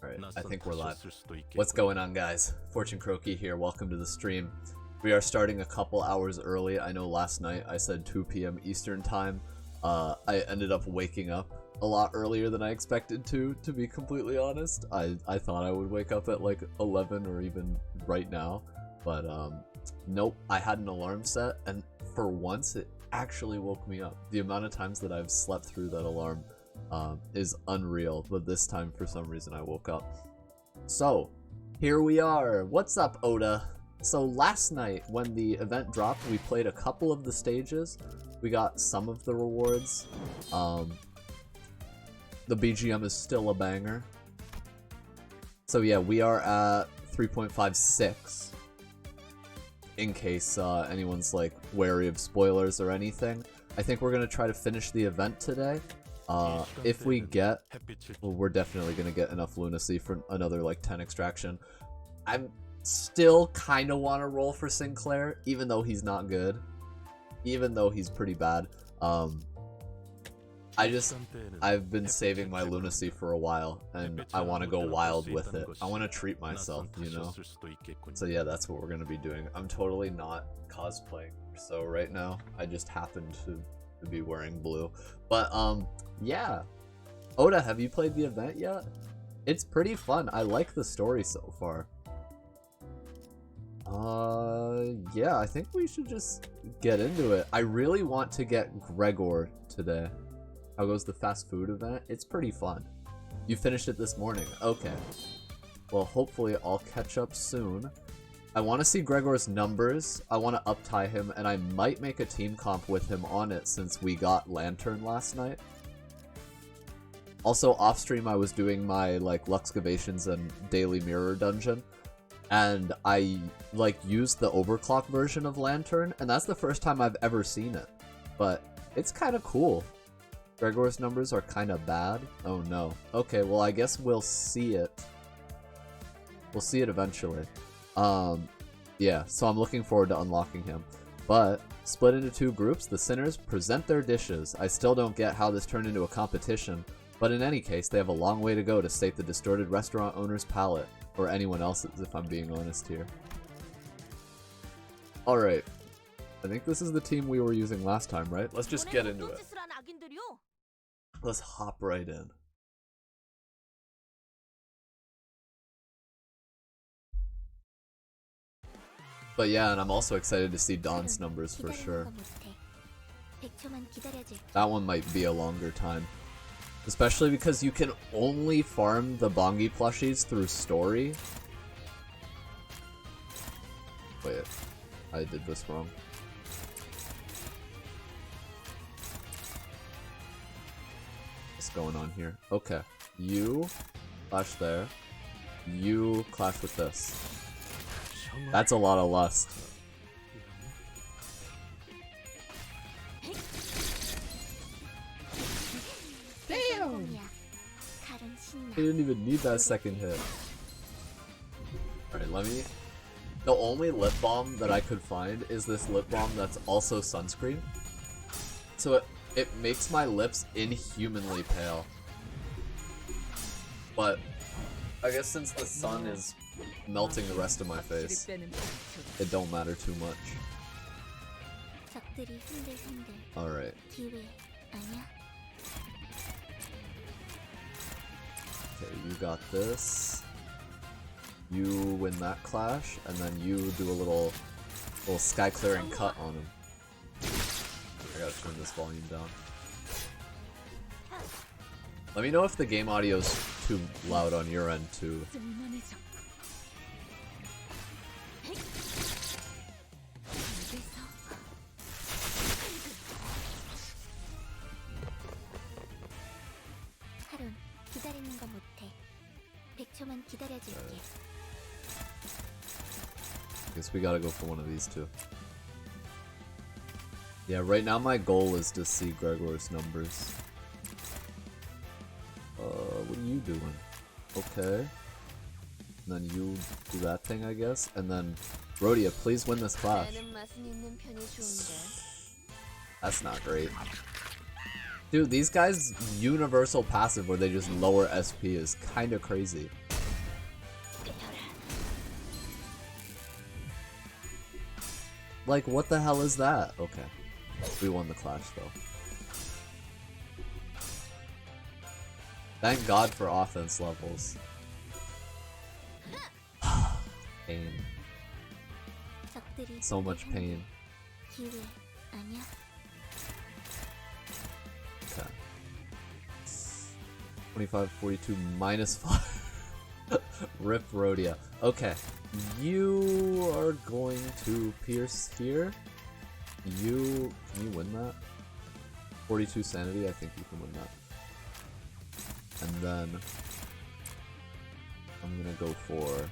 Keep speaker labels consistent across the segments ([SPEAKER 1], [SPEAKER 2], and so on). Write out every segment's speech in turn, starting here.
[SPEAKER 1] Alright, I think we're live. What's going on, guys? Fortune Croaky here, welcome to the stream. We are starting a couple hours early. I know last night I said 2 p.m. Eastern time. I ended up waking up a lot earlier than I expected to be completely honest. I thought I would wake up at like 11 or even right now, but nope, I had an alarm set, and for once it actually woke me up. The amount of times that I've slept through that alarm is unreal, but this time for some reason I woke up. So here we are. What's up, Oda? So last night when the event dropped, we played a couple of the stages. We got some of the rewards. The BGM is still a banger. So yeah, we are at 3.56 in case anyone's like wary of spoilers or anything. I think we're gonna try to finish the event today. If we get, well, we're definitely gonna get enough lunacy for another like 10 extraction. I'm still kind of want to roll for Sinclair, even though he's not good, even though he's pretty bad. I've been saving my lunacy for a while, and I want to go wild with it. I want to treat myself, you know? So yeah, that's what we're gonna be doing. I'm totally not cosplaying, so right now I just happen to be wearing blue. But yeah. Oda, have you played the event yet? It's pretty fun. I like the story so far. Yeah, I think we should just get into it. I really want to get Gregor today. How goes the fast food event? It's pretty fun. You finished it this morning. Okay. Well, hopefully I'll catch up soon. I want to see Gregor's numbers. I want to up-tie him, and I might make a team comp with him on it since we got Lantern last night. Also, off-stream I was doing my like Luxcavations and Daily Mirror dungeon, and I like used the overclock version of Lantern, and that's the first time I've ever seen it. But it's kind of cool. Gregor's numbers are kind of bad. Oh no. Okay, well I guess we'll see it. We'll see it eventually. Yeah, so I'm looking forward to unlocking him. But, split into two groups, the sinners present their dishes. I still don't get how this turned into a competition, but in any case, they have a long way to go to sate the distorted restaurant owner's palate, or anyone else's if I'm being honest here. Alright, I think this is the team we were using last time, right? Let's just get into it. Let's hop right in. But yeah, and I'm also excited to see Dawn's numbers for sure. That one might be a longer time. Especially because you can only farm the Bongi plushies through story. Wait, I did this wrong. What's going on here? Okay, you clash there. You clash with this. That's a lot of lust. Damn! He didn't even need that second hit. Alright, let me... The only lip balm that I could find is this lip balm that's also sunscreen. So it makes my lips inhumanly pale. But I guess since the sun is melting the rest of my face, it don't matter too much. Alright. Okay, you got this. You win that clash, and then you do a little sky clearing cut on him. I gotta turn this volume down. Let me know if the game audio's too loud on your end too. Guess we gotta go for one of these two. Yeah, right now my goal is to see Gregor's numbers. What are you doing? Okay. And then you do that thing, I guess. And then, Rhodia, please win this clash. That's not great. Dude, these guys' universal passive where they just lower SP is kind of crazy. Like, what the hell is that? Okay. We won the clash, though. Thank God for offense levels. Pain. So much pain. Okay. 25, 42, minus 5. Rip Rhodia. Okay. You are going to pierce here. Can you win that? 42 sanity, I think you can win that. And then I'm gonna go for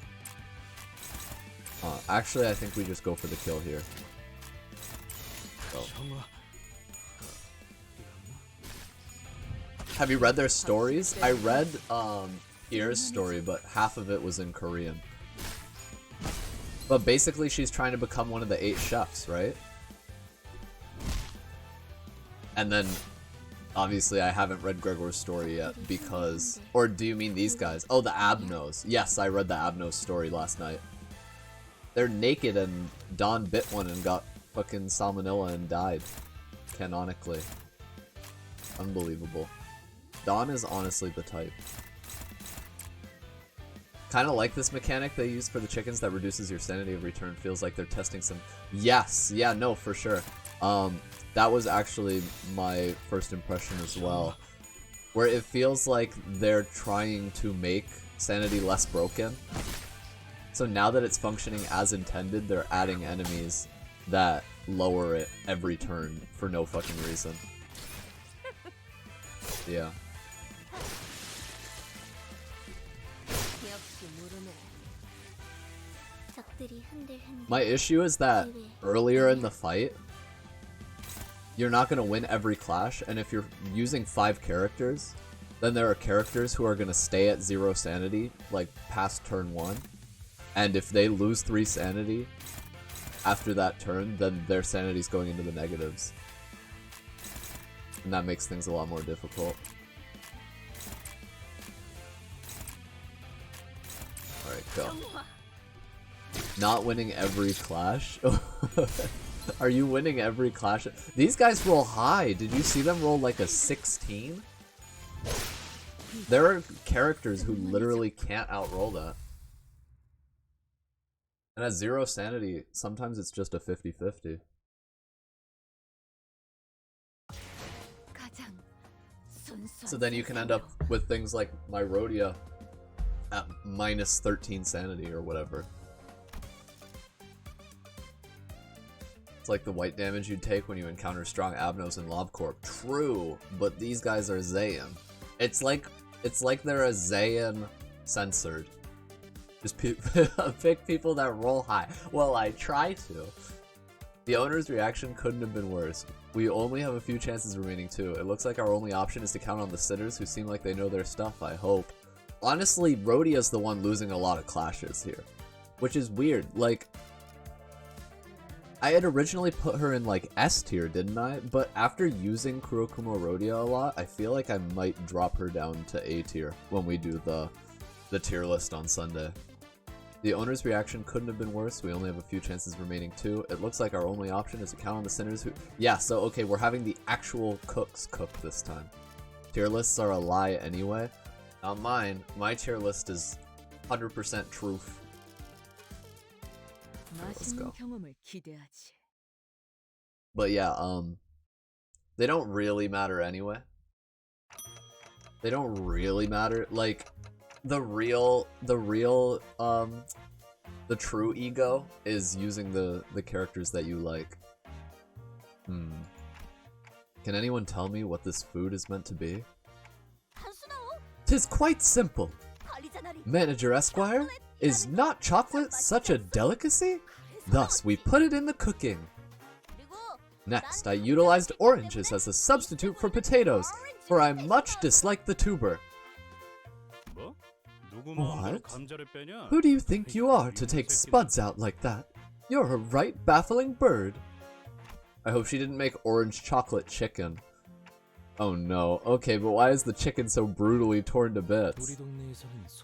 [SPEAKER 1] actually I think we just go for the kill here. So. Have you read their stories? I read Pierre's story, but half of it was in Korean. But basically she's trying to become one of the 8 chefs, right? And then obviously I haven't read Gregor's story yet because... Or do you mean these guys? Oh, the Abnos. Yes, I read the Abnos story last night. They're naked and Don bit one and got fucking salmonella and died. Canonically. Unbelievable. Don is honestly the type. Kinda like this mechanic they use for the chickens that reduces your sanity every turn. Feels like they're testing some... Yes! Yeah, no, for sure. That was actually my first impression as well. Where it feels like they're trying to make sanity less broken. So now that it's functioning as intended, they're adding enemies that lower it every turn for no fucking reason. Yeah. My issue is that earlier in the fight, you're not going to win every clash, and if you're using 5 characters, then there are characters who are going to stay at 0 sanity, like, past turn 1. And if they lose 3 sanity after that turn, then their sanity's going into the negatives. And that makes things a lot more difficult. Alright, go. Not winning every clash? Are you winning every clash? These guys roll high. Did you see them roll like a 16? There are characters who literally can't outroll that. And at 0 sanity, sometimes it's just a 50-50. So then you can end up with things like my Rhodia at minus 13 sanity or whatever. It's like the white damage you'd take when you encounter strong Abnos in LobCorp. True, but these guys are Zayn. It's like they're a Zayn censored. Just pick people that roll high. Well, I try to. The owner's reaction couldn't have been worse. We only have a few chances remaining too. It looks like our only option is to count on the sitters who seem like they know their stuff, I hope. Honestly, Rhodia's the one losing a lot of clashes here. Which is weird. Like, I had originally put her in like S tier, didn't I? But after using Kurokumo Rhodia a lot, I feel like I might drop her down to A tier when we do the tier list on Sunday. The owner's reaction couldn't have been worse. We only have a few chances remaining too. It looks like our only option is to count on the sinners who... Yeah, so okay, we're having the actual cooks cook this time. Tier lists are a lie anyway. Not mine. My tier list is 100% truth. Okay, let's go. But yeah, they don't really matter anyway. They don't really matter. Like, the true ego is using the characters that you like. Can anyone tell me what this food is meant to be? 'Tis quite simple. Manager Esquire, is not chocolate such a delicacy? Thus, we put it in the cooking. Next, I utilized oranges as a substitute for potatoes, for I much dislike the tuber. What? Who do you think you are to take spuds out like that? You're a right baffling bird. I hope she didn't make orange chocolate chicken. Oh no. Okay, but why is the chicken so brutally torn to bits?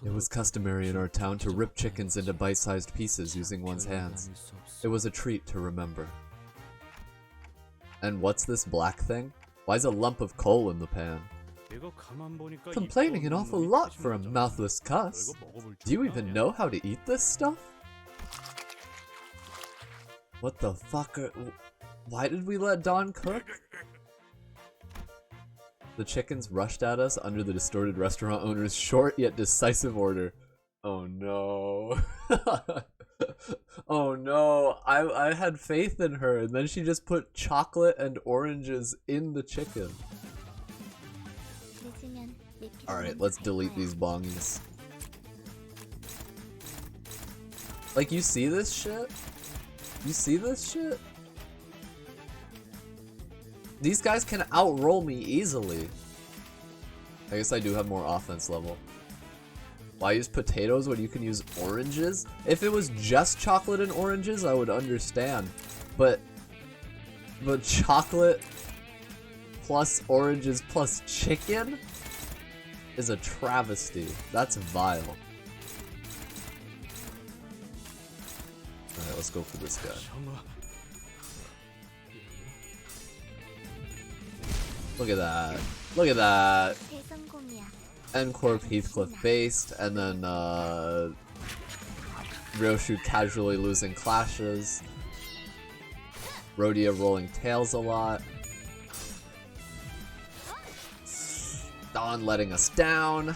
[SPEAKER 1] It was customary in our town to rip chickens into bite-sized pieces using one's hands. It was a treat to remember. And what's this black thing? Why is a lump of coal in the pan? Complaining an awful lot for a mouthless cuss. Do you even know how to eat this stuff? What the fuck are... Why did we let Dawn cook? The chickens rushed at us under the distorted restaurant owner's short yet decisive order. Oh no. Oh no. I had faith in her and then she just put chocolate and oranges in the chicken. Alright, let's delete these bongies. Like, you see this shit? You see this shit? These guys can outroll me easily. I guess I do have more offense level. Why use potatoes when you can use oranges? If it was just chocolate and oranges, I would understand. But chocolate plus oranges plus chicken is a travesty. That's vile. Alright, let's go for this guy. Look at that. Look at that. N-Corp Heathcliff based, and then Ryoshu casually losing clashes. Rhodia rolling tails a lot. Dawn letting us down.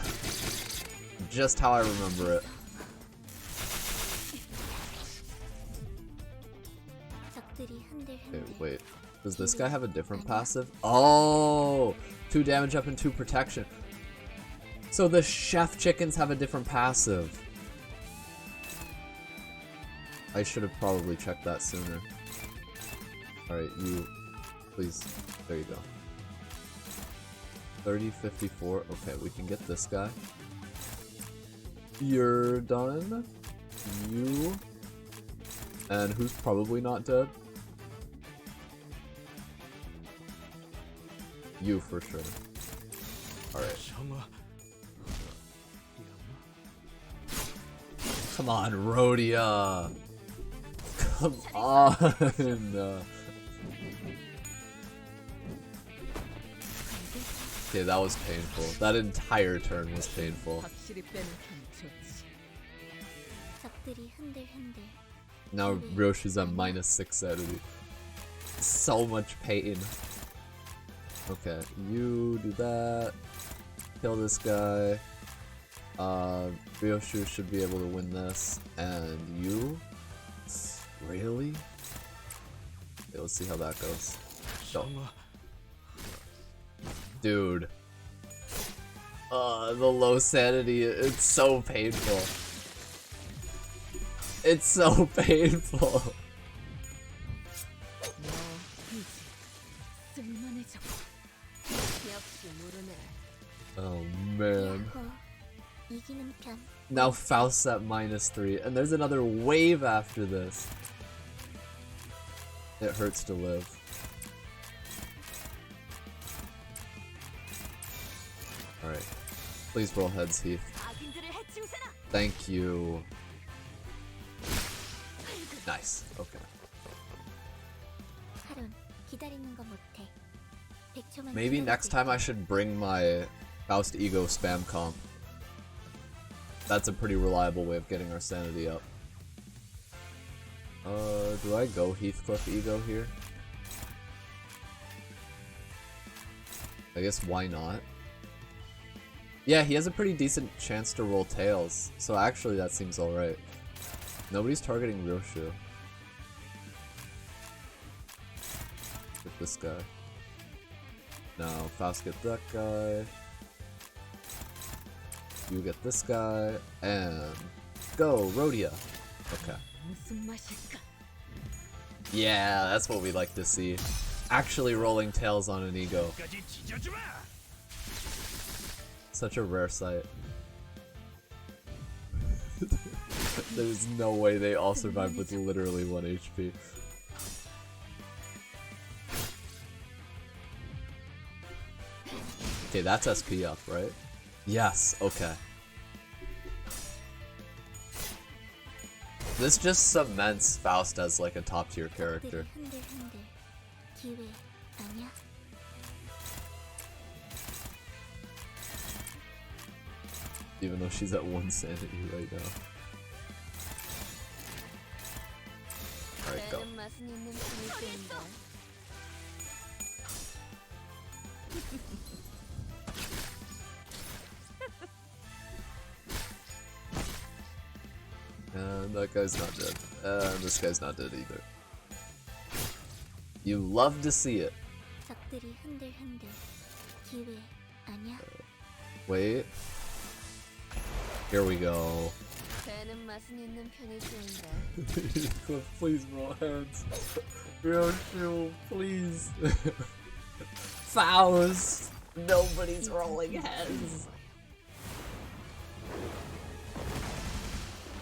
[SPEAKER 1] Just how I remember it. Okay, wait. Does this guy have a different passive? Oh! 2 damage up and 2 protection. So the chef chickens have a different passive. I should have probably checked that sooner. Alright, you... Please. There you go. 30-54. Okay, we can get this guy. You're done. You. And who's probably not dead? You for sure. Alright. Come on, Rhodia! Come on! Okay, that was painful. That entire turn was painful. Now Ryoshi's on -6 sanity. So much pain. Okay, you do that. Kill this guy. Ryoshu should be able to win this. And you? Really? Okay, let's see how that goes. Go. Dude. The low sanity, it's so painful. It's so painful. Oh man. Now Faust's at -3, and there's another wave after this. It hurts to live. Alright. Please roll heads, Heath. Thank you. Nice. Okay. Maybe next time I should bring my Faust Ego spam comp. That's a pretty reliable way of getting our sanity up. Do I go Heathcliff Ego here? I guess why not? Yeah, he has a pretty decent chance to roll tails, so actually that seems alright. Nobody's targeting Ryoshu. Get this guy. No, Faust get that guy. You get this guy, and go, Rhodia. Okay. Yeah, that's what we like to see. Actually rolling tails on an ego. Such a rare sight. There's no way they all survived with literally 1 HP. Okay, that's SP up, right? Yes, okay. This just cements Faust as like a top tier character. Even though she's at 1 sanity right now. Alright, go. And that guy's not dead. And this guy's not dead either. You love to see it. Wait. Here we go. Please roll heads. Roshu, please. Faust! Nobody's rolling heads.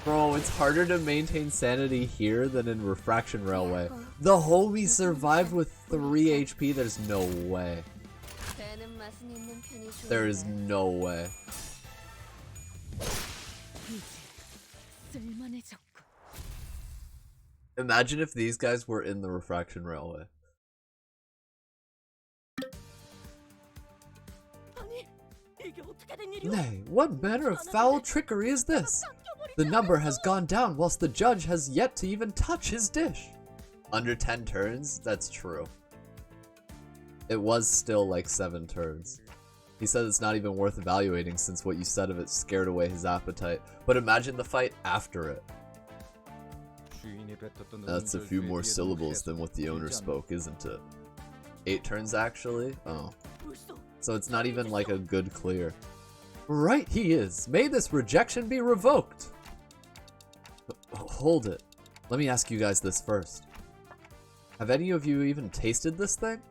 [SPEAKER 1] Bro, it's harder to maintain sanity here than in Refraction Railway. The homie survived with 3 HP, there's no way. There is no way. Imagine if these guys were in the Refraction Railway. Nay, what manner of foul trickery is this? The number has gone down whilst the judge has yet to even touch his dish. Under 10 turns? That's true. It was still like 7 turns. He said it's not even worth evaluating since what you said of it scared away his appetite. But imagine the fight after it. That's a few more syllables than what the owner spoke, isn't it? 8 turns actually? Oh. So it's not even like a good clear. Right he is! May this rejection be revoked! Hold it. Let me ask you guys this first. Have any of you even tasted this thing?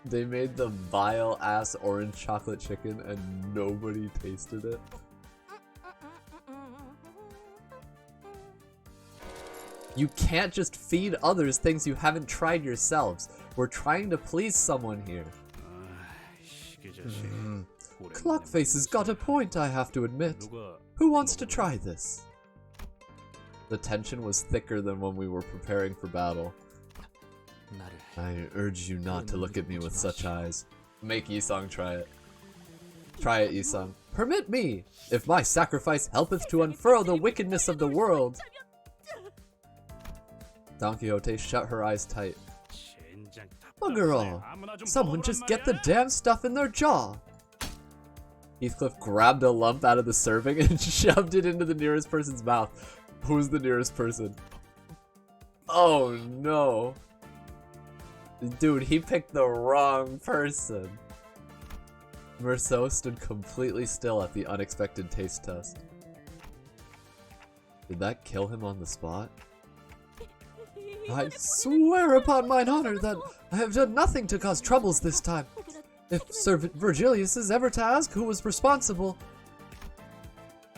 [SPEAKER 1] They made the vile ass orange chocolate chicken and nobody tasted it. You can't just feed others things you haven't tried yourselves. We're trying to please someone here. Clockface has got a point, I have to admit. Who wants to try this? The tension was thicker than when we were preparing for battle. I urge you not to look at me with such eyes. Make Yisung try it. Try it, Yisung. Permit me! If my sacrifice helpeth to unfurl the wickedness of the world. Don Quixote shut her eyes tight. Bugger all! Someone just get the damn stuff in their jaw! Heathcliff grabbed a lump out of the serving and shoved it into the nearest person's mouth. Who's the nearest person? Oh no. Dude, he picked the wrong person. Merceau stood completely still at the unexpected taste test. Did that kill him on the spot? I swear upon mine honor that I have done nothing to cause troubles this time. If Sir Virgilius is ever to ask who was responsible...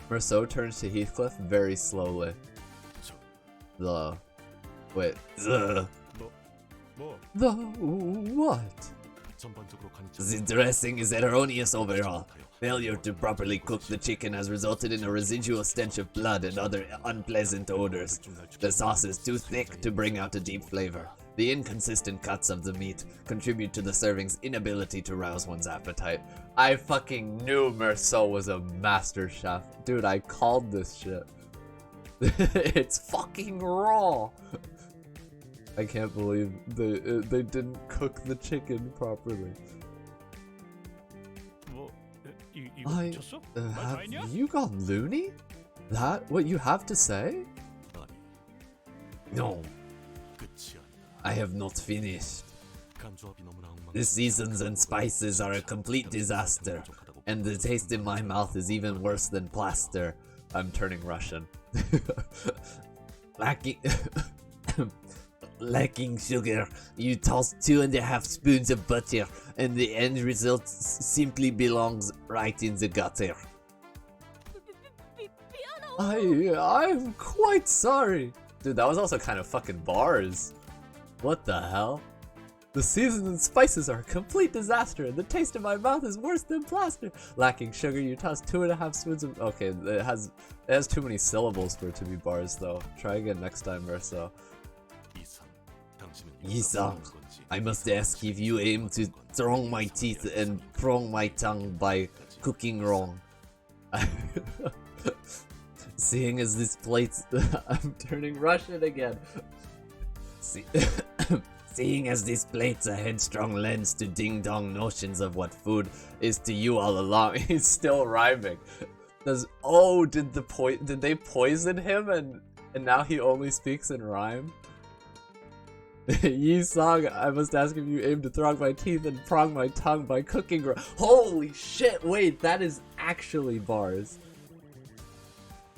[SPEAKER 1] Merceau turns to Heathcliff very slowly. Wait. The what? The dressing is erroneous overall. Failure to properly cook the chicken has resulted in a residual stench of blood and other unpleasant odors. The sauce is too thick to bring out a deep flavor. The inconsistent cuts of the meat contribute to the serving's inability to rouse one's appetite. I fucking knew Merceau was a master chef. Dude, I called this shit. It's fucking raw. I can't believe they didn't cook the chicken properly. Have you gone loony? That what you have to say? No. I have not finished. The seasons and spices are a complete disaster, and the taste in my mouth is even worse than plaster. I'm turning Russian. Lacking sugar, you toss 2.5 spoons of butter, and the end result simply belongs right in the gutter. I'm quite sorry. Dude, that was also kind of fucking bars. What the hell? The seasons and spices are a complete disaster, and the taste in my mouth is worse than plaster. Lacking sugar, you toss 2.5 spoons of. Okay, it has too many syllables for it to be bars, though. Try again next time, Verso. Yi-san, I must ask if you aim to strong my teeth and prong my tongue by cooking wrong. Seeing as this plate, I'm turning Russian again. Seeing as this plate's a headstrong lens to ding-dong notions of what food is to you all along. He's still rhyming. Did they poison him and now he only speaks in rhyme? Yi-song, I must ask if you aim to throng my teeth and prong my tongue by cooking. Holy shit, wait, that is actually bars.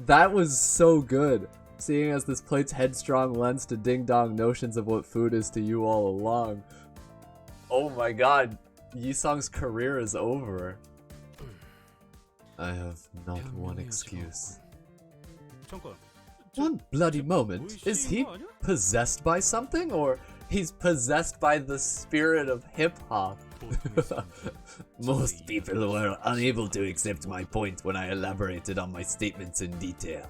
[SPEAKER 1] That was so good. Seeing as this plate's headstrong lends to ding-dong notions of what food is to you all along. Oh my god, Yi-song's career is over. I have not one excuse. One bloody moment. Is he possessed by something, or he's possessed by the spirit of hip-hop? Most people were unable to accept my point when I elaborated on my statements in detail.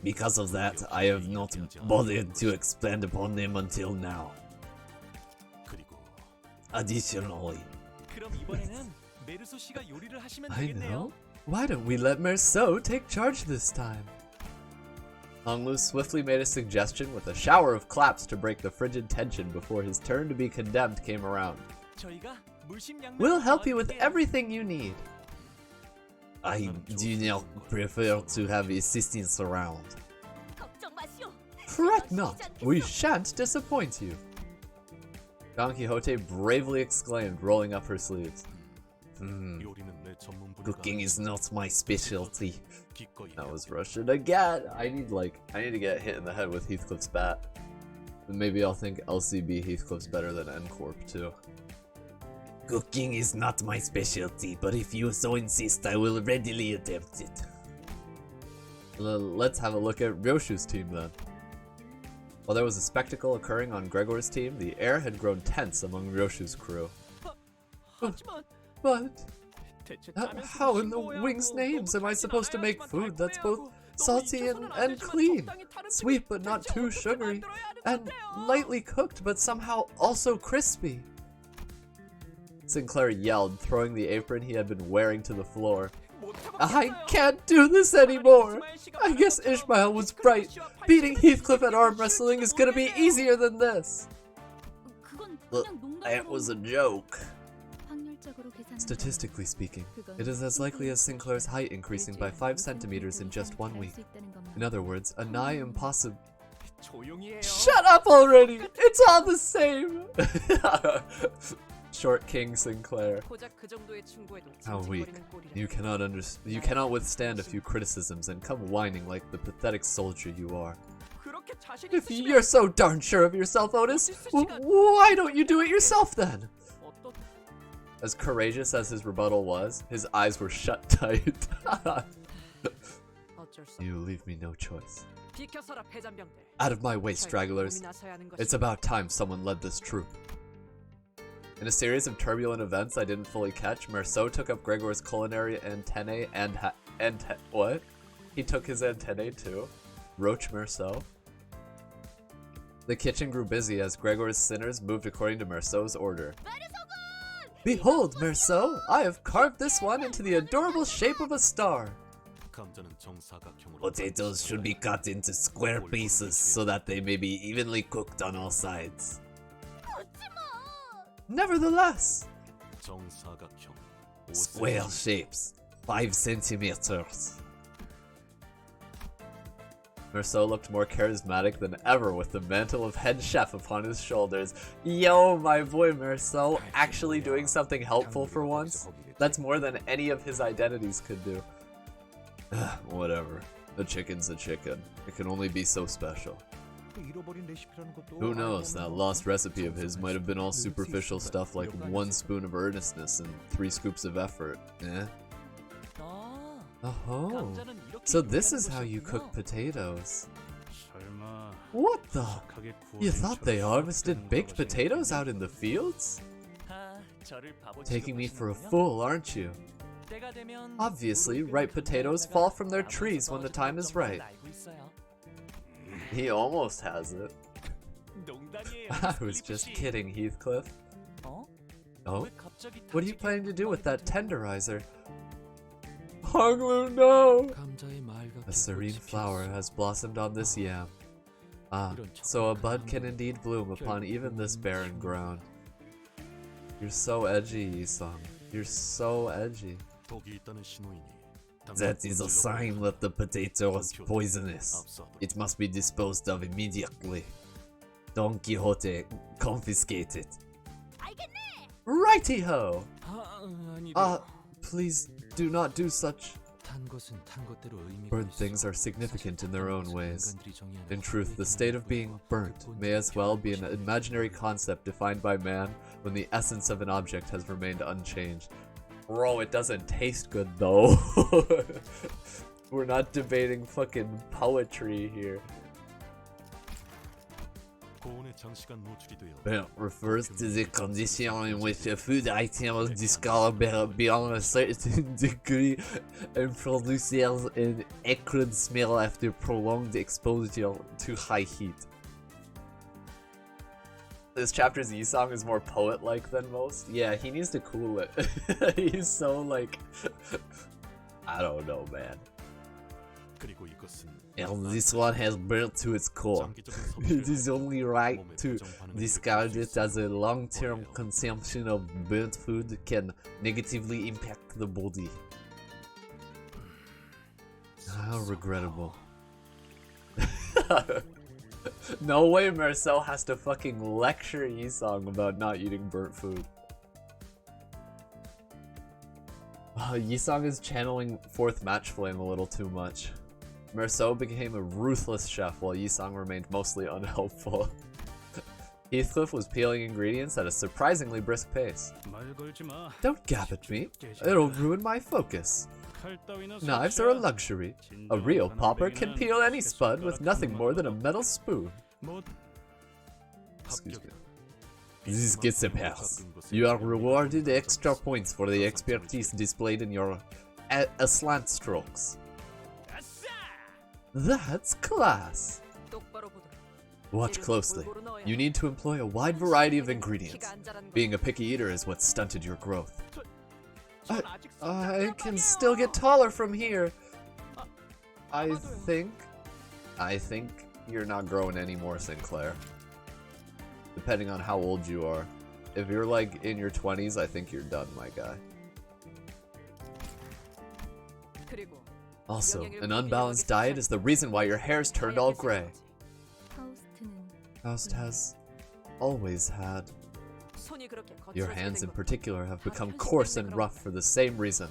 [SPEAKER 1] Because of that, I have not bothered to expand upon them until now. Additionally, I know. Why don't we let Merceau take charge this time? Honglu swiftly made a suggestion with a shower of claps to break the frigid tension before his turn to be condemned came around. We'll help you with everything you need. I do not prefer to have assistance around. Fret not, we shan't disappoint you. Don Quixote bravely exclaimed, rolling up her sleeves. Cooking is not my specialty. That was Russian again. I need to get hit in the head with Heathcliff's bat. And maybe I'll think LCB Heathcliff's better than N-Corp too. Cooking is not my specialty, but if you so insist, I will readily attempt it. Let's have a look at Ryoshu's team then. While there was a spectacle occurring on Gregor's team, the air had grown tense among Ryoshu's crew. But how in the wing's names am I supposed to make food that's both salty and clean, sweet but not too sugary, and lightly cooked but somehow also crispy? Sinclair yelled, throwing the apron he had been wearing to the floor. I can't do this anymore! I guess Ishmael was right. Beating Heathcliff at arm wrestling is gonna be easier than this! It was a joke. Statistically speaking, it is as likely as Sinclair's height increasing by 5 centimeters in just 1 week. In other words, a nigh impossible— Shut up already! It's all the same! Short King Sinclair. How weak. You cannot withstand a few criticisms and come whining like the pathetic soldier you are. If you're so darn sure of yourself, Otis, why don't you do it yourself then? As courageous as his rebuttal was, his eyes were shut tight. You leave me no choice. Out of my way, stragglers. It's about time someone led this troop. In a series of turbulent events I didn't fully catch, Merceau took up Gregor's culinary antennae and what? He took his antennae too? Roach Merceau? The kitchen grew busy as Gregor's sinners moved according to Merceau's order. Behold, Merceau! I have carved this one into the adorable shape of a star! Potatoes should be cut into square pieces so that they may be evenly cooked on all sides. Nevertheless! Square shapes, 5 centimeters. Merceau looked more charismatic than ever with the mantle of head chef upon his shoulders. Yo, my boy Merceau actually doing something helpful for once? That's more than any of his identities could do. Whatever. A chicken's a chicken. It can only be so special. Who knows, that lost recipe of his might have been all superficial stuff like 1 spoon of earnestness and 3 scoops of effort, eh? Oh, so this is how you cook potatoes. What the? You thought they harvested baked potatoes out in the fields? Taking me for a fool, aren't you? Obviously, ripe potatoes fall from their trees when the time is right. He almost has it. I was just kidding, Heathcliff. Oh? What are you planning to do with that tenderizer? Honglu, no! A serene flower has blossomed on this yam. Ah, so a bud can indeed bloom upon even this barren ground. You're so edgy, Yisong. You're so edgy. That is a sign that the potato is poisonous. It must be disposed of immediately. Don Quixote, confiscate it. Righty-ho! Please do not do such. Burnt things are significant in their own ways. In truth, the state of being burnt may as well be an imaginary concept defined by man when the essence of an object has remained unchanged. Bro, it doesn't taste good though. We're not debating fucking poetry here. It refers to the condition in which a food item is discolored beyond a certain degree and produces an acrid smell after prolonged exposure to high heat. This chapter's Yisong is more poet-like than most. Yeah, he needs to cool it. He's so like... I don't know, man. And this one has burnt to its core. It is only right to discard it as a long-term consumption of burnt food can negatively impact the body. How regrettable. No way Marcel has to fucking lecture Yisong about not eating burnt food. Yisong is channeling fourth match flame a little too much. Marceau became a ruthless chef while Yisong remained mostly unhelpful. Heathcliff was peeling ingredients at a surprisingly brisk pace. Don't gab at me, it'll ruin my focus. Knives are a luxury. A real pauper can peel any spud with nothing more than a metal spoon. Excuse me. This gets a pass. You are rewarded extra points for the expertise displayed in your aslant strokes. That's class! Watch closely. You need to employ a wide variety of ingredients. Being a picky eater is what stunted your growth. I can still get taller from here. I think you're not growing anymore, Sinclair. Depending on how old you are. If you're like in your 20s, I think you're done, my guy. Also, an unbalanced diet is the reason why your hair's turned all gray. Faust has always had. Your hands in particular have become coarse and rough for the same reason.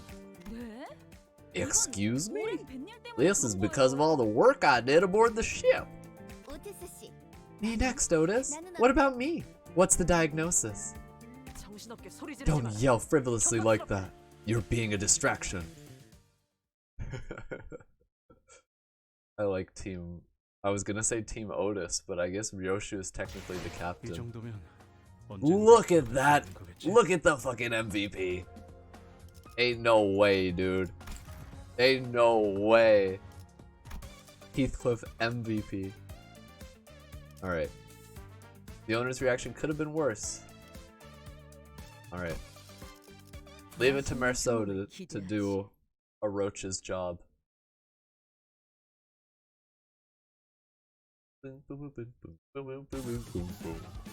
[SPEAKER 1] Excuse me? This is because of all the work I did aboard the ship. Me next, Otis. What about me? What's the diagnosis? Don't yell frivolously like that. You're being a distraction. I like team... I was gonna say Team Otis, but I guess Ryoshu is technically the captain. Look at that! Look at the fucking MVP! Ain't no way, dude. Ain't no way. Heathcliff MVP. Alright. The owner's reaction could have been worse. Alright. Leave it to Marceau to do a roach's job.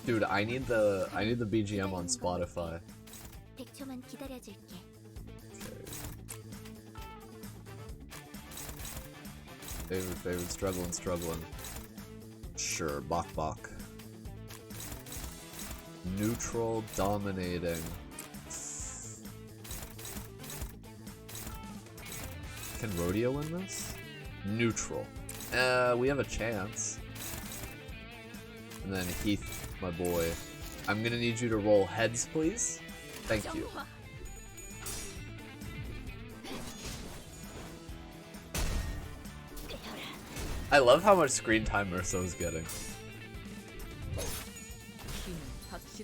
[SPEAKER 1] Dude, I need the BGM on Spotify. Okay. Favorite, struggling. Sure, Bok. Neutral, dominating. Can Rodeo win this? Neutral. We have a chance. And then Heath, my boy. I'm gonna need you to roll heads, please. Thank you. I love how much screen time Urso's getting.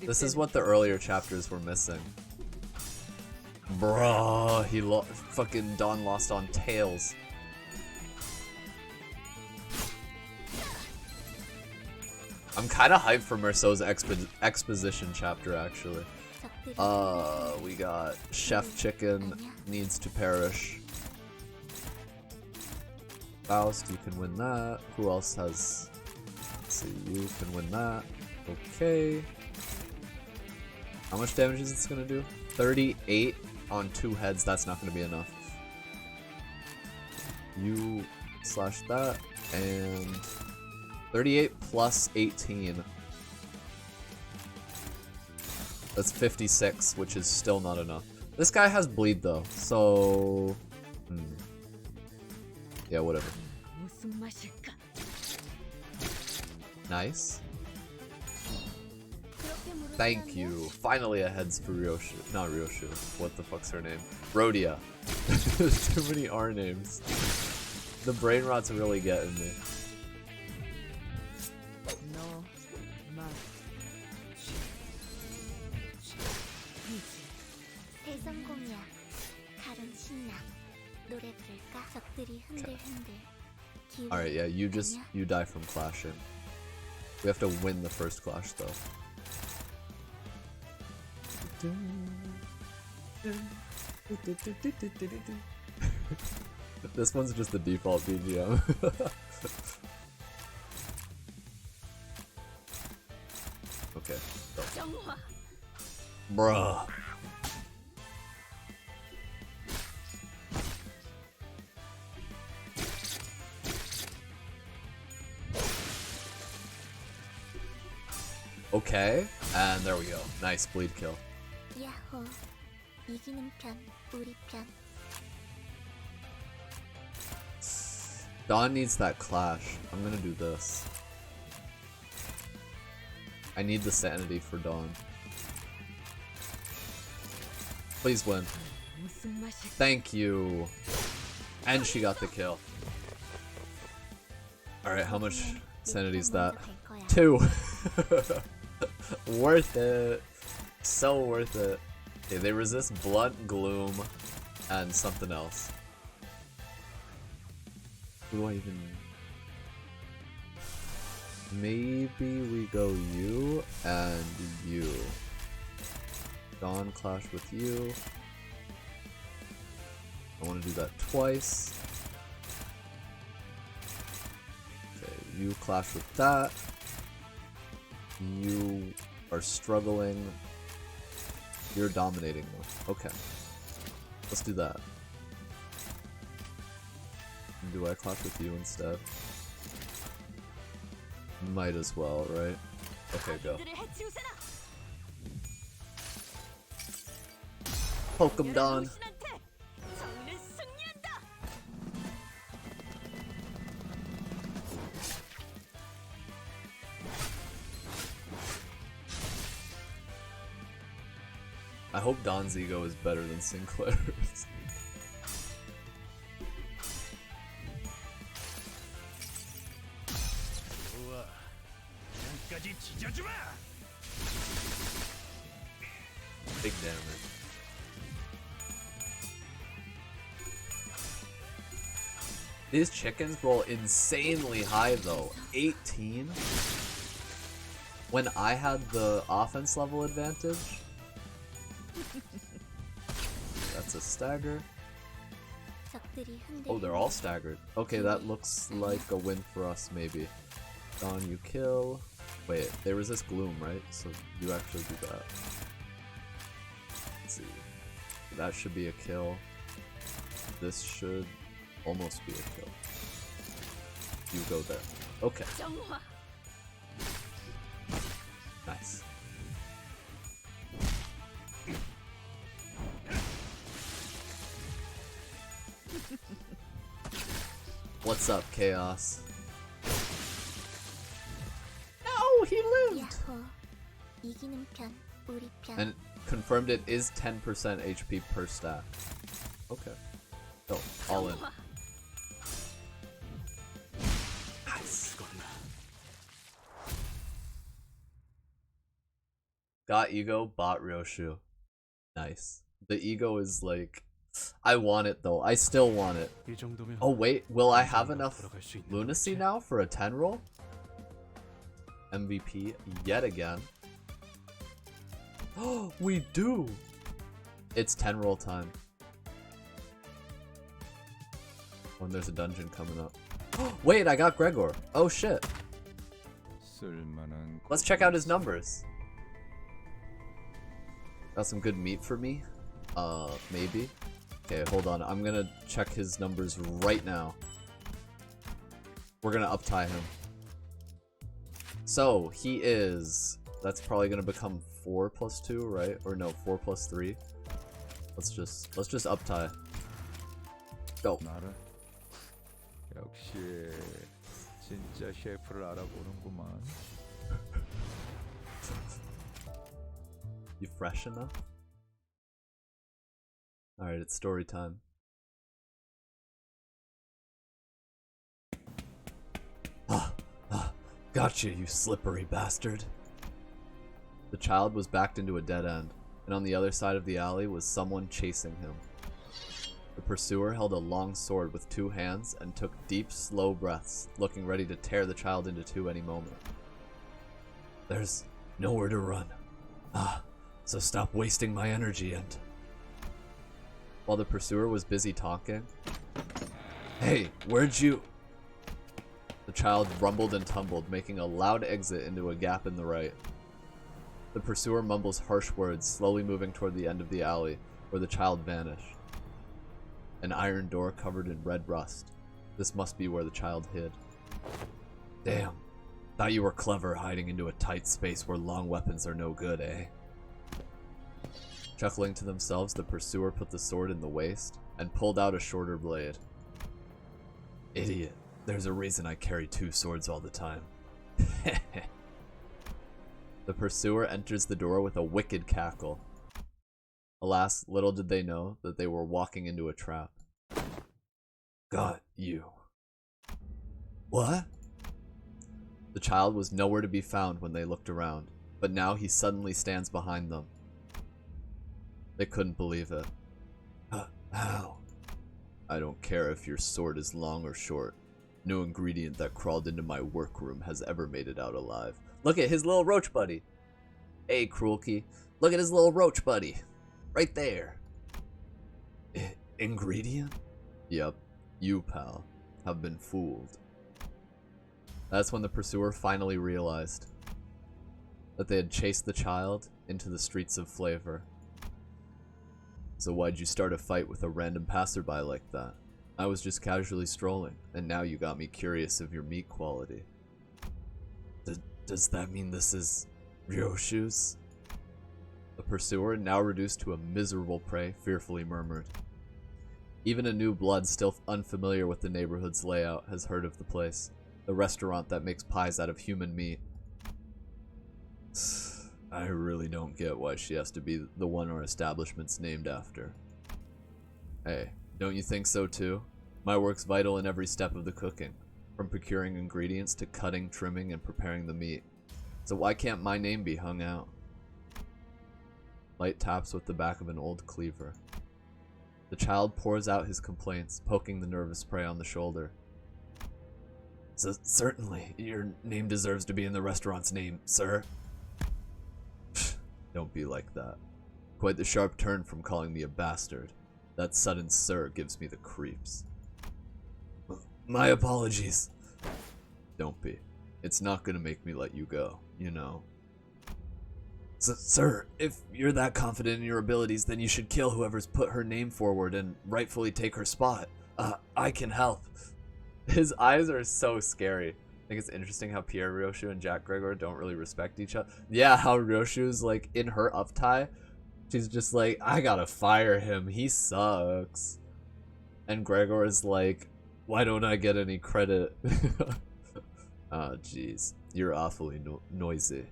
[SPEAKER 1] This is what the earlier chapters were missing. Bruh, fucking Dawn lost on Tails. I'm kind of hyped for Merceau's exposition chapter, actually. We got Chef Chicken needs to perish. Faust, you can win that. Who else has... Let's see, you can win that. Okay. How much damage is this gonna do? 38 on 2 heads, that's not gonna be enough. You slash that, and 38 plus 18. That's 56, which is still not enough. This guy has bleed though, so... Yeah, whatever. Nice. Thank you. Finally a heads for Ryoshu. Not Ryoshu. What the fuck's her name? Rhodia. There's too many R names. The brain rot's really getting me. Alright, yeah, you die from clashing. We have to win the first clash though. This one's just the default BGM. Okay, go. Bruh. Okay, and there we go. Nice bleed kill. Dawn needs that clash. I'm gonna do this. I need the sanity for Dawn. Please win. Thank you. And she got the kill. Alright, how much sanity is that? 2. Worth it. So worth it. Okay, they resist Blunt, Gloom, and something else. Who do I even... Maybe we go you and you. Dawn clash with you. I want to do that twice. Okay, you clash with that. You are struggling. You're dominating though. Okay. Let's do that. Do I clash with you instead? Might as well, right? Okay, go. Poke him, Dawn. I hope Dawn's ego is better than Sinclair's. Big damage. These chickens roll insanely high though. 18? When I had the offense level advantage? That's a stagger. Oh, they're all staggered. Okay, that looks like a win for us, maybe. Dawn, you kill. Wait, they resist Gloom, right? So you actually do that. Let's see. That should be a kill. This should almost be a kill. You go there. Okay. Nice. What's up, Chaos? No, he lived! And confirmed it is 10% HP per stack. Okay. Oh, all in. Got ego, bought Ryoshu. Nice. The ego is like... I want it though. I still want it. Oh wait, will I have enough lunacy now for a 10 roll? MVP yet again. Oh, we do! It's 10 roll time. When there's a dungeon coming up. Wait, I got Gregor. Oh shit. Let's check out his numbers. Got some good meat for me? Maybe. Okay, hold on. I'm gonna check his numbers right now. We're gonna uptie him. So, he is... That's probably gonna become 4 plus 2, right? Or no, 4 plus 3. Let's just uptie. Go.
[SPEAKER 2] 역시 진짜 셰프를 알아보는구만.
[SPEAKER 1] You fresh enough? Alright, it's story time. Gotcha, you slippery bastard. The child was backed into a dead end, and on the other side of the alley was someone chasing him. The pursuer held a long sword with 2 hands and took deep, slow breaths, looking ready to tear the child into 2 any moment. There's nowhere to run. So stop wasting my energy and... While the pursuer was busy talking... Hey, where'd you... The child rumbled and tumbled, making a loud exit into a gap in the right. The pursuer mumbles harsh words, slowly moving toward the end of the alley, where the child vanished. An iron door covered in red rust. This must be where the child hid. Damn. Thought you were clever hiding into a tight space where long weapons are no good, eh? Chuckling to themselves, the pursuer put the sword in the waist and pulled out a shorter blade. Idiot. There's a reason I carry 2 swords all the time. The pursuer enters the door with a wicked cackle. Alas, little did they know that they were walking into a trap. Got you. What? The child was nowhere to be found when they looked around, but now he suddenly stands behind them. They couldn't believe it. How? I don't care if your sword is long or short. No ingredient that crawled into my workroom has ever made it out alive. Look at his little roach buddy. Hey, Cruelkey. Look at his little roach buddy. Right there. Ingredient? Yep. You, pal, have been fooled. That's when the pursuer finally realized that they had chased the child into the streets of Flavor. So why'd you start a fight with a random passerby like that? I was just casually strolling, and now you got me curious of your meat quality. Does that mean this is Ryoshu's? The pursuer, now reduced to a miserable prey, fearfully murmured. Even a new blood still unfamiliar with the neighborhood's layout has heard of the place, the restaurant that makes pies out of human meat. I really don't get why she has to be the one our establishment's named after. Hey, don't you think so too? My work's vital in every step of the cooking, from procuring ingredients to cutting, trimming, and preparing the meat. So why can't my name be hung out? Light taps with the back of an old cleaver. The child pours out his complaints, poking the nervous prey on the shoulder. So certainly, your name deserves to be in the restaurant's name, sir. Don't be like that. Quite the sharp turn from calling me a bastard. That sudden sir gives me the creeps. My apologies. Don't be. It's not gonna make me let you go, you know. Sir, if you're that confident in your abilities, then you should kill whoever's put her name forward and rightfully take her spot. I can help. His eyes are so scary. I think it's interesting how Pierre Ryoshu and Jack Gregor don't really respect each other. Yeah, how Ryoshu's like in her uptie, she's just like, I gotta fire him, he sucks. And Gregor is like, why don't I get any credit? Ah, jeez, you're awfully noisy.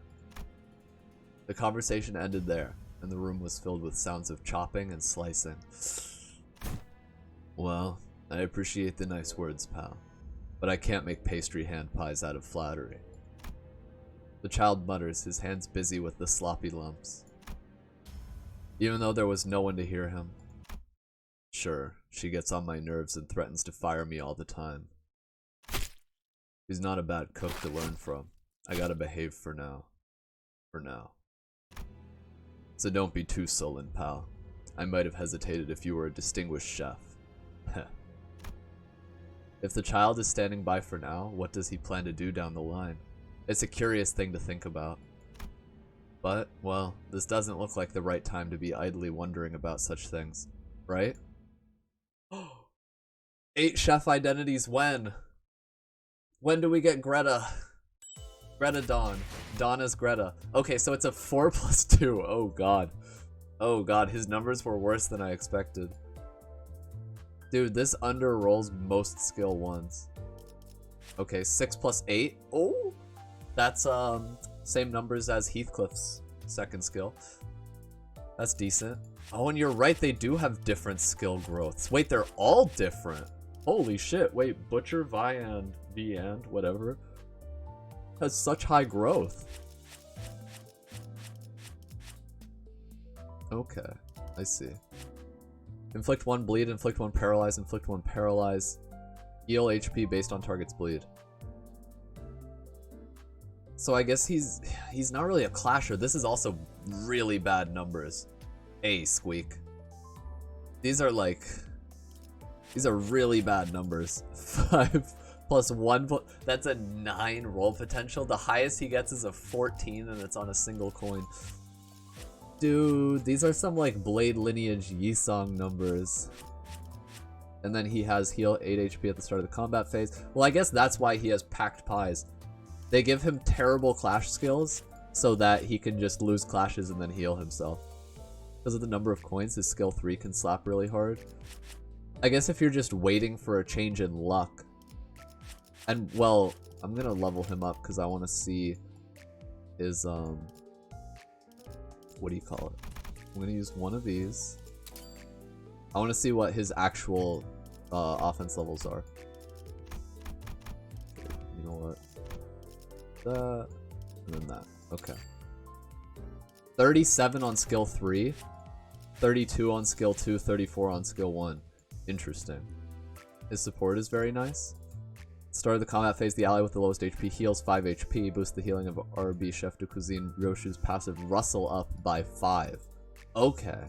[SPEAKER 1] The conversation ended there, and the room was filled with sounds of chopping and slicing. Well, I appreciate the nice words, pal, but I can't make pastry hand pies out of flattery. The child mutters, his hands busy with the sloppy lumps. Even though there was no one to hear him. Sure, she gets on my nerves and threatens to fire me all the time. She's not a bad cook to learn from. I gotta behave for now. For now. So don't be too sullen, pal. I might have hesitated if you were a distinguished chef. If the child is standing by for now, what does he plan to do down the line? It's a curious thing to think about. But, well, this doesn't look like the right time to be idly wondering about such things, right? 8 chef identities when? When do we get Greta? Greta Dawn. Dawn is Greta. Okay, so it's a 4 plus 2. Oh god. Oh god, his numbers were worse than I expected. Dude, this under rolls most skill ones. Okay, 6 plus 8. Oh! That's, same numbers as Heathcliff's second skill. That's decent. Oh, and you're right, they do have different skill growths. Wait, they're all different. Holy shit. Wait, Butcher, Viand, whatever, has such high growth. Okay, I see. Inflict 1 bleed, inflict 1 paralyze, inflict 1 paralyze. Heal HP based on target's bleed. So I guess he's not really a clasher. This is also really bad numbers. Hey, Squeak. These are really bad numbers. 5 plus 1, that's a 9 roll potential. The highest he gets is a 14 and it's on a single coin. Dude, these are some like Blade Lineage Yisong numbers. And then he has heal 8 HP at the start of the combat phase. Well, I guess that's why he has Packed Pies. They give him terrible clash skills so that he can just lose clashes and then heal himself. Because of the number of coins, his skill 3 can slap really hard. I guess if you're just waiting for a change in luck. And, well, I'm gonna level him up because I want to see his, what do you call it? I'm gonna use one of these. I want to see what his actual offense levels are. You know what? That, and then that. Okay. 37 on skill 3, 32 on skill 2, 34 on skill 1. Interesting. His support is very nice. Start of the combat phase, the ally with the lowest HP heals 5 HP, boost the healing of RB Chef de Cuisine Ryoshu's passive Rustle up by 5. Okay.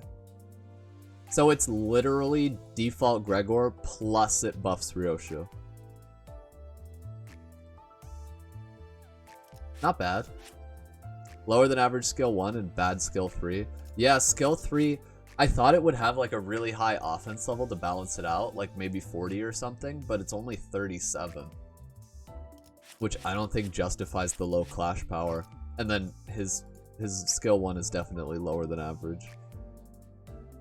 [SPEAKER 1] So it's literally default Gregor plus it buffs Ryoshu. Not bad. Lower than average skill 1 and bad skill 3. Yeah, skill 3, I thought it would have like a really high offense level to balance it out, like maybe 40 or something, but it's only 37. Which I don't think justifies the low clash power. And then his skill 1 is definitely lower than average.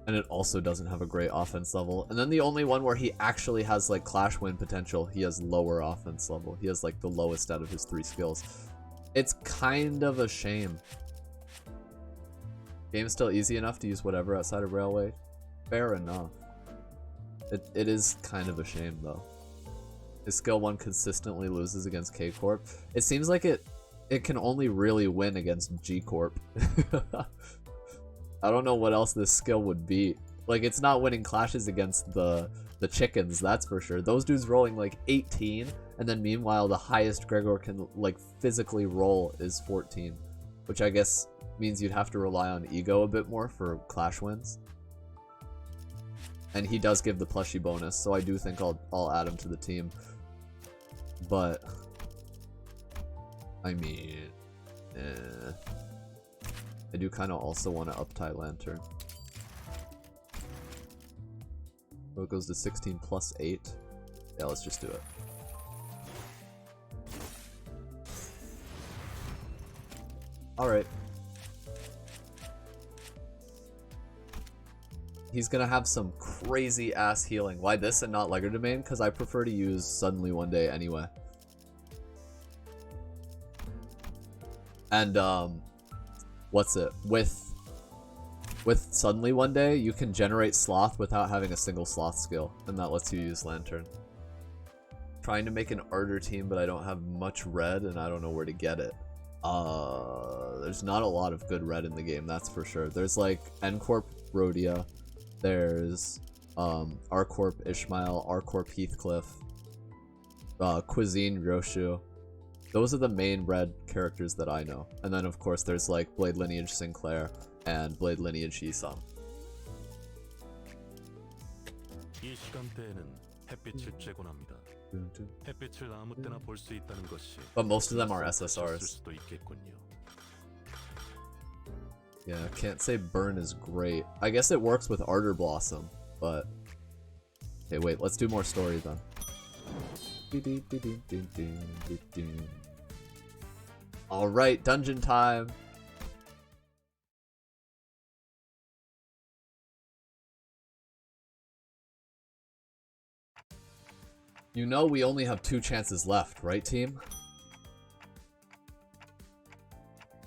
[SPEAKER 1] And it also doesn't have a great offense level. And then the only one where he actually has like clash win potential, he has lower offense level. He has like the lowest out of his 3 skills. It's kind of a shame. Game's still easy enough to use whatever outside of Railway. Fair enough. It is kind of a shame though. His skill 1 consistently loses against K Corp. It seems like it can only really win against G Corp. I don't know what else this skill would be. Like, it's not winning clashes against the chickens, that's for sure. Those dudes rolling like 18, and then meanwhile the highest Gregor can like physically roll is 14, which I guess means you'd have to rely on ego a bit more for clash wins. And he does give the plushie bonus, so I do think I'll add him to the team. But I mean, I do kind of also want to uptie Lantern. So it goes to 16 plus 8. Yeah, let's just do it. Alright. He's gonna have some crazy ass healing. Why this and not Legger Domain? Because I prefer to use Suddenly One Day anyway. And what's it? With Suddenly One Day, you can generate Sloth without having a single Sloth skill, and that lets you use Lantern. Trying to make an Ardor team, but I don't have much red, and I don't know where to get it. There's not a lot of good red in the game, that's for sure. There's like N-Corp Rhodia, there's R-Corp Ishmael, R-Corp Heathcliff, Cuisine Roshu. Those are the main red characters that I know. And then of course there's like Blade Lineage Sinclair and Blade Lineage Yisung.
[SPEAKER 3] 이 시간대에는 햇빛을 쬐곤 합니다. 햇빛을 아무 때나 볼 수 있다는 것이
[SPEAKER 1] But most of them are SSRs.
[SPEAKER 3] 수도 있겠군요.
[SPEAKER 1] Yeah, can't say burn is great. I guess it works with Ardor Blossom, but... Okay, wait, let's do more story then. Alright, dungeon time! You know we only have 2 chances left, right team?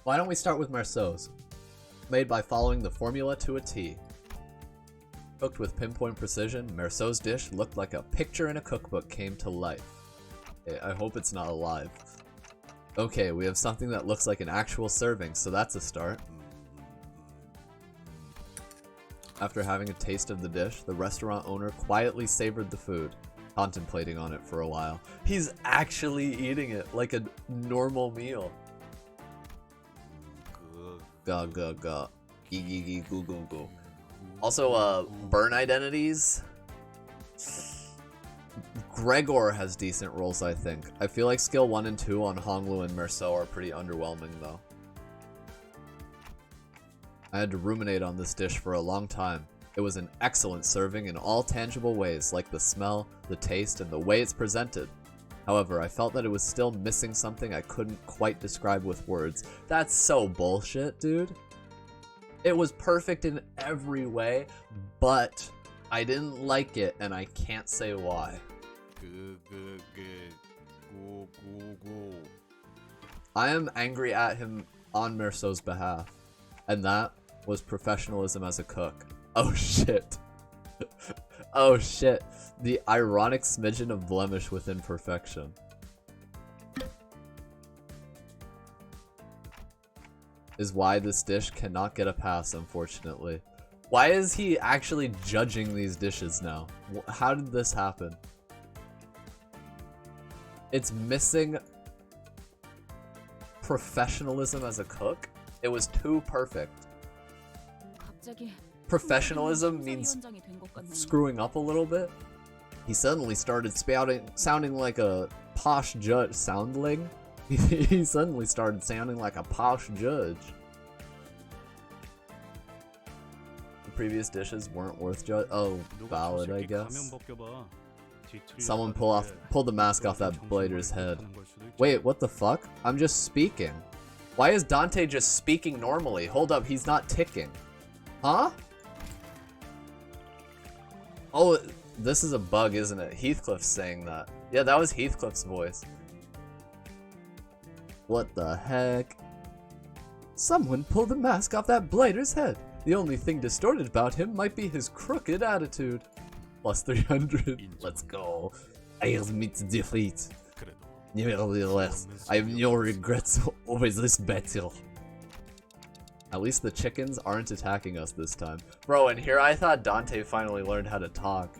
[SPEAKER 1] Why don't we start with Marceau's? Made by following the formula to a T. Cooked with pinpoint precision, Marceau's dish looked like a picture in a cookbook came to life. Okay, I hope it's not alive. Okay, we have something that looks like an actual serving, so that's a start. After having a taste of the dish, the restaurant owner quietly savored the food, contemplating on it for a while. He's actually eating it like a normal meal. Ga ga ga. Gee gee gee goo goo goo. Also, burn identities. Gregor has decent rolls, I think. I feel like skill 1 and 2 on Honglu and Merceau are pretty underwhelming, though. I had to ruminate on this dish for a long time. It was an excellent serving in all tangible ways, like the smell, the taste, and the way it's presented. However, I felt that it was still missing something I couldn't quite describe with words. That's so bullshit, dude. It was perfect in every way, but I didn't like it, and I can't say why. I am angry at him on Merceau's behalf, and that was professionalism as a cook. Oh shit. Oh shit. The ironic smidgen of blemish within perfection. Is why this dish cannot get a pass, unfortunately. Why is he actually judging these dishes now? How did this happen? It's missing professionalism as a cook? It was too perfect. Professionalism means screwing up a little bit. He suddenly started sounding like a posh judge. Soundling? He suddenly started sounding like a posh judge. The previous dishes weren't worth judge. Oh, valid, I guess. Someone pull the mask off that blader's head. Wait, what the fuck? I'm just speaking. Why is Dante just speaking normally? Hold up, he's not ticking. Huh? Oh, this is a bug, isn't it? Heathcliff's saying that. Yeah, that was Heathcliff's voice. What the heck? Someone pull the mask off that blighter's head. The only thing distorted about him might be his crooked attitude. Plus 300. Let's go. I admit defeat. Nevertheless, I have no regrets over this battle. At least the chickens aren't attacking us this time. Bro, and here I thought Dante finally learned how to talk.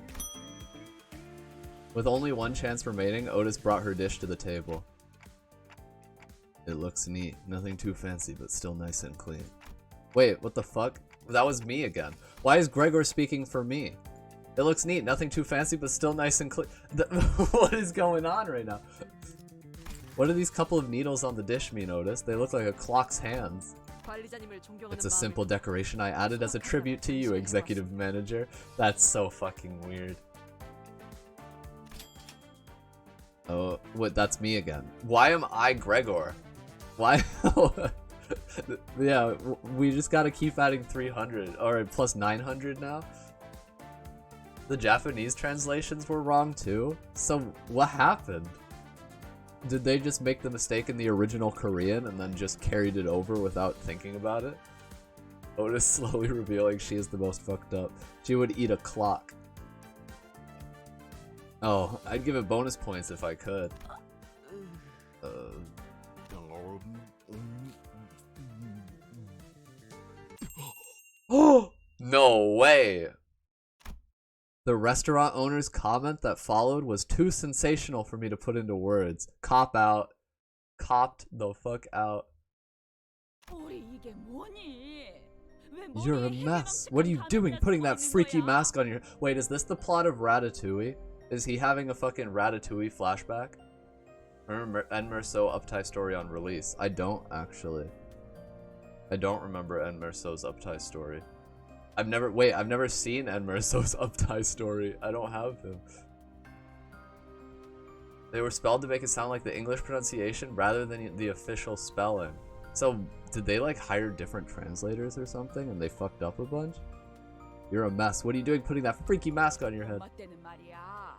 [SPEAKER 1] With only one chance remaining, Otis brought her dish to the table. It looks neat. Nothing too fancy, but still nice and clean. Wait, what the fuck? That was me again. Why is Gregor speaking for me? It looks neat. Nothing too fancy, but still nice and clean. What is going on right now? What do these couple of needles on the dish mean, Otis? They look like a clock's hands. It's a simple decoration I added as a tribute to you, executive manager. That's so fucking weird. Oh, what? That's me again. Why am I Gregor? Why? Yeah, we just gotta keep adding 300. Alright, plus 900 now? The Japanese translations were wrong too? So, what happened? Did they just make the mistake in the original Korean and then just carried it over without thinking about it? Otis slowly revealing she is the most fucked up. She would eat a clock. Oh, I'd give it bonus points if I could. Oh, no way. The restaurant owner's comment that followed was too sensational for me to put into words. Cop out. Copped the fuck out. You're a mess. What are you doing putting that freaky mask on your... Wait, is this the plot of Ratatouille? Is he having a fucking Ratatouille flashback? Remember Enmerso uptie story on release? I don't, actually. I don't remember Enmerso's uptie story. I've never seen Enmerso's uptie story. I don't have him. They were spelled to make it sound like the English pronunciation rather than the official spelling. So, did they like hire different translators or something and they fucked up a bunch? You're a mess. What are you doing putting that freaky mask on your head?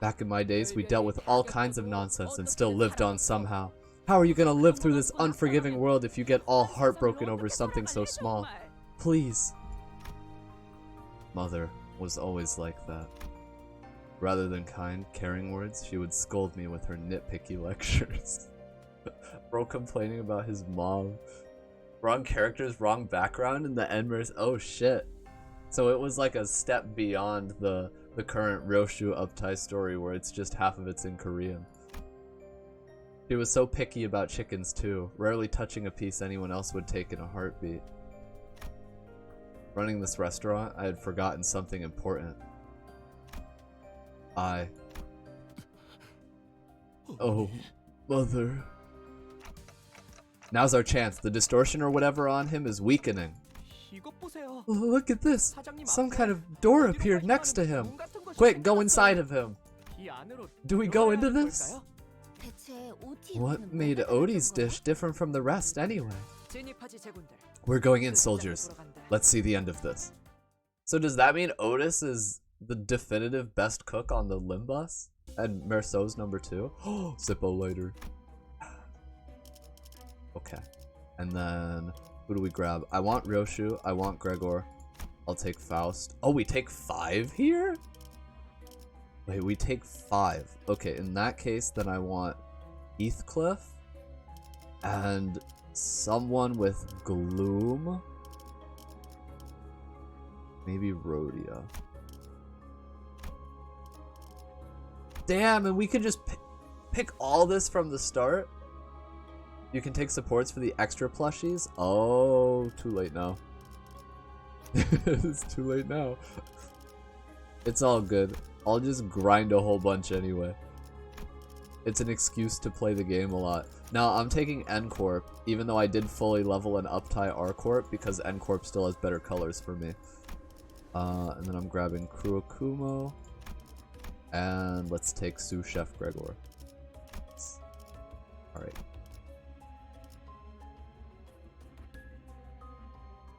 [SPEAKER 1] Back in my days, we dealt with all kinds of nonsense and still lived on somehow. How are you gonna live through this unforgiving world if you get all heartbroken over something so small? Please. Mother was always like that. Rather than kind, caring words, she would scold me with her nitpicky lectures. Bro complaining about his mom. Wrong characters, wrong background, and the Enmers. Oh shit. So it was like a step beyond the current Ryoshu uptie story where it's just half of it's in Korean. She was so picky about chickens too, rarely touching a piece anyone else would take in a heartbeat. Running this restaurant, I had forgotten something important. Oh, mother. Now's our chance. The distortion or whatever on him is weakening. Look at this. Some kind of door appeared next to him. Quick, go inside of him. Do we go into this? What made Odie's dish different from the rest anyway? We're going in, soldiers. Let's see the end of this. So does that mean Otis is the definitive best cook on the Limbus? And Merceau's number 2? Oh, Zippo later. Okay. And then, who do we grab? I want Ryoshu. I want Gregor. I'll take Faust. Oh, we take 5 here? Wait, we take 5. Okay, in that case, then I want Heathcliff. And someone with Gloom. Maybe Rhodia. Damn, and we can just pick all this from the start? You can take supports for the extra plushies? Oh, too late now. It's too late now. It's all good. I'll just grind a whole bunch anyway. It's an excuse to play the game a lot. Now, I'm taking N-Corp, even though I did fully level an uptie R-Corp, because N-Corp still has better colors for me. And then I'm grabbing Kurokumo. And let's take Sous Chef Gregor. Alright.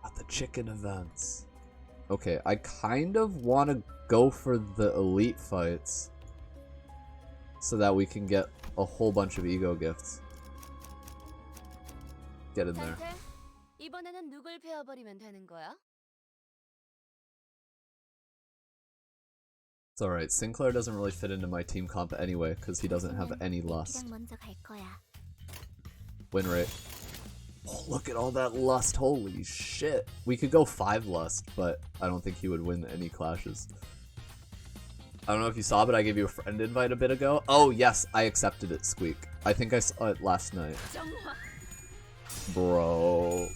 [SPEAKER 1] At the chicken events. Okay, I kind of want to go for the elite fights. So that we can get a whole bunch of ego gifts. Get in there. It's alright, Sinclair doesn't really fit into my team comp anyway, because he doesn't have any lust. Win rate. Oh, look at all that lust, holy shit. We could go 5 lust, but I don't think he would win any clashes. I don't know if you saw, but I gave you a friend invite a bit ago. Oh yes, I accepted it, Squeak. I think I saw it last night. Bro.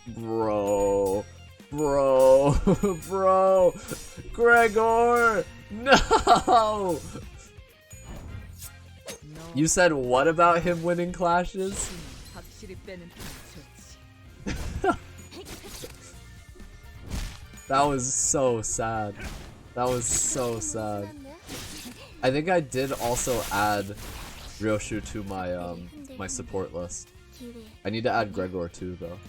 [SPEAKER 1] Bro. Bro. Bro. Gregor! No! You said what about him winning clashes? That was so sad. That was so sad. I think I did also add Ryoshu to my my support list. I need to add Gregor too though.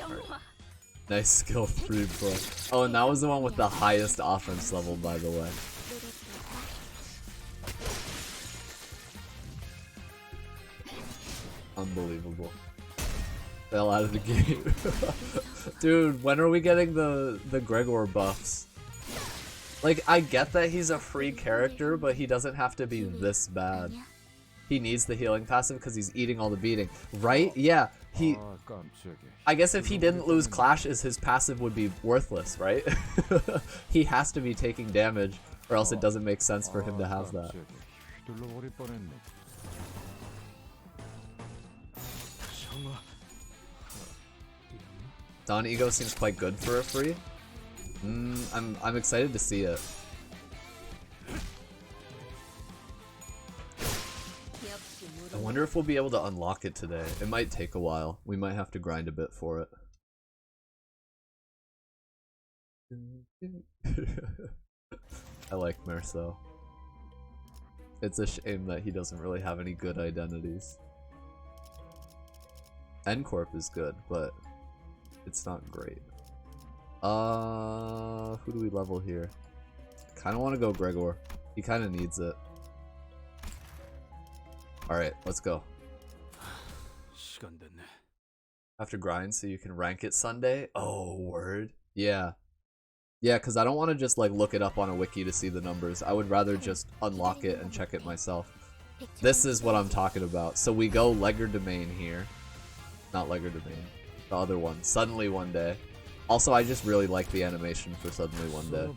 [SPEAKER 1] Right. Nice skill 3, bro. Oh, and that was the one with the highest offense level, by the way. Unbelievable. Fell out of the game. Dude, when are we getting the Gregor buffs? Like, I get that he's a free character, but he doesn't have to be this bad. He needs the healing passive because he's eating all the beating. Right? Yeah, he... I guess if he didn't lose clashes, his passive would be worthless, right? He has to be taking damage, or else it doesn't make sense for him to have that. Dawn Ego seems quite good for a free. I'm excited to see it. I wonder if we'll be able to unlock it today. It might take a while. We might have to grind a bit for it. I like Merceau. It's a shame that he doesn't really have any good identities. N-Corp is good, but it's not great. Who do we level here? I kind of want to go Gregor. He kind of needs it. Alright, let's go. Have to grind so you can rank it Sunday? Oh, word. Yeah. Yeah, because I don't want to just like look it up on a wiki to see the numbers. I would rather just unlock it and check it myself. This is what I'm talking about. So we go Legerdemain here. Not Legerdemain. The other one. Suddenly One Day. Also, I just really like the animation for Suddenly One Day.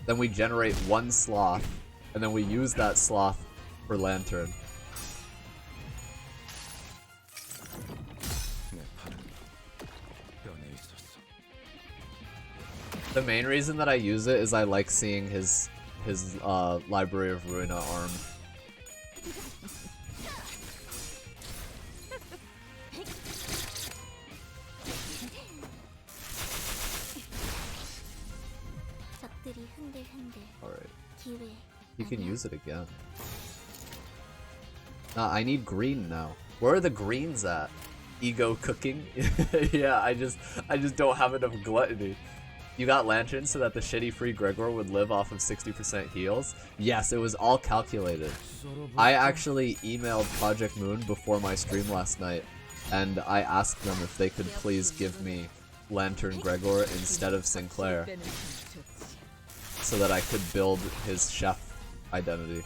[SPEAKER 1] Then we generate one sloth, and then we use that sloth for Lantern. The main reason that I use it is I like seeing his Library of Ruina arm. Alright. You can use it again. Nah, I need green now. Where are the greens at? Ego cooking? Yeah, I just don't have enough gluttony. You got Lantern so that the shitty free Gregor would live off of 60% heals? Yes, it was all calculated. I actually emailed Project Moon before my stream last night, and I asked them if they could please give me Lantern Gregor instead of Sinclair, so that I could build his chef identity.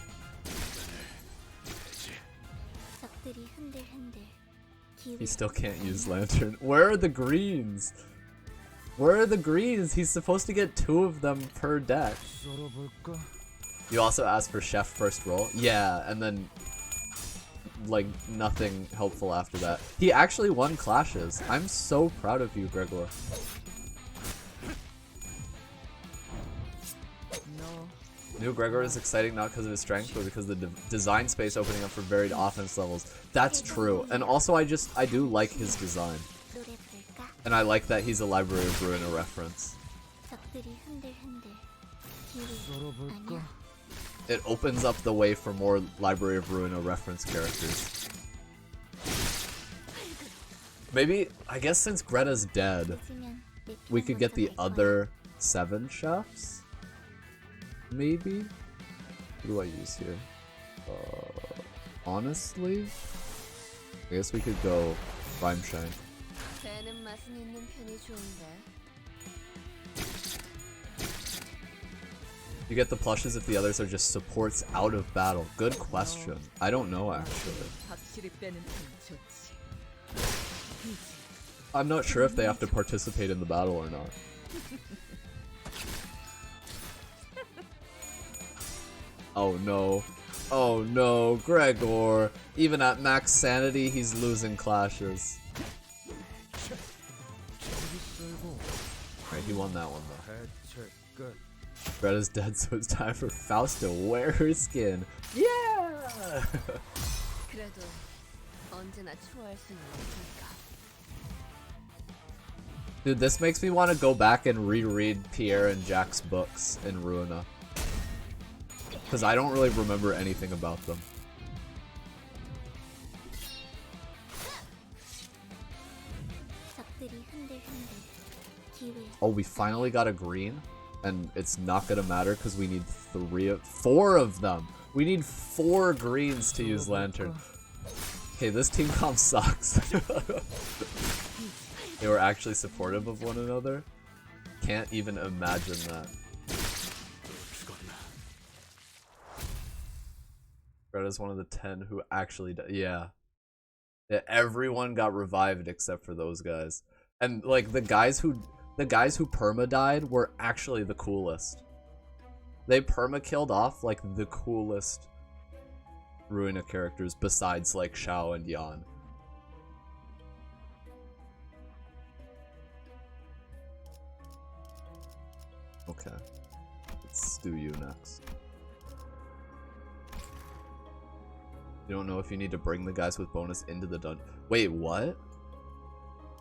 [SPEAKER 1] He still can't use Lantern. Where are the greens? Where are the greens? He's supposed to get 2 of them per deck. You also asked for chef first roll? Yeah, and then like nothing helpful after that. He actually won clashes. I'm so proud of you, Gregor. New Gregor is exciting not because of his strength, but because of the design space opening up for varied offense levels. That's true. And also I do like his design. And I like that he's a Library of Ruina reference. It opens up the way for more Library of Ruina reference characters. Maybe, I guess since Greta's dead, we could get the other 7 chefs? Maybe? What do I use here? Honestly? I guess we could go Rhyme Shank. You get the plushes if the others are just supports out of battle. Good question. I don't know actually. I'm not sure if they have to participate in the battle or not. Oh no. Oh no, Gregor. Even at max sanity, he's losing clashes. Alright, he won that one though. Greta's dead, so it's time for Faust to wear her skin. Yeah! Dude, this makes me want to go back and reread Pierre and Jack's books in Ruina. Because I don't really remember anything about them. Oh, we finally got a green? And it's not gonna matter because we need 4 of them. We need 4 greens to use Lantern. Okay, this team comp sucks. They were actually supportive of one another. Can't even imagine that. Greta's one of the 10 who actually yeah. Yeah, everyone got revived except for those guys. And like the guys who perma died were actually the coolest. They perma killed off like the coolest Ruina characters besides like Xiao and Yan. Okay. Let's do you next. You don't know if you need to bring the guys with bonus into the dungeon. Wait, what?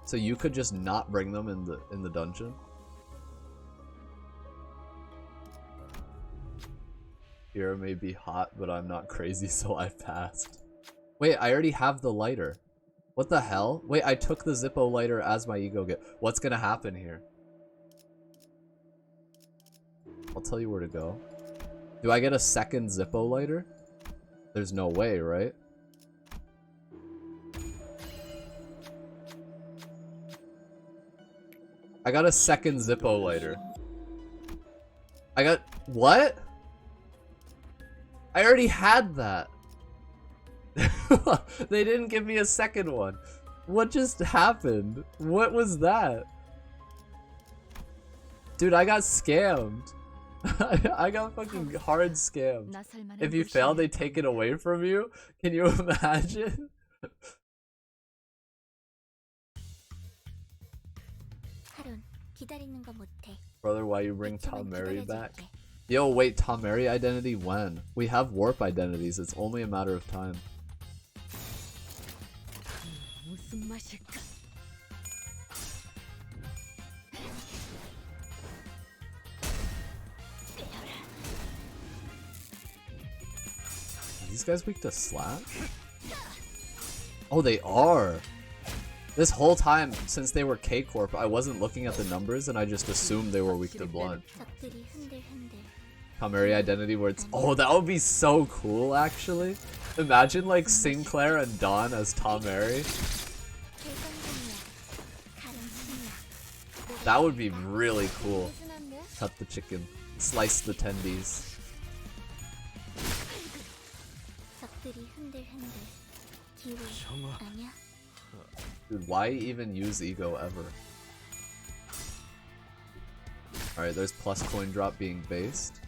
[SPEAKER 1] So you could just not bring them in the dungeon? Here may be hot, but I'm not crazy, so I passed. Wait, I already have the lighter. What the hell? Wait, I took the Zippo lighter as my ego gift. What's gonna happen here? I'll tell you where to go. Do I get a second Zippo lighter? There's no way, right? I got a second Zippo lighter. I got... What? I already had that. They didn't give me a second one. What just happened? What was that? Dude, I got scammed. I got fucking hard scammed. If you fail, they take it away from you? Can you imagine? Brother, why you bring Tom Mary back? Yo, wait, Tom Mary identity when? We have warp identities, it's only a matter of time. These guys weak to slash? Oh, they are! This whole time, since they were K-Corp, I wasn't looking at the numbers and I just assumed they were weak to blood. Kamari identity where it's... Oh, that would be so cool, actually. Imagine, like, Sinclair and Dawn as Tomari. That would be really cool. Cut the chicken. Slice the tendies. Dude, why even use ego ever? Alright, there's plus coin drop being based.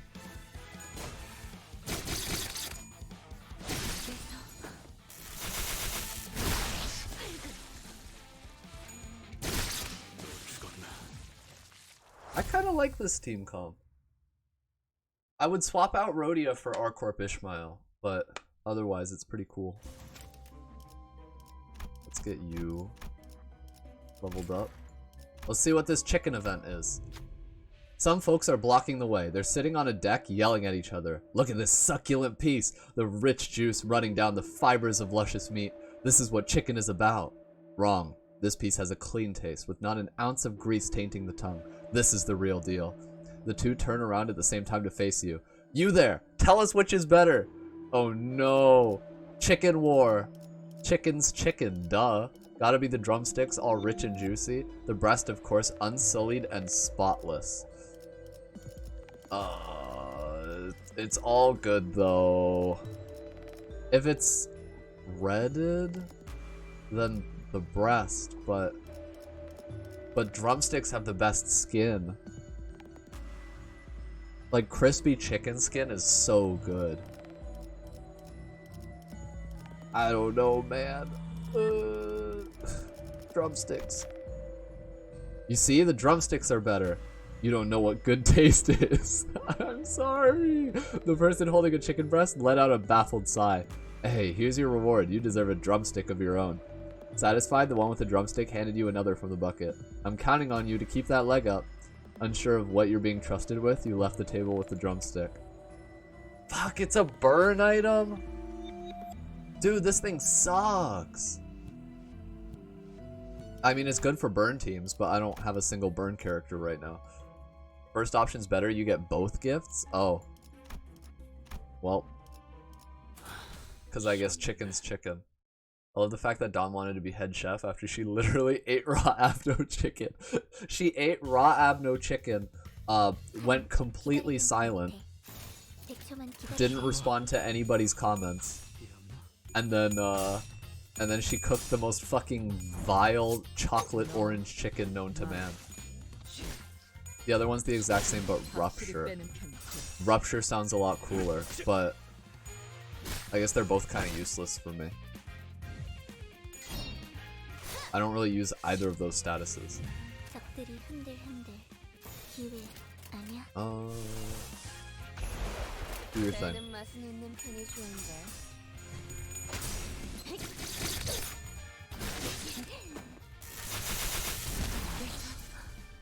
[SPEAKER 1] I kinda like this team comp. I would swap out Rhodia for R-Corp Ishmael, but otherwise it's pretty cool. Let's get you leveled up. Let's see what this chicken event is. Some folks are blocking the way. They're sitting on a deck yelling at each other. Look at this succulent piece. The rich juice running down the fibers of luscious meat. This is what chicken is about. Wrong. This piece has a clean taste with not an ounce of grease tainting the tongue. This is the real deal. The two turn around at the same time to face you. You there! Tell us which is better! Oh no! Chicken war! Chicken's chicken, duh. Gotta be the drumsticks, all rich and juicy. The breast, of course, unsullied and spotless. It's all good though. If it's redded, then the breast, but drumsticks have the best skin. Like crispy chicken skin is so good. I don't know, man. Drumsticks. You see, the drumsticks are better. You don't know what good taste is. I'm sorry. The person holding a chicken breast let out a baffled sigh. Hey, here's your reward. You deserve a drumstick of your own. Satisfied, the one with the drumstick handed you another from the bucket. I'm counting on you to keep that leg up. Unsure of what you're being trusted with, you left the table with the drumstick. Fuck, it's a burn item? Dude, this thing sucks. I mean, it's good for burn teams, but I don't have a single burn character right now. First option's better, you get both gifts? Oh. Well. Because I guess chicken's chicken. I love the fact that Dawn wanted to be head chef after she literally ate raw abno chicken. She ate raw abno chicken, went completely silent, didn't respond to anybody's comments, and then she cooked the most fucking vile chocolate orange chicken known to man. The other one's the exact same, but Rupture. Rupture sounds a lot cooler, but I guess they're both kind of useless for me. I don't really use either of those statuses. Do your thing.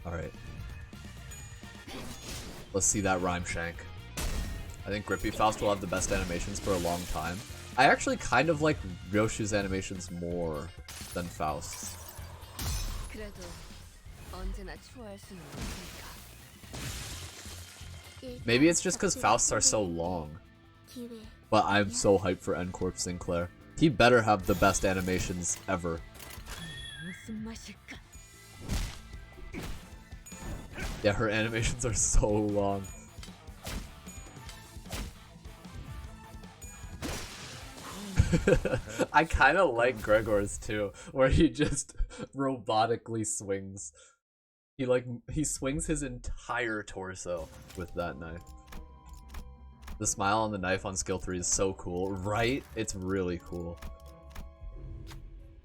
[SPEAKER 1] Alright. Let's see that rhyme shank. I think Grippy Faust will have the best animations for a long time. I actually kind of like Ryoshu's animations more than Faust's. Maybe it's just because Faust's are so long. But I'm so hyped for N-Corp Sinclair. He better have the best animations ever. Yeah, her animations are so long. I kind of like Gregor's too, where he just robotically swings. He swings his entire torso with that knife. The smile on the knife on skill 3 is so cool, right? It's really cool.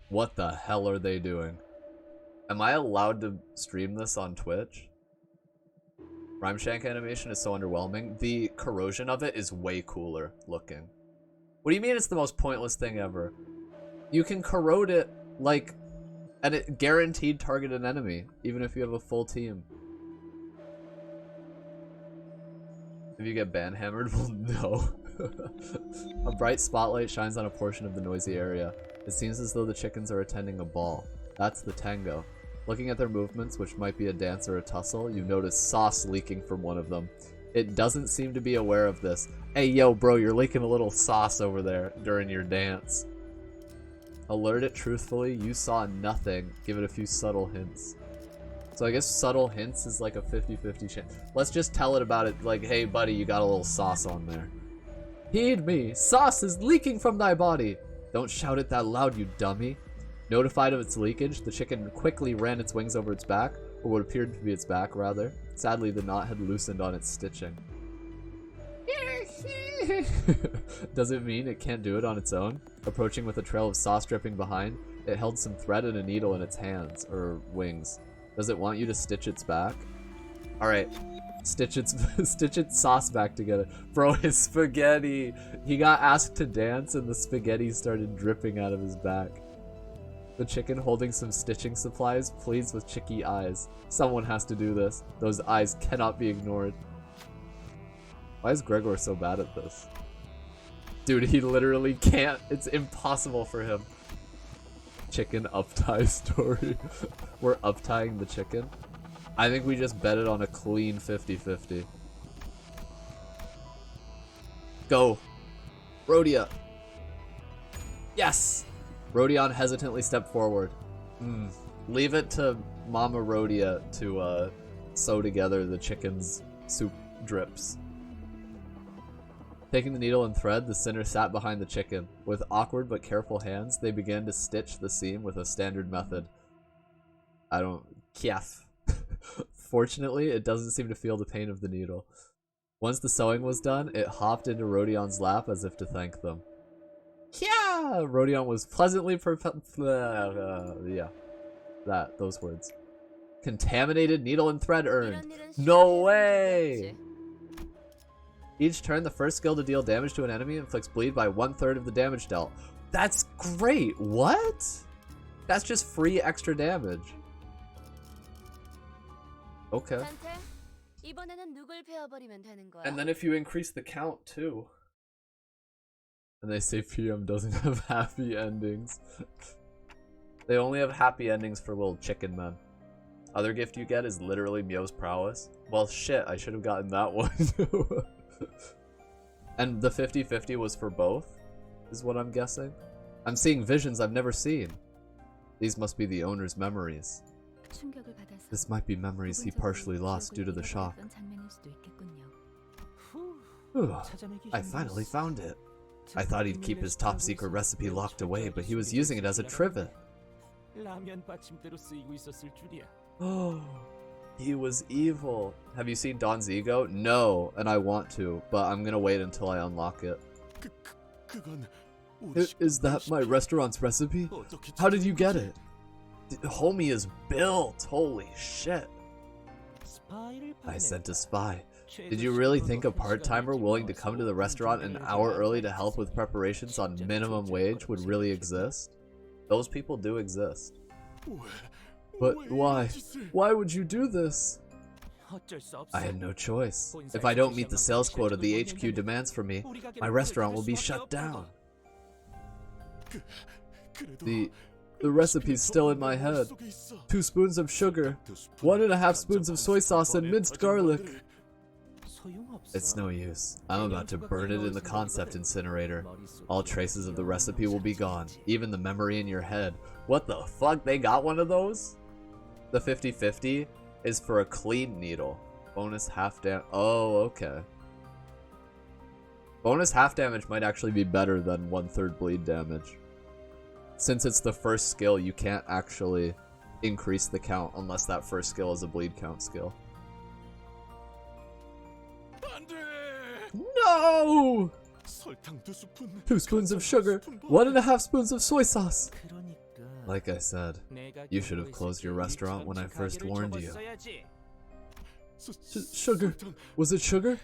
[SPEAKER 1] What the hell are they doing? Am I allowed to stream this on Twitch? Rhyme Shank animation is so underwhelming. The corrosion of it is way cooler looking. What do you mean it's the most pointless thing ever? You can corrode it, like, and it guaranteed target an enemy, even if you have a full team. If you get ban-hammered, well, no. A bright spotlight shines on a portion of the noisy area. It seems as though the chickens are attending a ball. That's the tango. Looking at their movements, which might be a dance or a tussle, you notice sauce leaking from one of them. It doesn't seem to be aware of this. Hey, yo, bro, you're leaking a little sauce over there during your dance. Alert it truthfully. You saw nothing. Give it a few subtle hints. So I guess subtle hints is like a 50-50 chance. Let's just tell it about it like, hey, buddy, you got a little sauce on there. Heed me. Sauce is leaking from thy body. Don't shout it that loud, you dummy. Notified of its leakage, the chicken quickly ran its wings over its back, or what appeared to be its back, rather. Sadly, the knot had loosened on its stitching. Does it mean it can't do it on its own? Approaching with a trail of sauce dripping behind, it held some thread and a needle in its hands, or wings. Does it want you to stitch its back? Alright, stitch its sauce back together. Bro, his spaghetti! He got asked to dance and the spaghetti started dripping out of his back. The chicken holding some stitching supplies pleads with chicky eyes. Someone has to do this. Those eyes cannot be ignored. Why is Gregor so bad at this? Dude, he literally can't. It's impossible for him. Chicken uptie story. We're uptying the chicken. I think we just bet it on a clean 50-50. Go. Rhodia. Yes! Rodion hesitantly stepped forward. Leave it to Mama Rhodia to sew together the chicken's soup drips. Taking the needle and thread, the sinner sat behind the chicken. With awkward but careful hands, they began to stitch the seam with a standard method. Kiaf. Fortunately, it doesn't seem to feel the pain of the needle. Once the sewing was done, it hopped into Rodion's lap as if to thank them. Yeah, Rodion was pleasantly those words. Contaminated needle and thread earned. No way! Each turn, the first skill to deal damage to an enemy inflicts bleed by 1/3 of the damage dealt. That's great! What? That's just free extra damage. Okay. And then if you increase the count too. And they say PM doesn't have happy endings. They only have happy endings for little chicken men. Other gift you get is literally Mio's prowess. Well, shit, I should have gotten that one. And the 50-50 was for both, is what I'm guessing. I'm seeing visions I've never seen. These must be the owner's memories. This might be memories he partially lost due to the shock. Whew, I finally found it. I thought he'd keep his top secret recipe locked away, but he was using it as a trivet. Oh, he was evil. Have you seen Don's ego? No, and I want to, but I'm gonna wait until I unlock it. Is that my restaurant's recipe? How did you get it? Homie is built. Holy shit. I sent a spy. Did you really think a part-timer willing to come to the restaurant an hour early to help with preparations on minimum wage would really exist? Those people do exist. But why? Why would you do this? I had no choice. If I don't meet the sales quota the HQ demands from me, my restaurant will be shut down. The recipe's still in my head. 2 spoons of sugar, 1.5 spoons of soy sauce, and minced garlic. It's no use. I'm about to burn it in the concept incinerator. All traces of the recipe will be gone, even the memory in your head. What the fuck? They got one of those? The 50/50 is for a clean needle. Bonus half damage. Oh, okay. Bonus half damage might actually be better than 1/3 bleed damage. Since it's the first skill, you can't actually increase the count unless that first skill is a bleed count skill. No! 2 spoons of sugar, 1.5 spoons of soy sauce. Like I said, you should have closed your restaurant when I first warned you. Sugar? Was it sugar?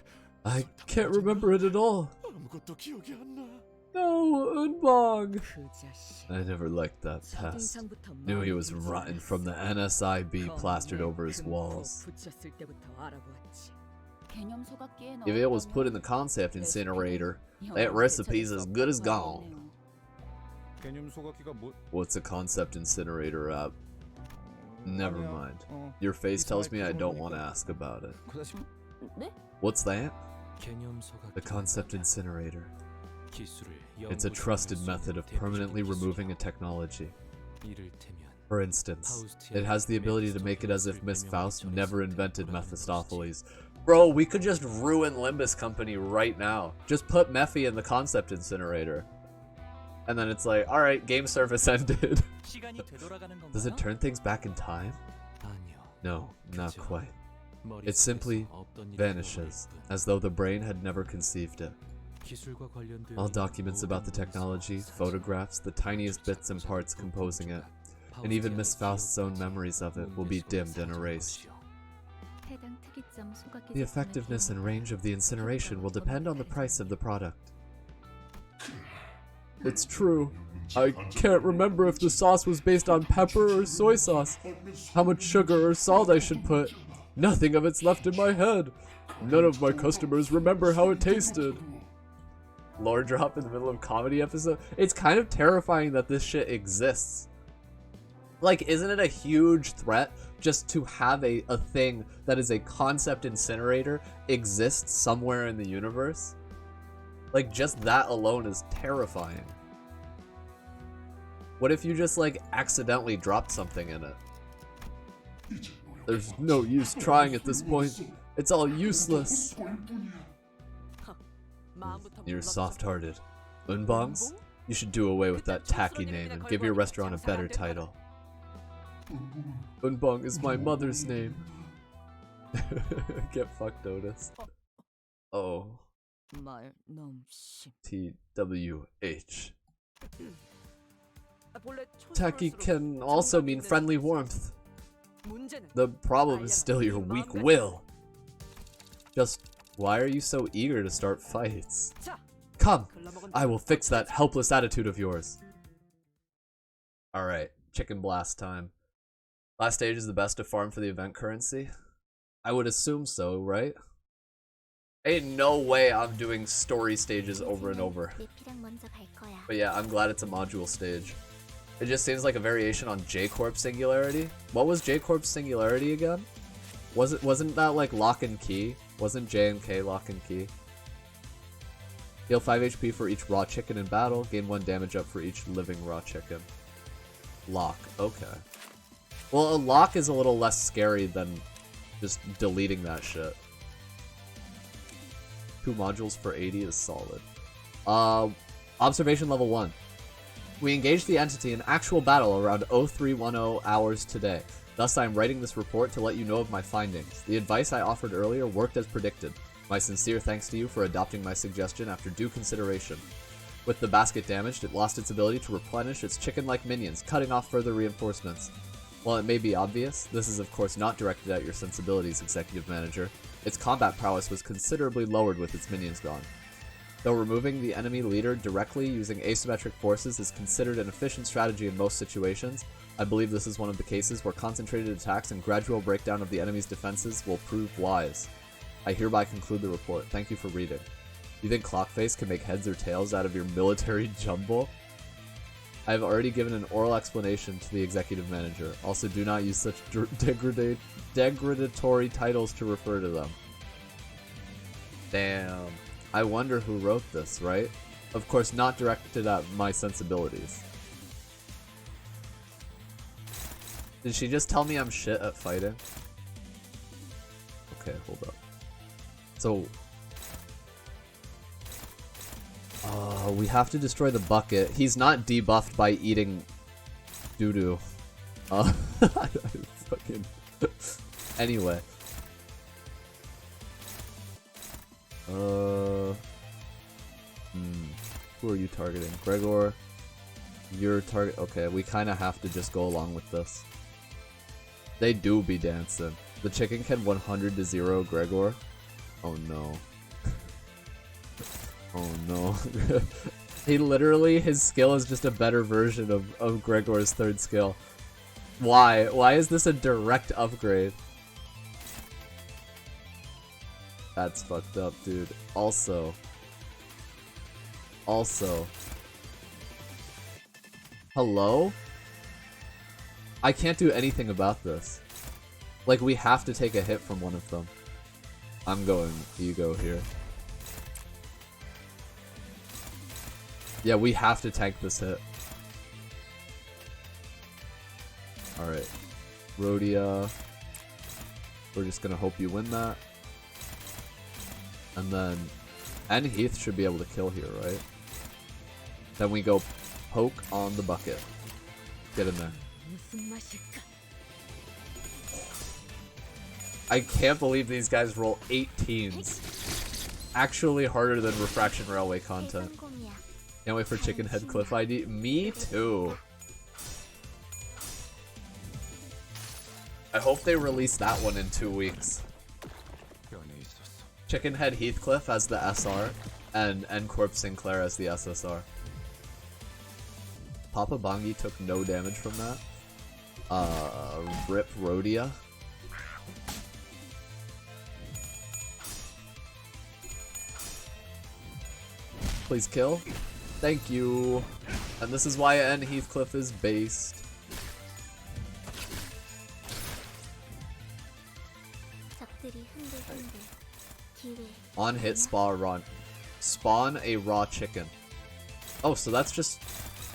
[SPEAKER 1] I can't remember it at all. No, Unbong! I never liked that pest. Knew he was rotten from the NSIB plastered over his walls. If it was put in the concept incinerator, that recipe's as good as gone. What's a concept incinerator app? Never mind. Your face tells me I don't want to ask about it. What's that? The concept incinerator. It's a trusted method of permanently removing a technology. For instance, it has the ability to make it as if Miss Faust never invented Mephistopheles. Bro, we could just ruin Limbus Company right now. Just put Mephi in the concept incinerator. And then it's like, alright, game service ended. Does it turn things back in time? No, not quite. It simply vanishes, as though the brain had never conceived it. All documents about the technology, photographs, the tiniest bits and parts composing it, and even Miss Faust's own memories of it will be dimmed and erased. The effectiveness and range of the incineration will depend on the price of the product. It's true. I can't remember if the sauce was based on pepper or soy sauce. How much sugar or salt I should put. Nothing of it's left in my head. None of my customers remember how it tasted. Lore drop in the middle of comedy episode. It's kind of terrifying that this shit exists. Like, isn't it a huge threat just to have a thing that is a concept incinerator exist somewhere in the universe? Like, just that alone is terrifying. What if you just, like, accidentally dropped something in it? There's no use trying at this point. It's all useless. You're soft-hearted. Unbongs? You should do away with that tacky name and give your restaurant a better title. Unbong is my mother's name. Get fucked, Otis. Oh. TWH. Tacky can also mean friendly warmth. The problem is still your weak will. Just, why are you so eager to start fights? Come, I will fix that helpless attitude of yours. Alright, chicken blast time. Last stage is the best to farm for the event currency? I would assume so, right? Ain't no way I'm doing story stages over and over. But yeah, I'm glad it's a module stage. It just seems like a variation on J-Corp Singularity. What was J-Corp Singularity again? Wasn't that like lock and key? Wasn't J and K lock and key? Heal 5 HP for each raw chicken in battle. Gain 1 damage up for each living raw chicken. Lock, okay. Well, a lock is a little less scary than just deleting that shit. 2 modules for 80 is solid. Observation level 1. We engaged the entity in actual battle around 0310 hours today. Thus, I am writing this report to let you know of my findings. The advice I offered earlier worked as predicted. My sincere thanks to you for adopting my suggestion after due consideration. With the basket damaged, it lost its ability to replenish its chicken-like minions, cutting off further reinforcements. While it may be obvious, this is of course not directed at your sensibilities, Executive Manager. Its combat prowess was considerably lowered with its minions gone. Though removing the enemy leader directly using asymmetric forces is considered an efficient strategy in most situations, I believe this is one of the cases where concentrated attacks and gradual breakdown of the enemy's defenses will prove wise. I hereby conclude the report. Thank you for reading. You think Clockface can make heads or tails out of your military jumble? I have already given an oral explanation to the Executive Manager. Also, do not use such degradatory titles to refer to them. Damn. I wonder who wrote this, right? Of course, not directed at my sensibilities. Did she just tell me I'm shit at fighting? Okay, hold up. So... we have to destroy the bucket. He's not debuffed by eating doo-doo. Fucking... Anyway. Who are you targeting? Gregor? Your target. Okay, we kind of have to just go along with this. They do be dancing. The chicken can 100 to 0 Gregor. Oh no. Oh no. He literally, his skill is just a better version of Gregor's third skill. Why? Why is this a direct upgrade? That's fucked up, dude. Also. Hello? I can't do anything about this. Like, we have to take a hit from one of them. I'm going ego here. Yeah, we have to tank this hit. Alright. Rhodia. We're just gonna hope you win that. And then... And Heath should be able to kill here, right? Then we go poke on the bucket. Get in there. I can't believe these guys roll 18s. Actually harder than Refraction Railway content. Can't wait for Chicken Head Cliff ID. Me too. I hope they release that one in 2 weeks. Chicken Head Heathcliff as the SR, and N-Corp Sinclair as the SSR. Papa Bongi took no damage from that. Rip Rhodia. Please kill. Thank you. And this is why N Heathcliff is based. On hit spawn a raw chicken. Oh, so that's just...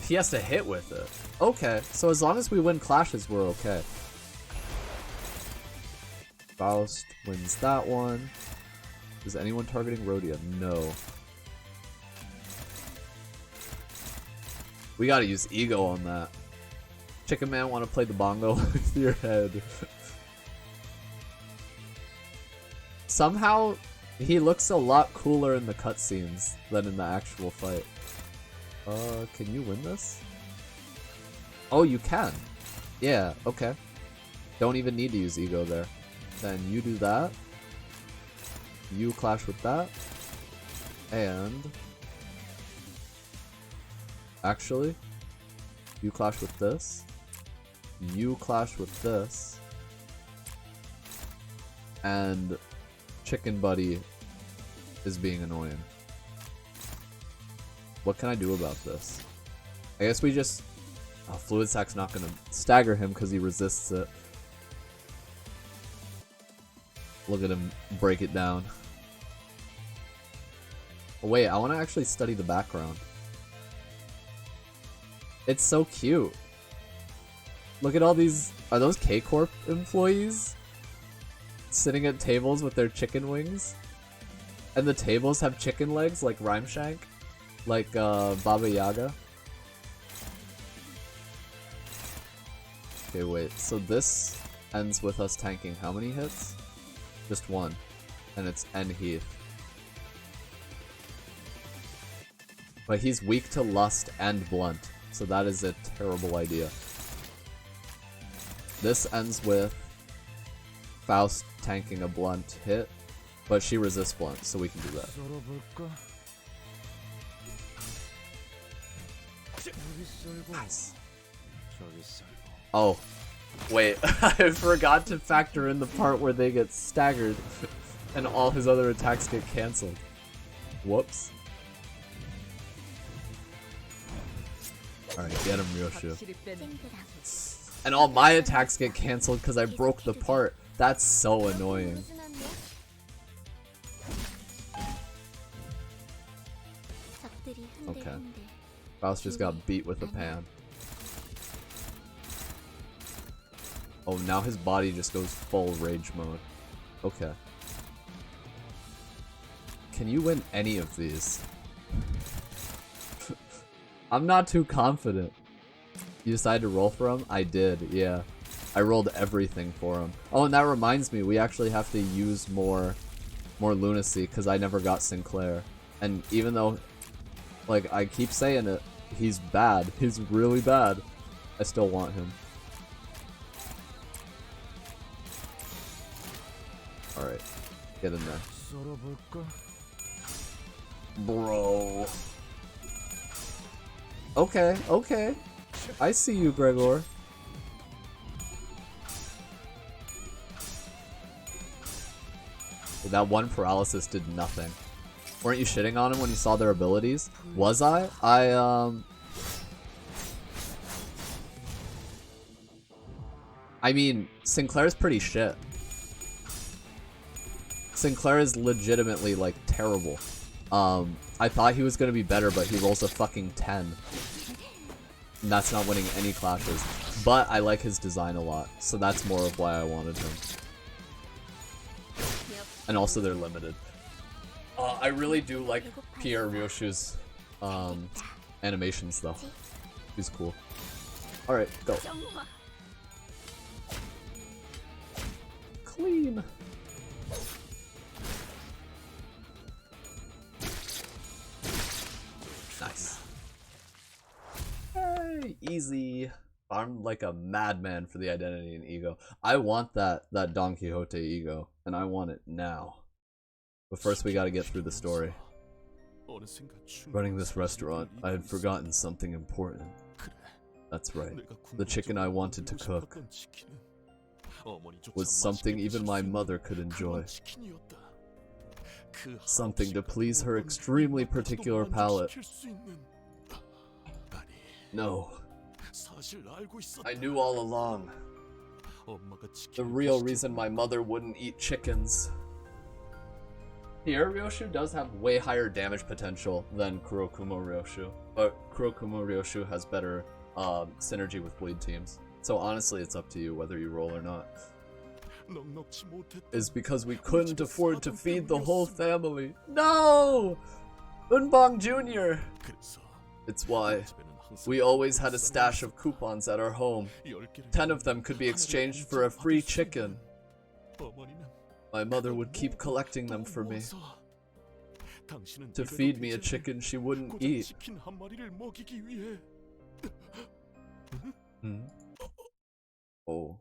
[SPEAKER 1] He has to hit with it. Okay, so as long as we win clashes, we're okay. Faust wins that one. Is anyone targeting Rhodia? No. We gotta use ego on that. Chicken Man wanna play the bongo with your head. Somehow, he looks a lot cooler in the cutscenes than in the actual fight. Can you win this? Oh, you can. Yeah, okay. Don't even need to use ego there. Then you do that. You clash with that. And... Actually, you clash with this. You clash with this. And Chicken Buddy is being annoying. What can I do about this? I guess we just... Oh, Fluid Sack's not gonna stagger him because he resists it. Look at him break it down. Oh, wait, I want to actually study the background. It's so cute. Look at all these... Are those K-Corp employees? Sitting at tables with their chicken wings? And the tables have chicken legs like Rhymeshank? Like Baba Yaga? Okay, wait. So this ends with us tanking how many hits? Just one. And it's Heath. But he's weak to Lust and Blunt, so that is a terrible idea. This ends with Faust tanking a Blunt hit, but she resists Blunt, so we can do that. Nice. Oh, wait, I forgot to factor in the part where they get staggered and all his other attacks get cancelled. Whoops. Alright, get him, Ryoshu. And all my attacks get cancelled because I broke the part. That's so annoying. Okay. Faust just got beat with a pan. Oh, now his body just goes full rage mode. Okay. Can you win any of these? I'm not too confident. You decided to roll for him? I did, yeah. I rolled everything for him. Oh, and that reminds me, we actually have to use more lunacy because I never got Sinclair. And even though, like, I keep saying it, he's bad. He's really bad. I still want him. Alright, get in there. Bro. Okay, okay. I see you, Gregor. That one paralysis did nothing. Weren't you shitting on him when you saw their abilities? Was I? I mean, Sinclair's pretty shit. Sinclair is legitimately, like, terrible. I thought he was gonna be better, but he rolls a fucking 10. And that's not winning any clashes. But I like his design a lot, so that's more of why I wanted him. And also they're limited. I really do like Pierre Ryoshu's animations though. He's cool. Alright, go. Clean. Nice. Hey, easy. I'm like a madman for the identity and ego. I want that Don Quixote ego, and I want it now. But first we gotta get through the story. Running this restaurant, I had forgotten something important. That's right. The chicken I wanted to cook was something even my mother could enjoy. Something to please her extremely particular palate. No. I knew all along. The real reason my mother wouldn't eat chickens. Here, Ryoshu does have way higher damage potential than Kurokumo Ryoshu. But Kurokumo Ryoshu has better synergy with bleed teams. So honestly, it's up to you whether you roll or not. Is because we couldn't afford to feed the whole family. No! Unbong Jr. It's why we always had a stash of coupons at our home. 10 of them could be exchanged for a free chicken. My mother would keep collecting them for me. To feed me a chicken she wouldn't eat. Oh.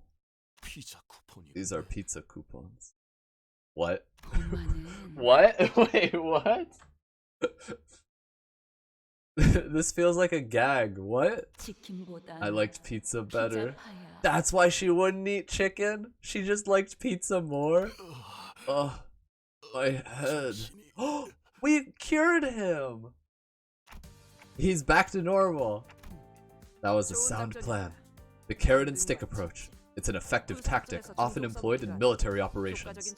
[SPEAKER 1] These are pizza coupons. What? What? Wait, what? This feels like a gag. What? I liked pizza better. That's why she wouldn't eat chicken? She just liked pizza more? Oh, my head. We cured him! He's back to normal. That was a sound plan. The carrot and stick approach. It's an effective tactic, often employed in military operations.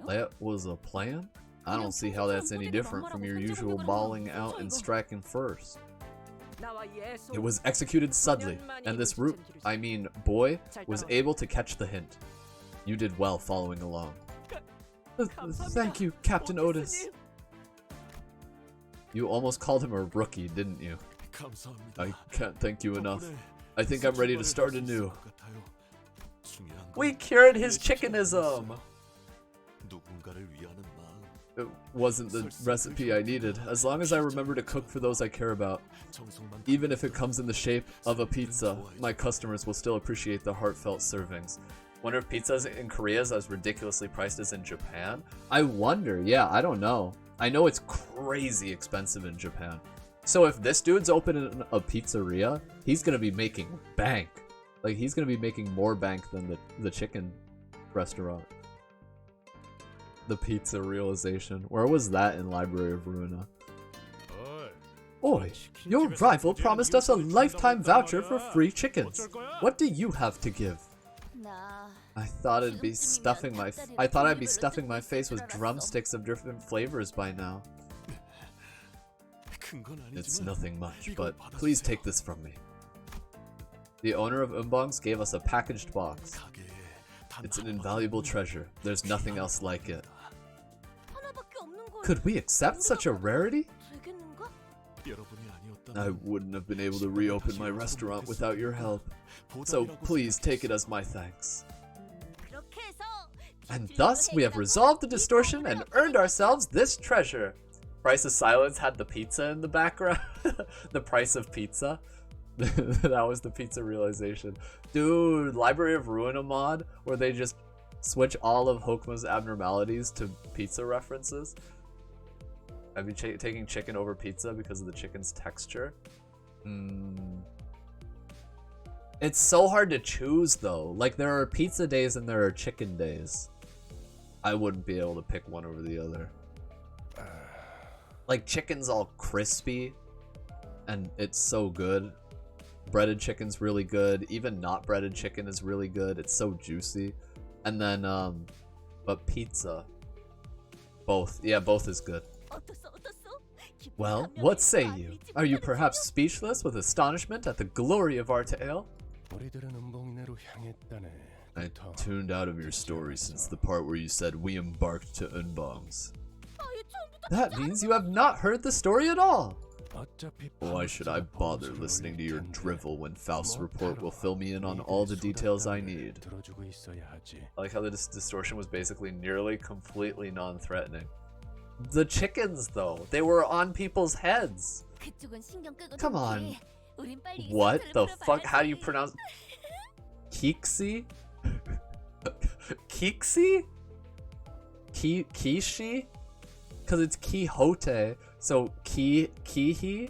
[SPEAKER 1] That was a plan? I don't see how that's any different from your usual bawling out and striking first. It was executed suddenly, and this boy, was able to catch the hint. You did well following along. Thank you, Captain Otis. You almost called him a rookie, didn't you? I can't thank you enough. I think I'm ready to start anew. We cured his chickenism! It wasn't the recipe I needed, as long as I remember to cook for those I care about. Even if it comes in the shape of a pizza, my customers will still appreciate the heartfelt servings. Wonder if pizzas in Korea is as ridiculously priced as in Japan? I wonder, yeah, I don't know. I know it's crazy expensive in Japan. So if this dude's opening a pizzeria, he's gonna be making bank. Like, he's gonna be making more bank than the chicken restaurant. The pizza realization. Where was that in Library of Ruina? Oi, your rival promised us a lifetime voucher for free chickens. What do you have to give? I thought I'd be stuffing my face with drumsticks of different flavors by now. It's nothing much, but please take this from me. The owner of Umbong's gave us a packaged box. It's an invaluable treasure. There's nothing else like it. Could we accept such a rarity? I wouldn't have been able to reopen my restaurant without your help. So please take it as my thanks. And thus we have resolved the distortion and earned ourselves this treasure. Price of Silence had the pizza in the background. The price of pizza. That was the pizza realization. Dude, Library of Ruina mod where they just switch all of Hokuma's abnormalities to pizza references. I'd be taking chicken over pizza because of the chicken's texture. It's so hard to choose though. Like, there are pizza days and there are chicken days. I wouldn't be able to pick one over the other. Like, chicken's all crispy and it's so good. Breaded chicken's really good. Even not breaded chicken is really good. It's so juicy. And then, but pizza. Both. Yeah, both is good. Well, what say you? Are you perhaps speechless with astonishment at the glory of our tale? I tuned out of your story since the part where you said we embarked to Unbong's. That means you have not heard the story at all! Why should I bother listening to your drivel when Faust's report will fill me in on all the details I need? I like how the distortion was basically nearly completely non-threatening. The chickens, though, they were on people's heads. Come on. What the fuck? How do you pronounce Kixi? Kixi? Kishi? Because it's Quixote, so Kihi?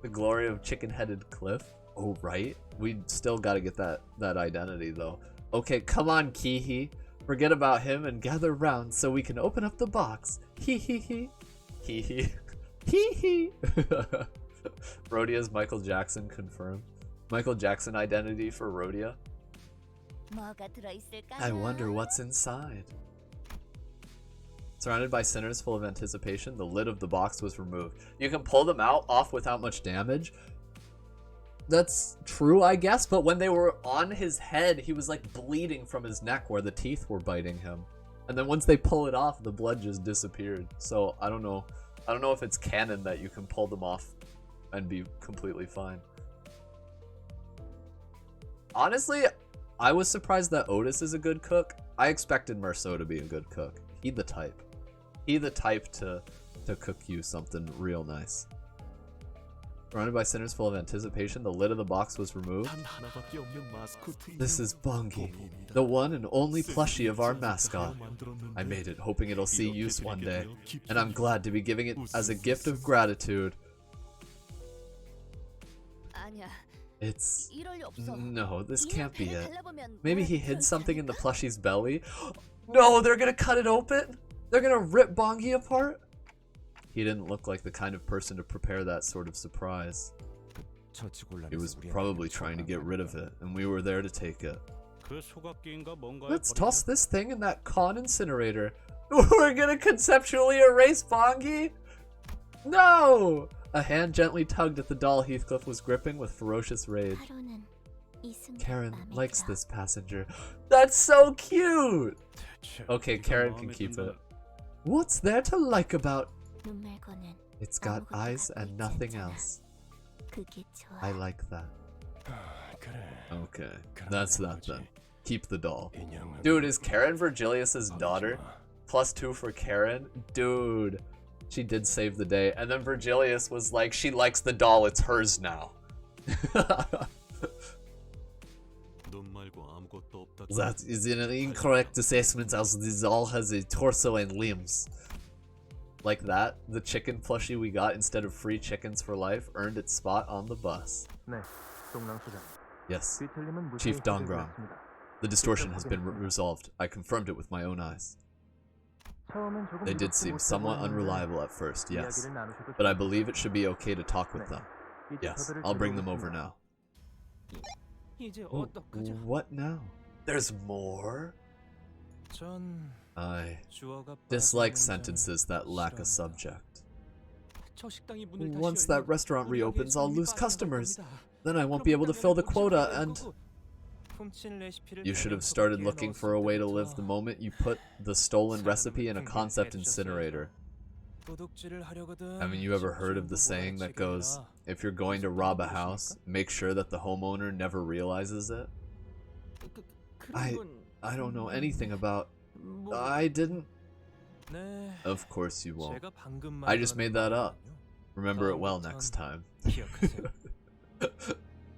[SPEAKER 1] The glory of chicken-headed cliff? Oh, right. We still gotta get that identity, though. Okay, come on, Kihi. Forget about him and gather round so we can open up the box. Hee hee hee. Hee hee. Hee hee. Rhodia's Michael Jackson confirmed. Michael Jackson identity for Rhodia. I wonder what's inside. Surrounded by sinners full of anticipation, the lid of the box was removed. You can pull them off without much damage. That's true, I guess, but when they were on his head, he was like bleeding from his neck where the teeth were biting him. And then once they pull it off, the blood just disappeared. So I don't know. I don't know if it's canon that you can pull them off and be completely fine. Honestly, I was surprised that Otis is a good cook. I expected Marceau to be a good cook. He the type. He the type to cook you something real nice. Surrounded by sinners full of anticipation, the lid of the box was removed. This is Bongi, the one and only plushie of our mascot. I made it hoping it'll see use one day, and I'm glad to be giving it as a gift of gratitude. It's... No, this can't be it. Maybe he hid something in the plushie's belly? No, they're gonna cut it open? They're gonna rip Bongi apart? He didn't look like the kind of person to prepare that sort of surprise. He was probably trying to get rid of it, and we were there to take it. Let's toss this thing in that con incinerator. We're gonna conceptually erase Bongi? No! A hand gently tugged at the doll Heathcliff was gripping with ferocious rage. Karen likes this passenger. That's so cute! Okay, Karen can keep it. What's there to like about... It's got eyes and nothing else. I like that. Okay, that's that then. Keep the doll. Dude, is Karen Virgilius's daughter? +2 for Karen? Dude. She did save the day. And then Virgilius was like, she likes the doll, it's hers now. That is an incorrect assessment as this doll has a torso and limbs. Like that, the chicken plushie we got instead of free chickens for life earned its spot on the bus. Yes, Chief Dongram. The distortion has been resolved. I confirmed it with my own eyes. They did seem somewhat unreliable at first, yes. But I believe it should be okay to talk with them. Yes, I'll bring them over now. Ooh, what now? There's more? I dislike sentences that lack a subject. Once that restaurant reopens, I'll lose customers. Then I won't be able to fill the quota and... You should have started looking for a way to live the moment you put the stolen recipe in a concept incinerator. Haven't you ever heard of the saying that goes, if you're going to rob a house, make sure that the homeowner never realizes it? I don't know anything about... I didn't... Of course you won't. I just made that up. Remember it well next time.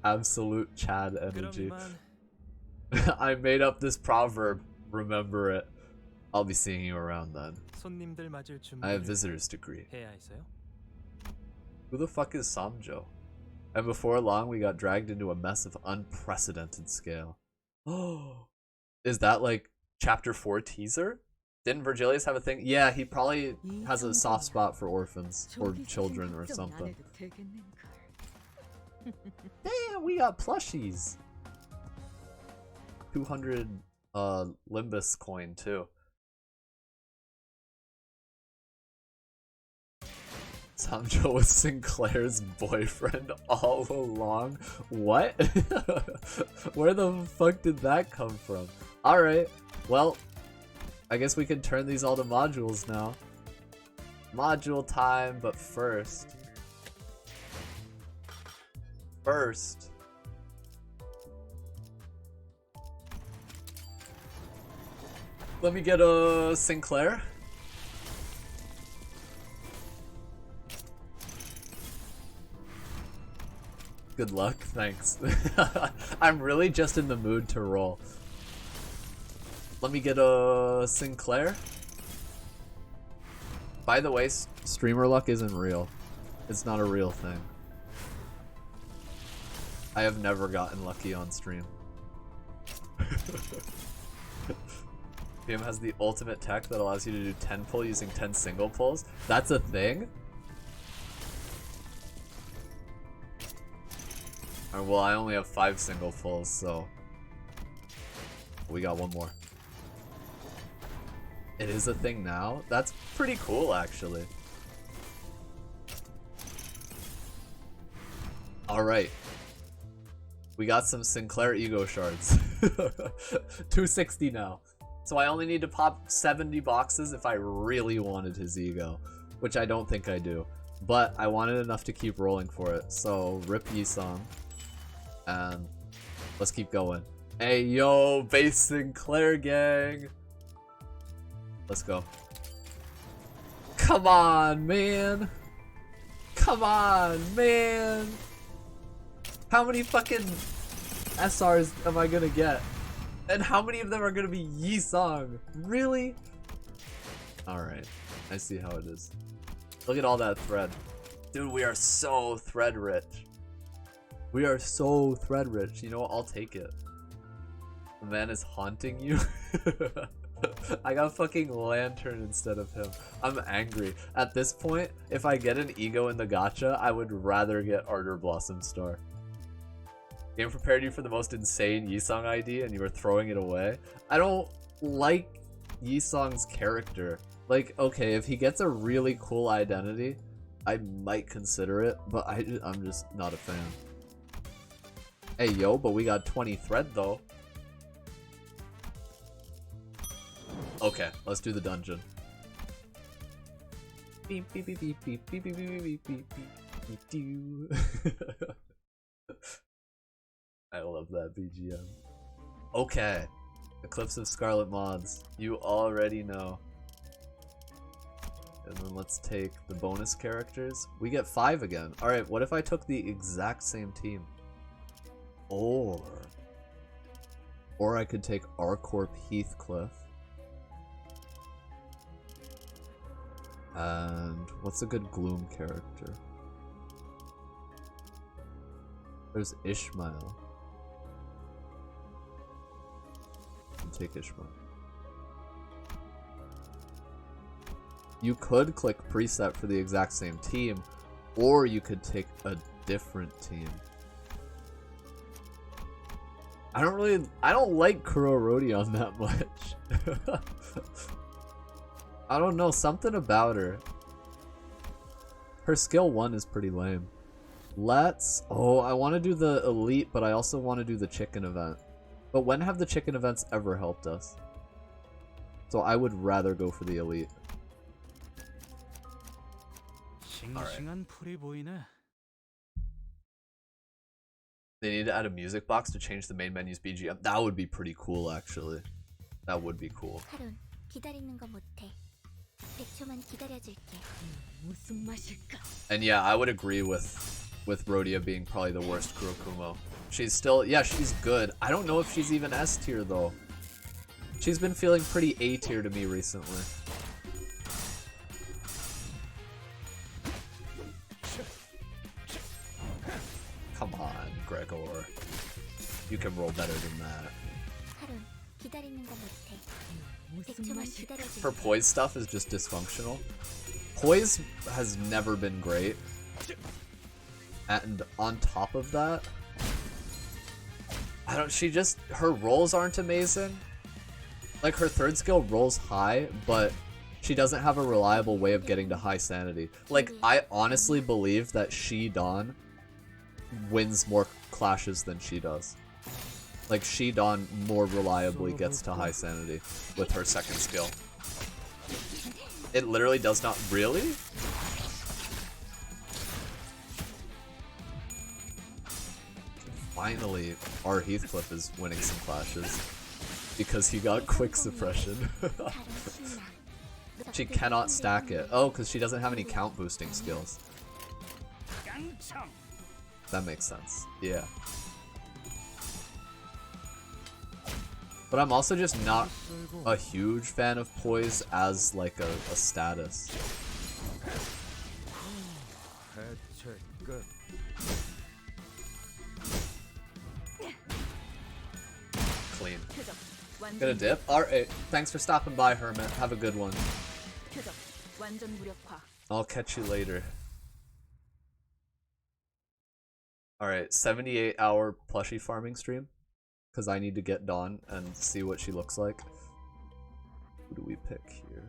[SPEAKER 1] Absolute Chad energy. I made up this proverb. Remember it. I'll be seeing you around then. I have visitors to greet. Who the fuck is Samjo? And before long, we got dragged into a mess of unprecedented scale. Oh, is that like chapter 4 teaser? Didn't Virgilius have a thing? Yeah, he probably has a soft spot for orphans or children or something. Damn, we got plushies. 200 Limbus coin too. Samjo was Sinclair's boyfriend all along? What? Where the fuck did that come from? Alright, well, I guess we can turn these all to modules now. Module time, but first... let me get a Sinclair. Good luck, thanks. I'm really just in the mood to roll. Let me get a Sinclair. By the way, streamer luck isn't real. It's not a real thing. I have never gotten lucky on stream. PM has the ultimate tech that allows you to do 10 pull using 10 single pulls. That's a thing? Alright, well, I only have 5 single pulls, so... we got one more. It is a thing now? That's pretty cool, actually. Alright. We got some Sinclair ego shards. 260 now. So I only need to pop 70 boxes if I really wanted his ego. Which I don't think I do. But I wanted enough to keep rolling for it. So rip Yisong. And let's keep going. Hey yo, base Sinclair gang. Let's go. Come on, man. Come on, man. How many fucking SRs am I gonna get? And how many of them are gonna be Yisong? Really? Alright, I see how it is. Look at all that thread. Dude, we are so thread rich. We are so thread rich. You know what? I'll take it. The man is haunting you. I got fucking Lantern instead of him. I'm angry. At this point, if I get an ego in the gacha, I would rather get Ardor Blossom Star. Game prepared you for the most insane Yisong ID and you were throwing it away. I don't like Yisong's character. Like, okay, if he gets a really cool identity, I might consider it, but I'm just not a fan. Hey, yo, but we got 20 thread, though. Okay, let's do the dungeon. Beep, beep, beep, beep, beep, beep, beep, beep, beep, beep, beep, beep. I love that BGM. Okay. Eclipse of Scarlet mods. You already know. And then let's take the bonus characters. We get 5 again. Alright, what if I took the exact same team? Or I could take Arcorp Heathcliff. And what's a good Gloom character? There's Ishmael. I'll take Ishmael. You could click preset for the exact same team, or you could take a different team. I don't like Kuro Rodion that much. I don't know, something about her. Her skill 1 is pretty lame. Oh, I want to do the elite, but I also want to do the chicken event. But when have the chicken events ever helped us? So I would rather go for the elite. Alright. They need to add a music box to change the main menu's BGM. That would be pretty cool, actually. That would be cool. And yeah, I would agree with Rhodia being probably the worst Kurokumo. She's still, yeah, she's good. I don't know if she's even S tier though. She's been feeling pretty A tier to me recently. Come on, Gregor. You can roll better than that. Her poise stuff is just dysfunctional. Poise has never been great. And on top of that, her rolls aren't amazing. Like, her third skill rolls high, but she doesn't have a reliable way of getting to high sanity. Like, I honestly believe that Shi-Dan wins more clashes than she does. Like, Shi-Dan more reliably gets to high sanity with her second skill. It literally does not. Really? Finally, our Heathcliff is winning some clashes because he got quick suppression. She cannot stack it. Oh, because she doesn't have any count boosting skills. That makes sense. Yeah. But I'm also just not a huge fan of poise as like a status. Clean. Gonna dip? Alright, thanks for stopping by, Hermit. Have a good one. I'll catch you later. Alright, 78-hour plushie farming stream. Because I need to get Dawn and see what she looks like. Who do we pick here?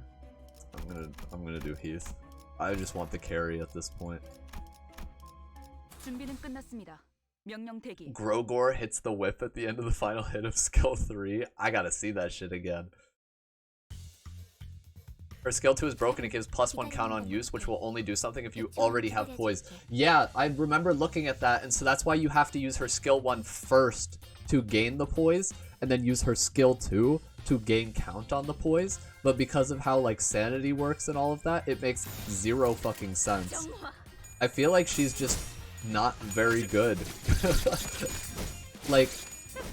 [SPEAKER 1] I'm gonna do Heath. I just want the carry at this point. Grogor hits the whip at the end of the final hit of skill 3. I gotta see that shit again. Her skill 2 is broken. It gives +1 count on use, which will only do something if you already have poise. Yeah, I remember looking at that, and so that's why you have to use her skill 1 first to gain the poise, and then use her skill 2 to gain count on the poise. But because of how like sanity works and all of that, it makes zero fucking sense. I feel like she's just not very good. Like,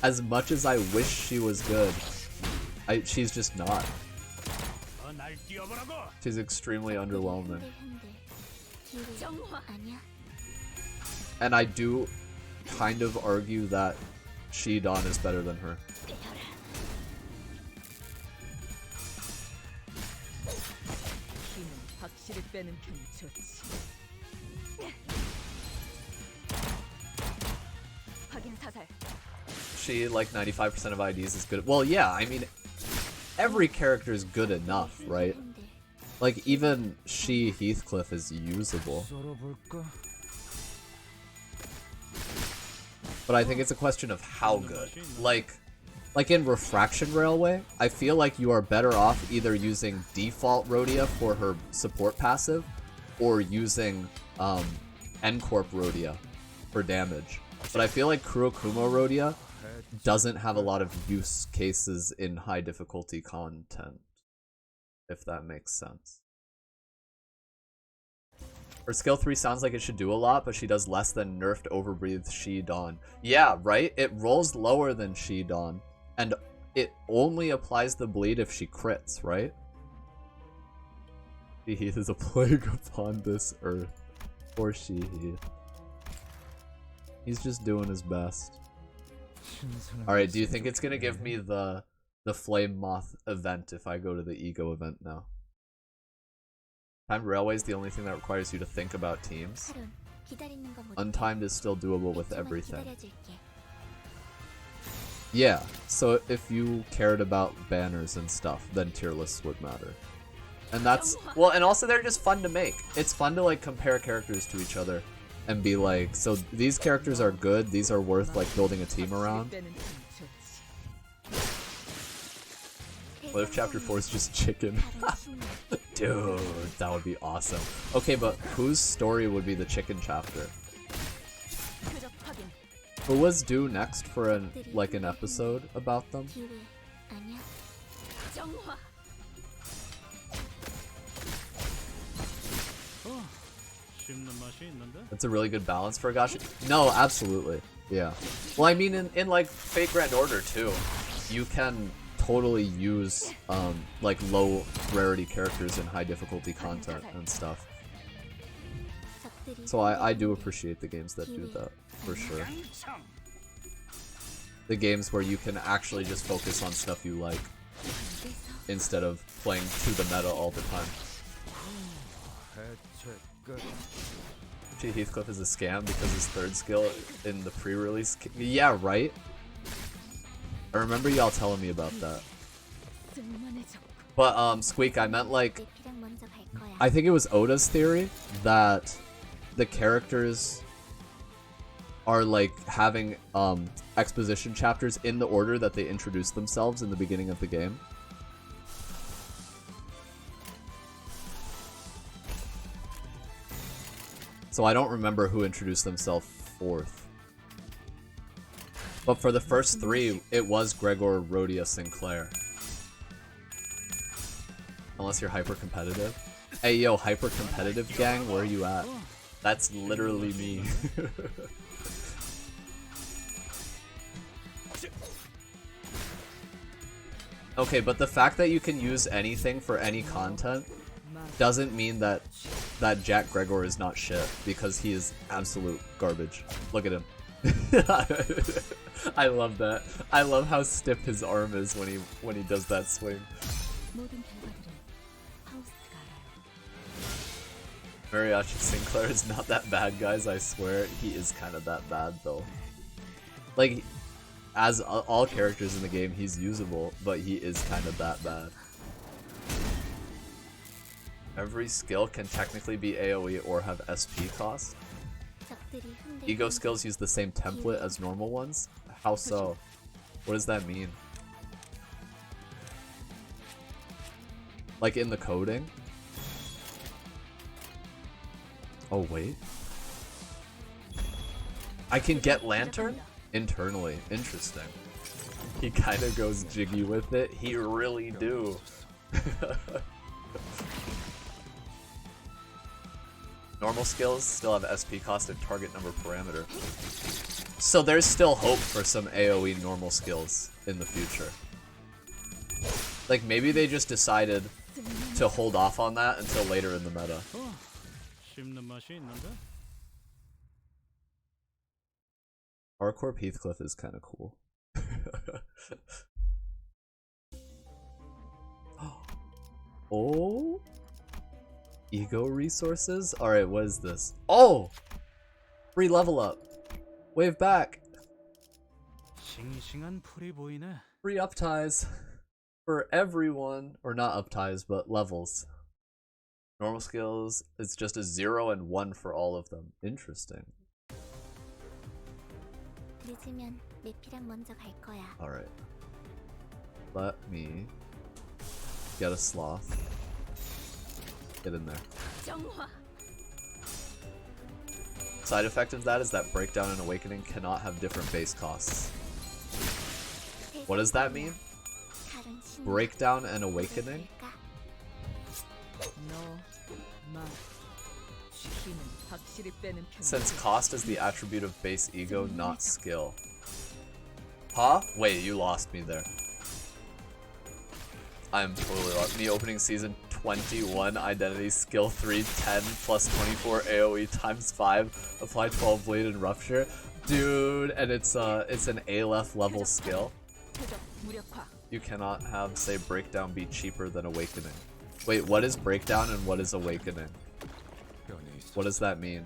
[SPEAKER 1] as much as I wish she was good, she's just not. She's extremely underwhelming. And I do kind of argue that Shi-Dan is better than her. She, like 95% of IDs is good. Well, yeah, I mean, every character is good enough, right? Like, even Heathcliff is usable. but I think it's a question of how good. Like in Refraction Railway, I feel like you are better off either using default Rhodia for her support passive, or using N-Corp Rhodia for damage. But I feel like Kurokumo Rhodia doesn't have a lot of use cases in high difficulty content, if that makes sense. Her skill 3 sounds like it should do a lot, but she does less than nerfed overbreathed Shi Dawn. Yeah, right? It rolls lower than Shi Dawn, and it only applies the bleed if she crits, right? Sheath is a plague upon this earth. Poor Sheath. He's just doing his best. Alright, do you think it's gonna give me the Flame Moth event if I go to the Ego event now? Timed Railway is the only thing that requires you to think about teams. Untimed is still doable with everything. Yeah, so if you cared about banners and stuff, then tier lists would matter. And that's, well, and also they're just fun to make. It's fun to like compare characters to each other and be like, so these characters are good, these are worth like building a team around. What if chapter 4 is just chicken? Dude, that would be awesome. Okay, but whose story would be the chicken chapter? Who was due next for an episode about them? That's a really good balance for a gacha. No, absolutely. Yeah. Well, I mean, in like Fate Grand Order too, you can totally use like low rarity characters in high difficulty content and stuff. So I do appreciate the games that do that, for sure. The games where you can actually just focus on stuff you like, instead of playing to the meta all the time. Gee, Heathcliff is a scam because his third skill in the pre-release... Yeah, right? I remember y'all telling me about that. But, Squeak, I meant like... I think it was Oda's theory that the characters are like having exposition chapters in the order that they introduce themselves in the beginning of the game. So I don't remember who introduced themselves fourth. But for the first 3, it was Gregor, Rhodia, Sinclair. Unless you're hyper competitive. Hey yo, hyper competitive gang, where are you at? That's literally me. Okay, but the fact that you can use anything for any content doesn't mean that Jack Gregor is not shit, because he is absolute garbage. Look at him. I love that. I love how stiff his arm is when he does that swing. Mariachi Sinclair is not that bad, guys, I swear. He is kind of that bad, though. Like, as all characters in the game, he's usable, but he is kind of that bad. Every skill can technically be AoE or have SP cost. Ego skills use the same template as normal ones? How so? What does that mean? Like in the coding? Oh wait. I can get Lantern? Internally. Interesting. He kinda goes jiggy with it. He really do. Normal skills still have SP cost and target number parameter. So there's still hope for some AoE normal skills in the future. Like maybe they just decided to hold off on that until later in the meta. Hardcore Heathcliff is kind of cool. Oh? Ego resources? Alright, what is this? Oh! Free level up. Wave back. Free up ties. For everyone. Or not up ties, but levels. Normal skills, it's just a 0 and 1 for all of them. Interesting. Alright. Let me get a sloth. Get in there. Side effect of that is that Breakdown and Awakening cannot have different base costs. What does that mean? Breakdown and Awakening? Since cost is the attribute of base ego, not skill. Huh? Wait, you lost me there. I am totally lost. Me opening season 21, identity, skill 3, 10, plus 24 AoE times 5, apply 12 blade and rupture. Dude, and it's an Aleph level skill. You cannot have, say, Breakdown be cheaper than Awakening. Wait, what is Breakdown and what is Awakening? What does that mean?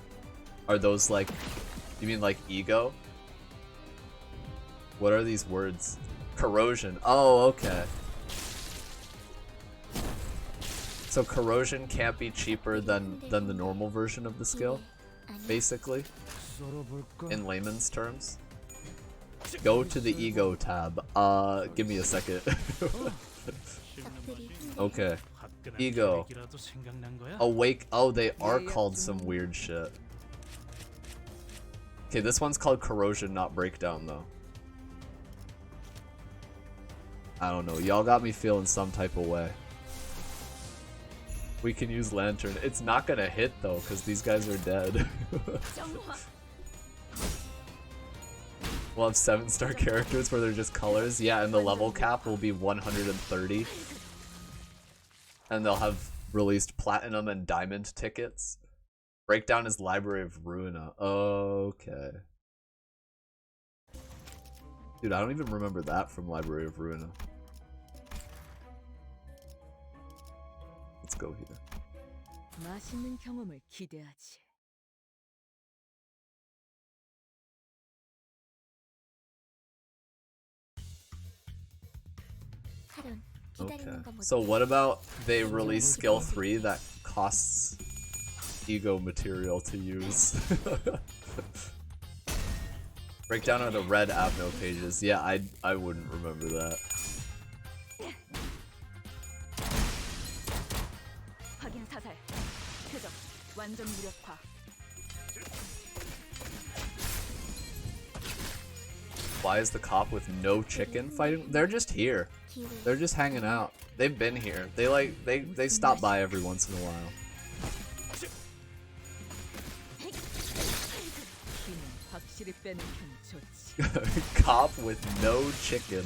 [SPEAKER 1] Are those like, you mean like ego? What are these words? Corrosion. Oh, okay. So corrosion can't be cheaper than the normal version of the skill, basically, in layman's terms. Go to the ego tab. Give me a second. Okay. Ego. Awake. Oh, they are called some weird shit. Okay, this one's called corrosion, not breakdown, though. I don't know. Y'all got me feeling some type of way. We can use lantern. It's not gonna hit though, because these guys are dead. We'll have 7-star characters where they're just colors. Yeah, and the level cap will be 130. And they'll have released platinum and diamond tickets. Breakdown is Library of Ruina. Okay. Dude, I don't even remember that from Library of Ruina. Let's go here. Okay. So what about they release skill 3 that costs ego material to use? Breakdown are the red Avno pages. Yeah, I wouldn't remember that. Why is the cop with no chicken fighting? They're just here. They're just hanging out. They've been here. They stop by every once in a while. Cop with no chicken.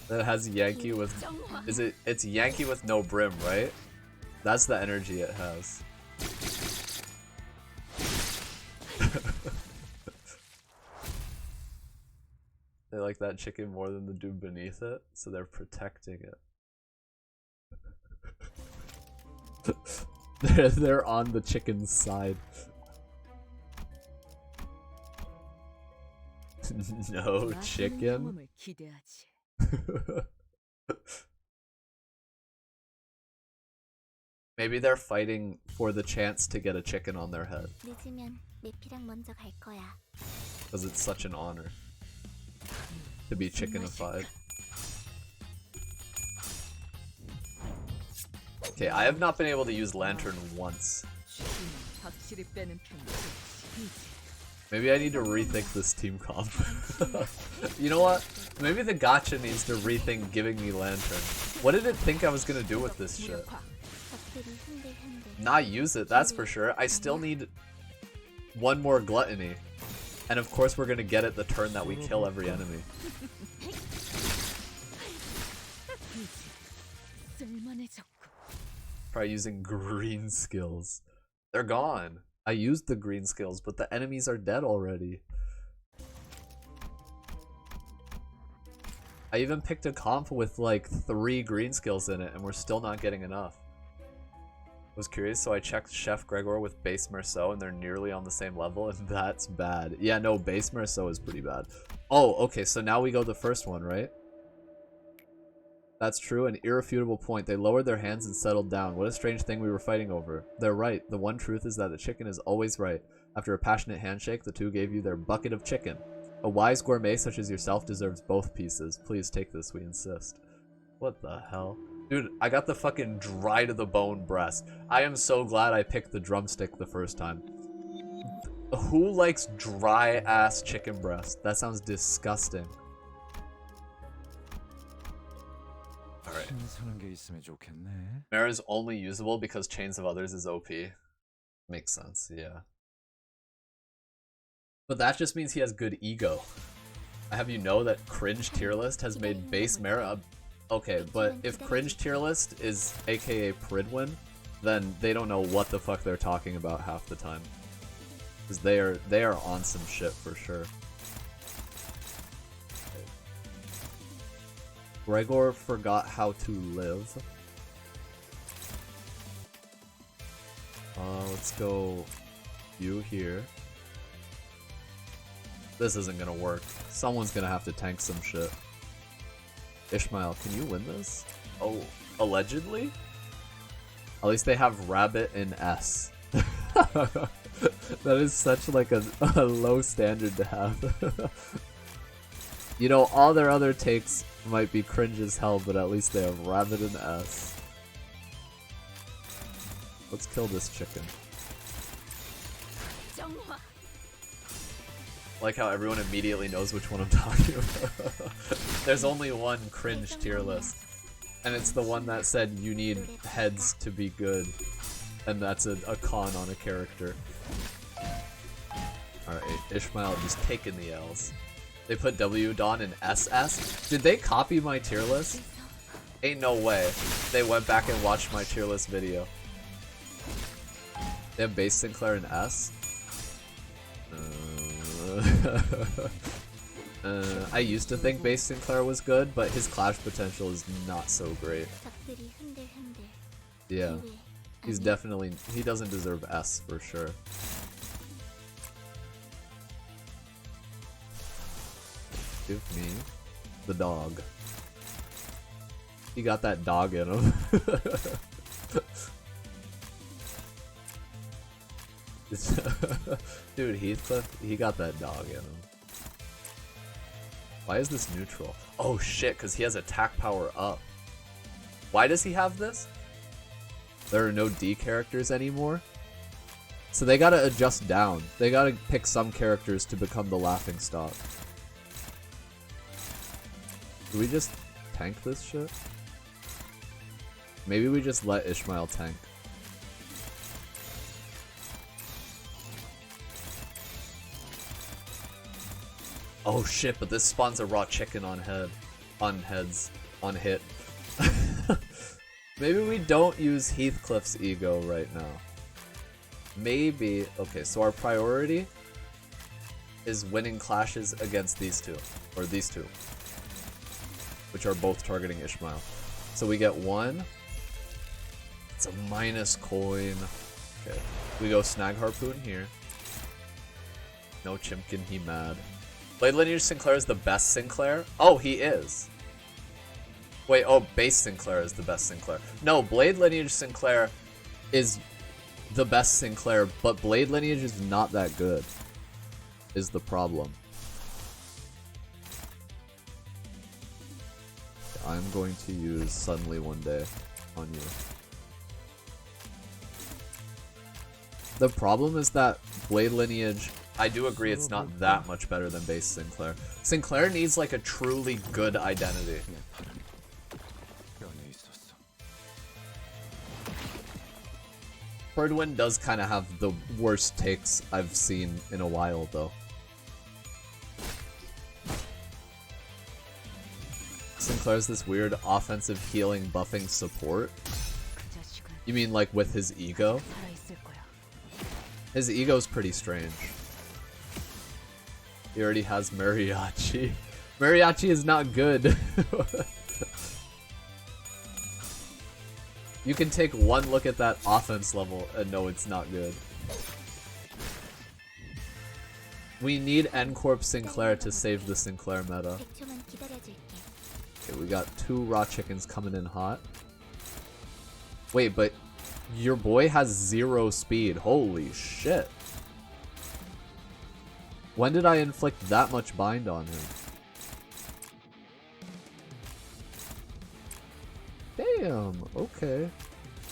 [SPEAKER 1] That has Yankee with... It's Yankee with no brim, right? That's the energy it has. They like that chicken more than the dude beneath it, so they're protecting it. they're on the chicken's side. No chicken? Maybe they're fighting for the chance to get a chicken on their head. Because it's such an honor to be chickenified. Okay, I have not been able to use lantern once. Maybe I need to rethink this team comp. You know what? Maybe the gacha needs to rethink giving me lantern. What did it think I was gonna do with this shit? Not use it, that's for sure. I still need one more gluttony. And of course we're gonna get it the turn that we kill every enemy. Try using green skills. They're gone. I used the green skills, but the enemies are dead already. I even picked a comp with like 3 green skills in it, and we're still not getting enough. I was curious, so I checked Chef Gregor with base Merceau, and they're nearly on the same level, and that's bad. Yeah, no, base Merceau is pretty bad. Oh, okay, so now we go the first one, right? That's true, an irrefutable point. They lowered their hands and settled down. What a strange thing we were fighting over. They're right. The one truth is that the chicken is always right. After a passionate handshake, the two gave you their bucket of chicken. A wise gourmet such as yourself deserves both pieces. Please take this, we insist. What the hell? Dude, I got the fucking dry to the bone breast. I am so glad I picked the drumstick the first time. Who likes dry ass chicken breast? That sounds disgusting. Alright. Mara's only usable because Chains of Others is OP. Makes sense, yeah. But that just means he has good ego. I have you know that Cringe Tier List has made base Mara okay, but if Cringe Tier List is aka Pridwin, then they don't know what the fuck they're talking about half the time. Because they are on some shit for sure. Gregor forgot how to live. Let's go you here. This isn't gonna work. Someone's gonna have to tank some shit. Ishmael, can you win this? Oh, allegedly? At least they have Rabbit in S. That is such like a low standard to have. You know, all their other takes might be cringe as hell, but at least they have Rabbit in S. Let's kill this chicken. Like how everyone immediately knows which one I'm talking about. There's only one cringe tier list. And it's the one that said you need heads to be good. And that's a con on a character. Alright, Ishmael just taking the L's. They put W Dawn in SS? Did they copy my tier list? Ain't no way. They went back and watched my tier list video. They have base Sinclair in S? I used to think base Sinclair was good, but his clash potential is not so great. Yeah. He's definitely... he doesn't deserve S for sure. Give me the dog. He got that dog in him. Dude, Heathcliff, he got that dog in him. Why is this neutral? Oh shit, because he has attack power up. Why does he have this? There are no D characters anymore? So they gotta adjust down. They gotta pick some characters to become the laughingstock. Do we just tank this shit? Maybe we just let Ishmael tank. Oh shit, but this spawns a raw chicken on heads. On hit. Maybe we don't use Heathcliff's ego right now. Maybe, okay, so our priority is winning clashes against these two, or these two, which are both targeting Ishmael. So we get one. It's a minus coin. Okay, we go Snag Harpoon here. No Chimkin, he mad. Blade Lineage Sinclair is the best Sinclair? Oh, he is. Wait, oh, base Sinclair is the best Sinclair. No, Blade Lineage Sinclair is the best Sinclair, but Blade Lineage is not that good, is the problem. I'm going to use Suddenly One Day on you. The problem is that Blade Lineage, I do agree it's not that much better than base Sinclair. Sinclair needs like a truly good identity. Pridwin does kind of have the worst takes I've seen in a while though. Sinclair's this weird offensive healing buffing support. You mean like with his ego? His ego's pretty strange. He already has Mariachi. Mariachi is not good. You can take one look at that offense level and know it's not good. We need N-Corp Sinclair to save the Sinclair meta. Okay, we got 2 raw chickens coming in hot. Wait, but your boy has 0 speed. Holy shit. When did I inflict that much bind on him? Damn, okay.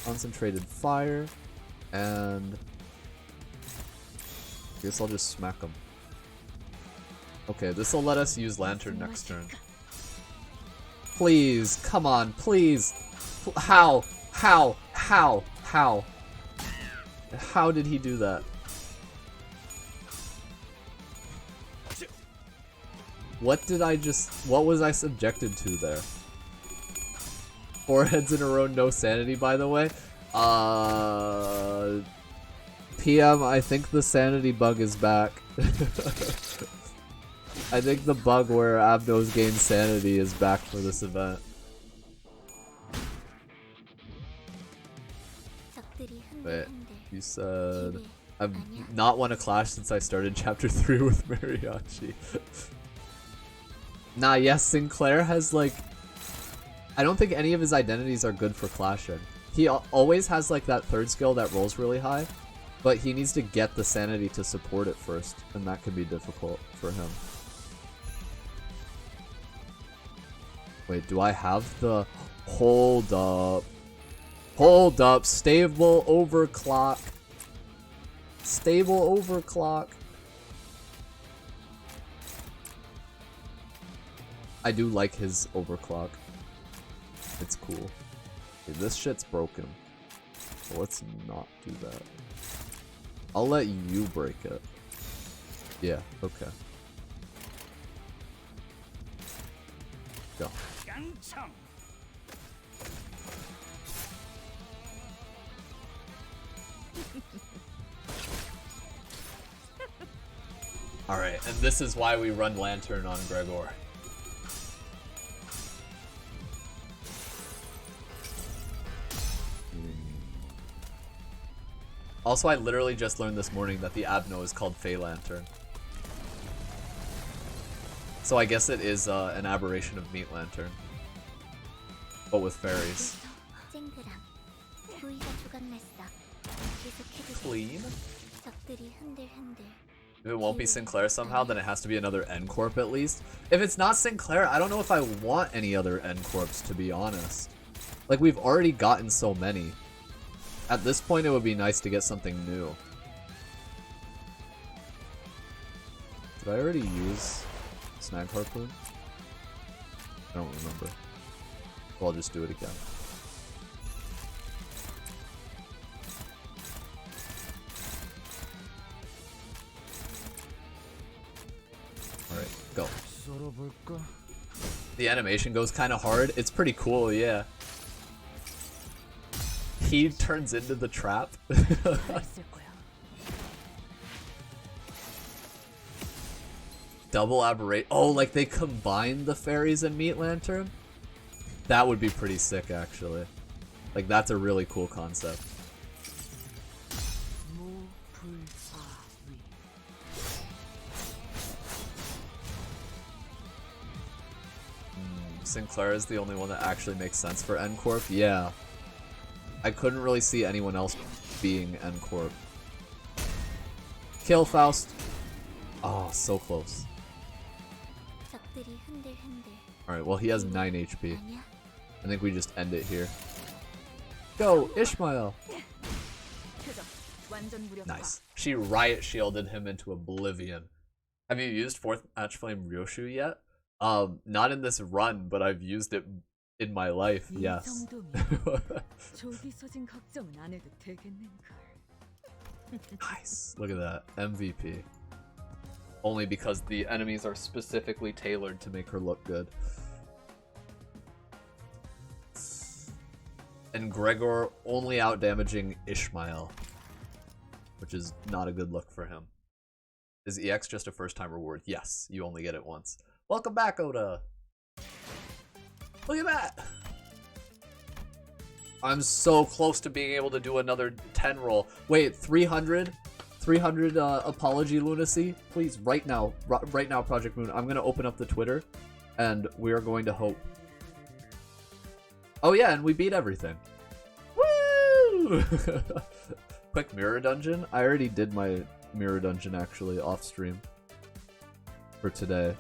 [SPEAKER 1] Concentrated fire, and I guess I'll just smack him. Okay, this will let us use lantern next turn. Please, come on, please. How? How? How? How? How did he do that? What did I just... What was I subjected to there? 4 heads in a row, no sanity, by the way. PM, I think the sanity bug is back. I think the bug where Abnos gain sanity is back for this event. Wait, you said... I've not won a clash since I started chapter 3 with Mariachi. Nah, yes, Sinclair has like... I don't think any of his identities are good for clashing. He always has like that 3rd skill that rolls really high, but he needs to get the sanity to support it first, and that can be difficult for him. Wait, do I have the... Hold up. Hold up. Stable overclock. Stable overclock. I do like his overclock. It's cool. Okay, this shit's broken. So let's not do that. I'll let you break it. Yeah, okay. Go. Alright, and this is why we run Lantern on Gregor. Also, I literally just learned this morning that the Abno is called Fey Lantern. So I guess it is an aberration of Meat Lantern. But with fairies. Clean? If it won't be Sinclair somehow, then it has to be another N-Corp at least. If it's not Sinclair, I don't know if I want any other N-Corps, to be honest. Like, we've already gotten so many. At this point, it would be nice to get something new. Did I already use Snag Harpoon? I don't remember. Well, I'll just do it again. Alright, go. The animation goes kind of hard. It's pretty cool, yeah. He turns into the trap. Double aberrate. Oh, like they combine the fairies and Meat Lantern? That would be pretty sick, actually. Like, that's a really cool concept. Sinclair is the only one that actually makes sense for N-Corp? Yeah. I couldn't really see anyone else being N-Corp. Kill Faust. Oh, so close. Alright, well he has 9 HP. I think we just end it here. Go, Ishmael! Nice. She riot shielded him into oblivion. Have you used 4th Match Flame Ryoshu yet? Not in this run, but I've used it in my life, yes. Nice. Look at that. MVP. Only because the enemies are specifically tailored to make her look good. And Gregor only outdamaging Ishmael, which is not a good look for him. Is EX just a first-time reward? Yes, you only get it once. Welcome back, Oda! Look at that! I'm so close to being able to do another 10 roll. Wait, 300? 300 apology lunacy? Please, right now, Project Moon, I'm gonna open up the Twitter, and we are going to hope Oh yeah, and we beat everything. Woo! Quick mirror dungeon. I already did my mirror dungeon actually off stream for today.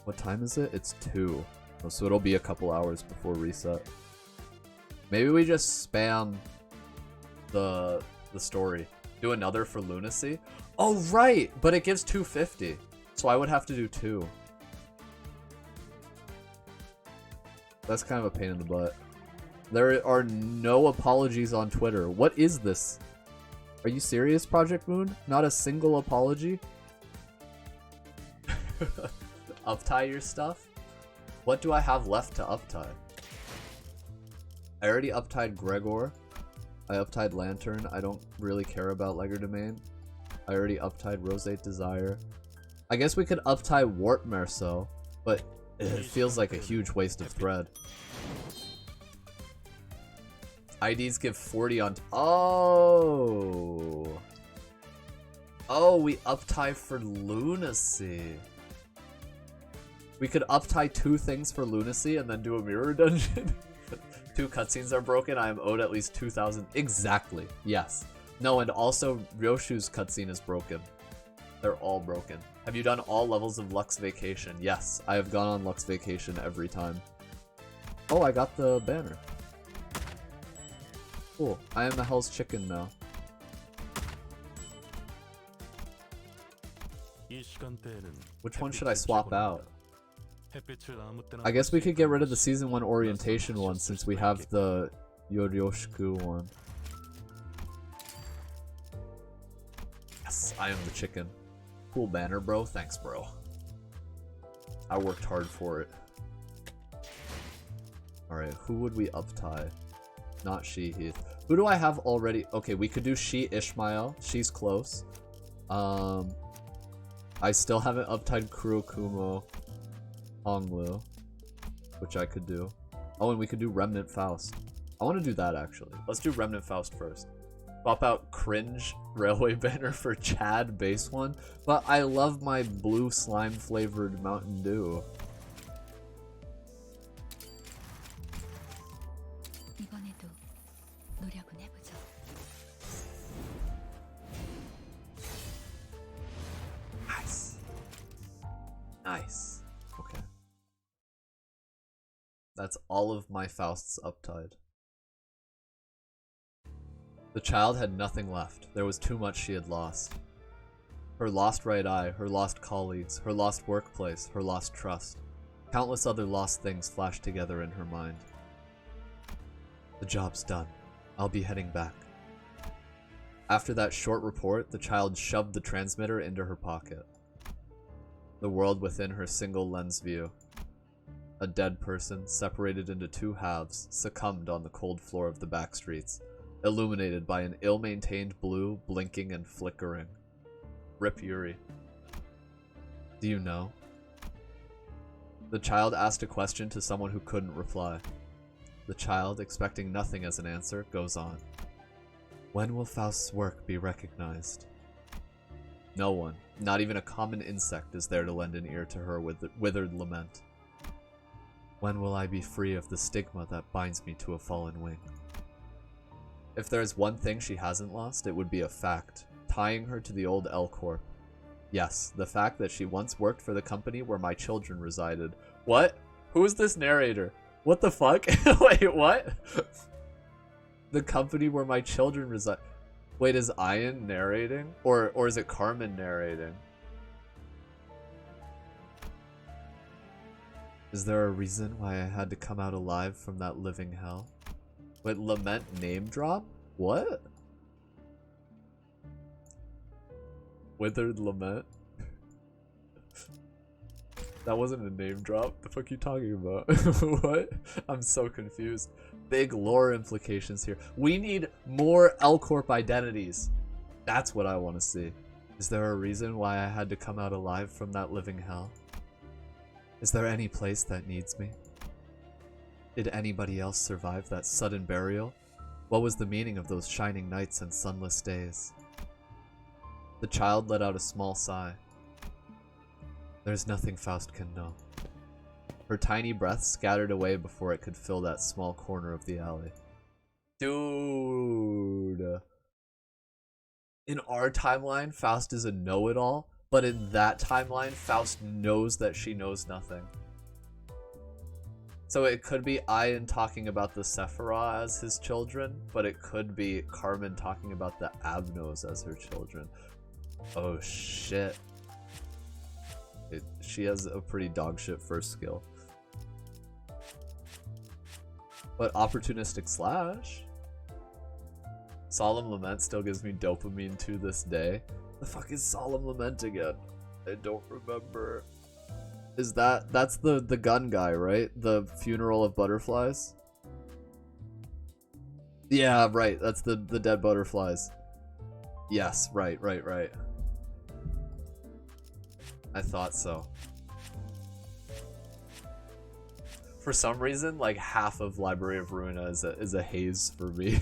[SPEAKER 1] What time is it? It's 2. Oh, so it'll be a couple hours before reset. Maybe we just spam the story. Do another for lunacy. Oh right, but it gives 250. So I would have to do 2. That's kind of a pain in the butt. There are no apologies on Twitter. What is this? Are you serious, Project Moon? Not a single apology? Uptie your stuff? What do I have left to uptie? I already uptied Gregor. I uptied Lantern. I don't really care about Legerdemain. I already uptied Roseate Desire. I guess we could uptie Wart Merceau, but it feels like a huge waste of thread. IDs give 40 on... Oh! Oh, we uptie for lunacy. We could uptie 2 things for lunacy and then do a mirror dungeon. 2 cutscenes are broken. I am owed at least 2,000. Exactly. Yes. No, and also Ryoshu's cutscene is broken. They're all broken. Have you done all levels of Lux Vacation? Yes, I have gone on Lux Vacation every time. Oh, I got the banner. Cool. I am the Hell's Chicken now. Which one should I swap out? I guess we could get rid of the Season 1 orientation one since we have the Yoroshiku one. Yes, I am the chicken. Cool banner, bro. Thanks, bro. I worked hard for it. Alright, who would we uptie? Not she, Heath. Who do I have already? Okay, we could do she, Ishmael. She's close. I still haven't uptied Kurokumo Honglu, which I could do. Oh, and we could do Remnant Faust. I want to do that, actually. Let's do Remnant Faust first. Swap out cringe railway banner for Chad base one, but I love my blue slime flavored Mountain Dew. Nice. Nice. Okay. That's all of my Fausts uptied. The child had nothing left. There was too much she had lost. Her lost right eye, her lost colleagues, her lost workplace, her lost trust. Countless other lost things flashed together in her mind. The job's done. I'll be heading back. After that short report, the child shoved the transmitter into her pocket. The world within her single lens view. A dead person, separated into 2 halves, succumbed on the cold floor of the back streets, illuminated by an ill-maintained blue, blinking and flickering. Rip Yuri. Do you know? The child asked a question to someone who couldn't reply. The child, expecting nothing as an answer, goes on. When will Faust's work be recognized? No one, not even a common insect, is there to lend an ear to her withered lament. When will I be free of the stigma that binds me to a fallen wing? If there's one thing she hasn't lost, it would be a fact, tying her to the old L Corp. Yes, the fact that she once worked for the company where my children resided. What? Who is this narrator? What the fuck? Wait, what? The company where my children reside. Wait, is Ian narrating? Or is it Carmen narrating? Is there a reason why I had to come out alive from that living hell? Wait, lament name drop? What? Withered lament? That wasn't a name drop. The fuck are you talking about? What? I'm so confused. Big lore implications here. We need more L Corp identities. That's what I want to see. Is there a reason why I had to come out alive from that living hell? Is there any place that needs me? Did anybody else survive that sudden burial? What was the meaning of those shining nights and sunless days? The child let out a small sigh. There's nothing Faust can know. Her tiny breath scattered away before it could fill that small corner of the alley. Dude. In our timeline, Faust is a know-it-all, but in that timeline, Faust knows that she knows nothing. So it could be Ian talking about the Sephira as his children, but it could be Carmen talking about the Abnos as her children. Oh shit. She has a pretty dogshit first skill. But opportunistic slash? Solemn Lament still gives me dopamine to this day. The fuck is Solemn Lament again? I don't remember. Is that's the gun guy, right? The Funeral of Butterflies? Yeah, right. That's the dead butterflies. Yes, right. I thought so. For some reason, like half of Library of Ruina is a haze for me.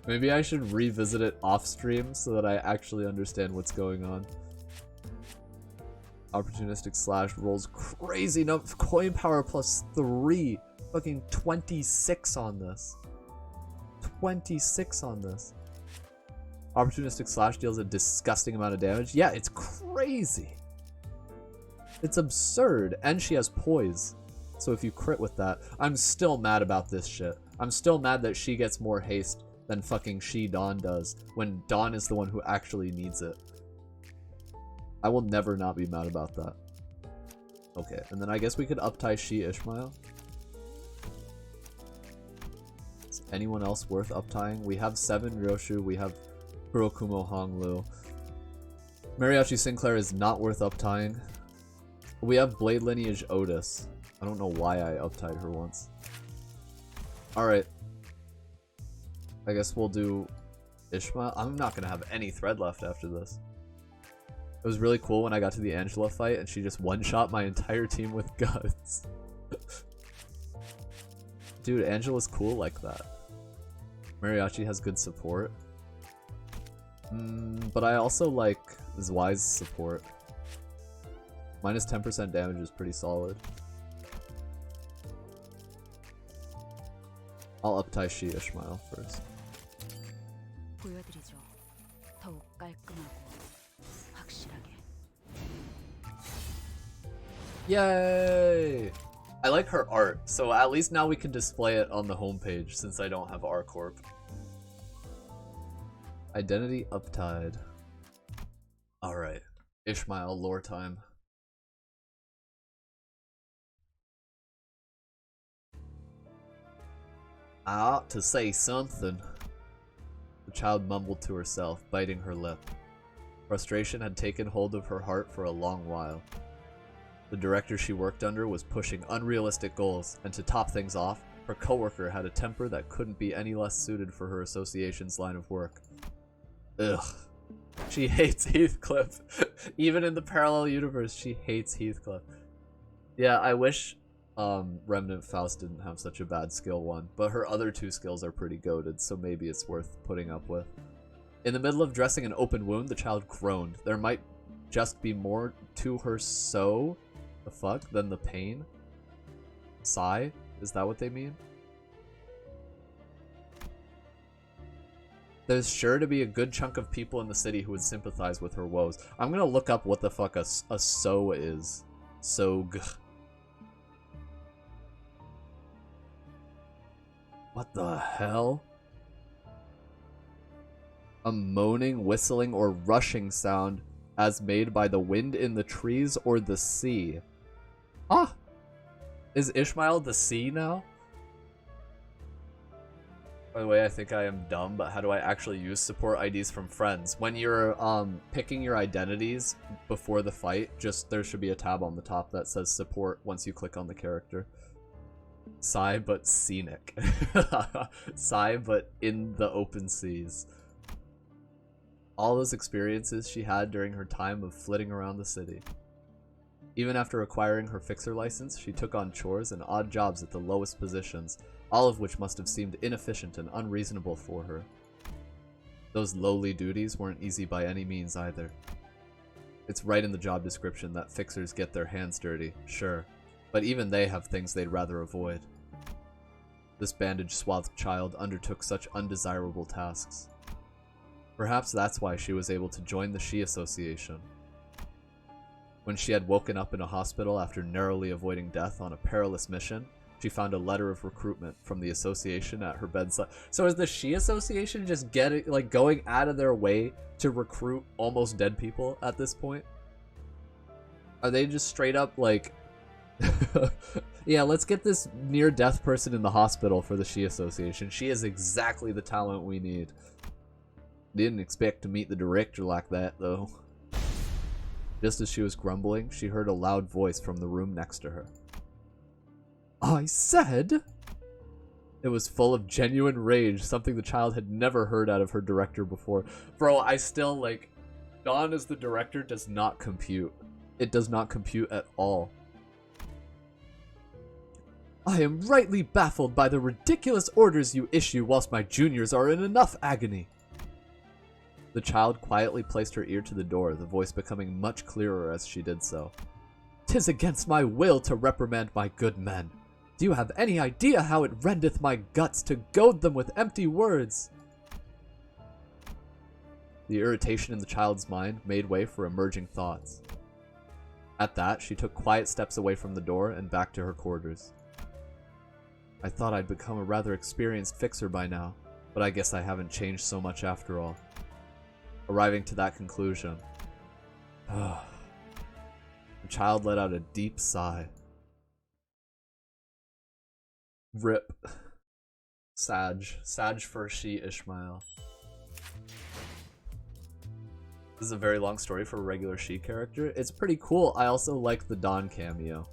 [SPEAKER 1] Maybe I should revisit it off stream so that I actually understand what's going on. Opportunistic slash rolls crazy enough. Coin power plus 3. Fucking 26 on this. 26 on this. Opportunistic slash deals a disgusting amount of damage. Yeah, it's crazy. It's absurd. And she has poise. So if you crit with that, I'm still mad about this shit. I'm still mad that she gets more haste than fucking Dawn does, when Dawn is the one who actually needs it. I will never not be mad about that. Okay, and then I guess we could uptie Ishmael. Is anyone else worth uptying? We have 7 Ryoshu, we have Kurokumo Honglu. Mariachi Sinclair is not worth uptying. We have Blade Lineage Otis. I don't know why I uptied her once. Alright. I guess we'll do Ishmael. I'm not gonna have any thread left after this. It was really cool when I got to the Angela fight and she just one-shot my entire team with guns. Dude, Angela's cool like that. Mariachi has good support. But I also like Zwei's support. Minus 10% damage is pretty solid. I'll uptie Ishmael first. Yay! I like her art, so at least now we can display it on the homepage since I don't have R-Corp. Identity uptied. Alright. Ishmael lore time. I ought to say something. The child mumbled to herself, biting her lip. Frustration had taken hold of her heart for a long while. The director she worked under was pushing unrealistic goals, and to top things off, her coworker had a temper that couldn't be any less suited for her association's line of work. Ugh. She hates Heathcliff. Even in the parallel universe, she hates Heathcliff. Yeah, I wish Remnant Faust didn't have such a bad skill one, but her other 2 skills are pretty goated, so maybe it's worth putting up with. In the middle of dressing an open wound, the child groaned. There might just be more to her the fuck, than the pain. Sigh? Is that what they mean? There's sure to be a good chunk of people in the city who would sympathize with her woes. I'm gonna look up what the fuck a so is. Sog. What the hell? A moaning, whistling, or rushing sound as made by the wind in the trees or the sea. Ah! Is Ishmael the sea now? By the way, I think I am dumb, but how do I actually use support IDs from friends? When you're picking your identities before the fight, there should be a tab on the top that says support once you click on the character. Sigh, but scenic. Sigh, but in the open seas. All those experiences she had during her time of flitting around the city. Even after acquiring her fixer license, she took on chores and odd jobs at the lowest positions, all of which must have seemed inefficient and unreasonable for her. Those lowly duties weren't easy by any means either. It's right in the job description that fixers get their hands dirty, sure, but even they have things they'd rather avoid. This bandage-swathed child undertook such undesirable tasks. Perhaps that's why she was able to join the She Association. When she had woken up in a hospital after narrowly avoiding death on a perilous mission, she found a letter of recruitment from the association at her bedside. So is the She Association just going out of their way to recruit almost dead people at this point? Are they just straight up like, yeah, let's get this near-death person in the hospital for the She Association. She is exactly the talent we need. Didn't expect to meet the director like that, though. Just as she was grumbling, she heard a loud voice from the room next to her. I said? It was full of genuine rage, something the child had never heard out of her director before. Bro, I still, like, Dawn as the director does not compute. It does not compute at all. I am rightly baffled by the ridiculous orders you issue whilst my juniors are in enough agony. The child quietly placed her ear to the door, the voice becoming much clearer as she did so. 'Tis against my will to reprimand my good men. Do you have any idea how it rendeth my guts to goad them with empty words? The irritation in the child's mind made way for emerging thoughts. At that, she took quiet steps away from the door and back to her quarters. I thought I'd become a rather experienced fixer by now, but I guess I haven't changed so much after all. Arriving to that conclusion, the child let out a deep sigh. Rip. Sag for She Ishmael. This is a very long story for a regular She character. It's pretty cool. I also like the Dawn cameo.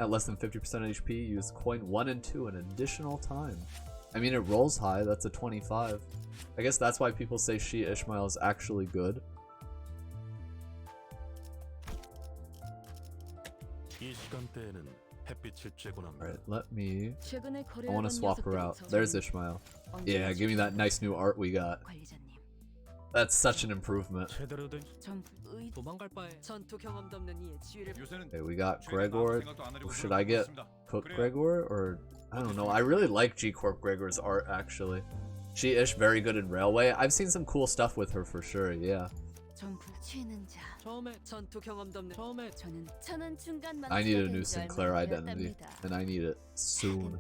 [SPEAKER 1] At less than 50% HP, use coin 1 and 2 an additional time. I mean, it rolls high, that's a 25. I guess that's why people say She Ishmael is actually good. Alright, let me... I want to swap her out. There's Ishmael. Yeah, give me that nice new art we got. That's such an improvement. Okay, we got Gregor. Should I get Cook Gregor or... I don't know. I really like G-Corp Gregor's art, actually. She-ish, very good in Railway. I've seen some cool stuff with her for sure, yeah. I need a new Sinclair identity, and I need it soon.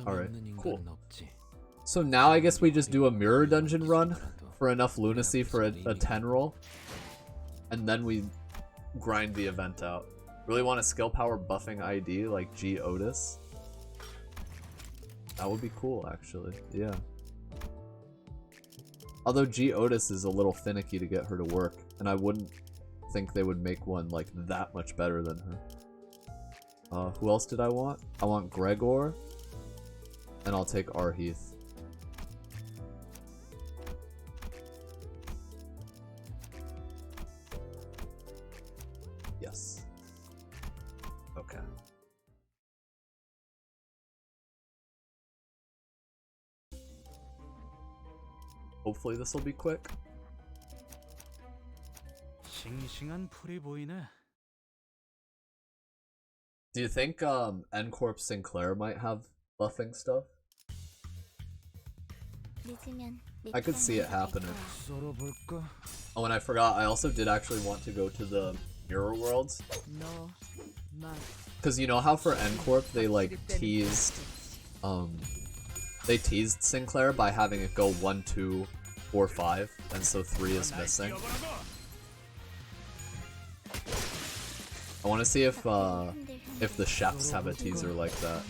[SPEAKER 1] Alright, cool. So now I guess we just do a mirror dungeon run for enough lunacy for a 10 roll. And then we grind the event out. Really want a skill power buffing ID like G Otis? That would be cool, actually. Yeah. Although G Otis is a little finicky to get her to work, and I wouldn't think they would make one like that much better than her. Who else did I want? I want Gregor, and I'll take Arheath. Yes. Okay. Hopefully this will be quick. Do you think N-Corp Sinclair might have buffing stuff? I could see it happening. Oh, and I forgot, I also did actually want to go to the Mirror Worlds. Cause you know how for N-Corp they like teased Sinclair by having it go 1, 2, 4, 5, and so 3 is missing. I want to see if the chefs have a teaser like that.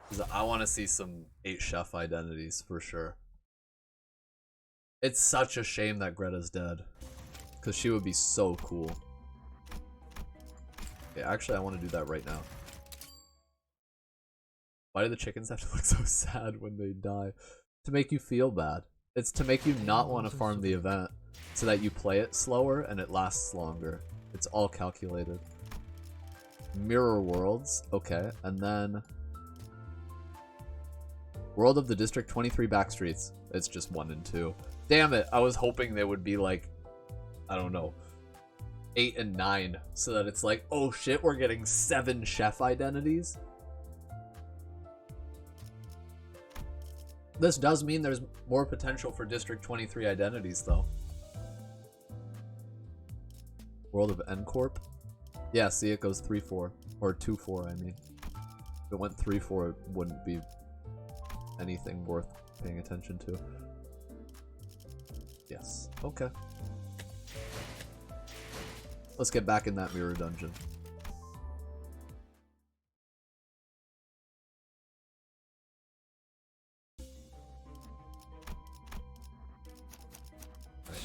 [SPEAKER 1] 'Cause I want to see some 8 chef identities for sure. It's such a shame that Greta's dead, because she would be so cool. Okay, actually I want to do that right now. Why do the chickens have to look so sad when they die? To make you feel bad. It's to make you not want to farm the event, so that you play it slower and it lasts longer. It's all calculated. Mirror Worlds, okay, and then World of the District 23 backstreets. It's just 1 and 2. Damn it, I was hoping they would be like, I don't know, 8 and 9, so that it's like, oh shit, we're getting 7 chef identities. This does mean there's more potential for District 23 identities, though. World of N Corp? Yeah, see, it goes 3-4. Or 2-4, I mean. If it went 3-4, it wouldn't be anything worth paying attention to. Yes. Okay. Let's get back in that mirror dungeon.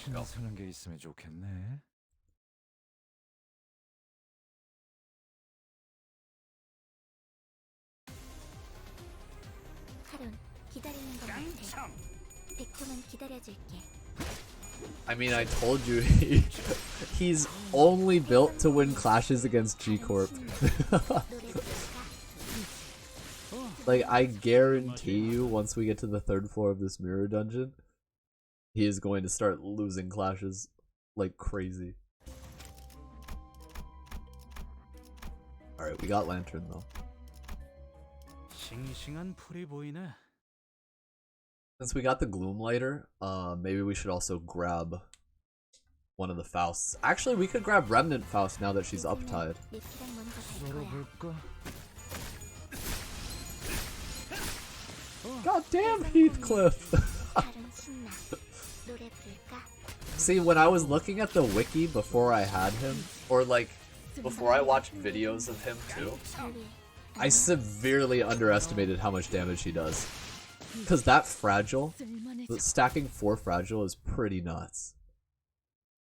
[SPEAKER 2] 신나서는 게 있으면 좋겠네.
[SPEAKER 1] I mean, I told you he's only built to win clashes against G Corp. Like, I guarantee you, once we get to the 3rd floor of this mirror dungeon, he is going to start losing clashes like crazy. Alright, we got Lantern though. Since we got the Gloom Lighter, maybe we should also grab one of the Fausts. Actually, we could grab Remnant Faust now that she's uptied. God damn, Heathcliff! See, when I was looking at the wiki before I had him, or like, before I watched videos of him too, I severely underestimated how much damage he does. Because that fragile, stacking 4 fragile is pretty nuts.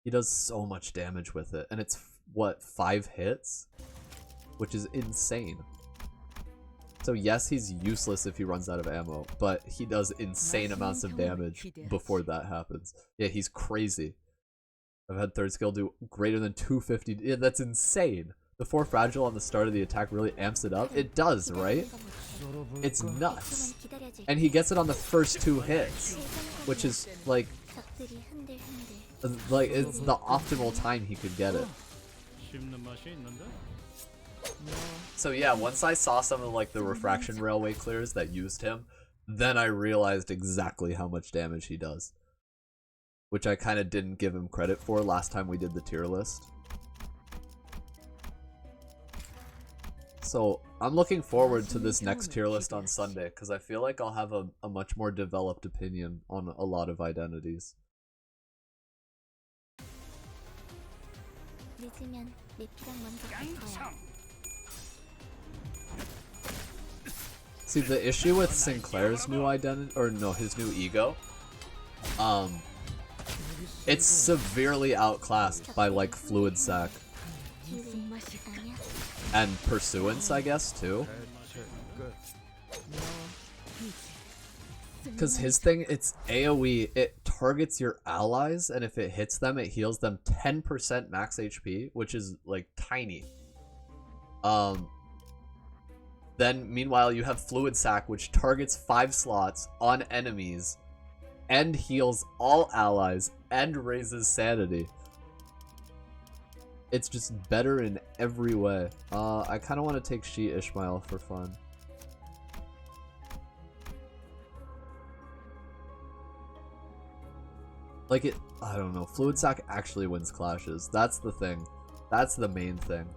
[SPEAKER 1] He does so much damage with it, and it's, what, 5 hits? Which is insane. So yes, he's useless if he runs out of ammo, but he does insane amounts of damage before that happens. Yeah, he's crazy. I've had 3rd skill do greater than 250. Yeah, that's insane. The 4 fragile on the start of the attack really amps it up. It does, right? It's nuts. And he gets it on the first 2 hits, which is like it's the optimal time he could get it. So yeah, once I saw some of like the refraction railway clears that used him, then I realized exactly how much damage he does. Which I kind of didn't give him credit for last time we did the tier list. So I'm looking forward to this next tier list on Sunday, because I feel like I'll have a much more developed opinion on a lot of identities. See, the issue with Sinclair's new identity, or no, his new ego, it's severely outclassed by like Fluid Sac. And Pursuance, I guess, too. Because his thing, it's AoE, it targets your allies, and if it hits them, it heals them 10% max HP, which is, like, tiny. Then, meanwhile, you have Fluid Sac, which targets 5 slots on enemies, and heals all allies, and raises sanity. It's just better in every way. I kind of want to take She Ishmael for fun. Like it, I don't know. Fluid Sac actually wins clashes. That's the thing. That's the main thing.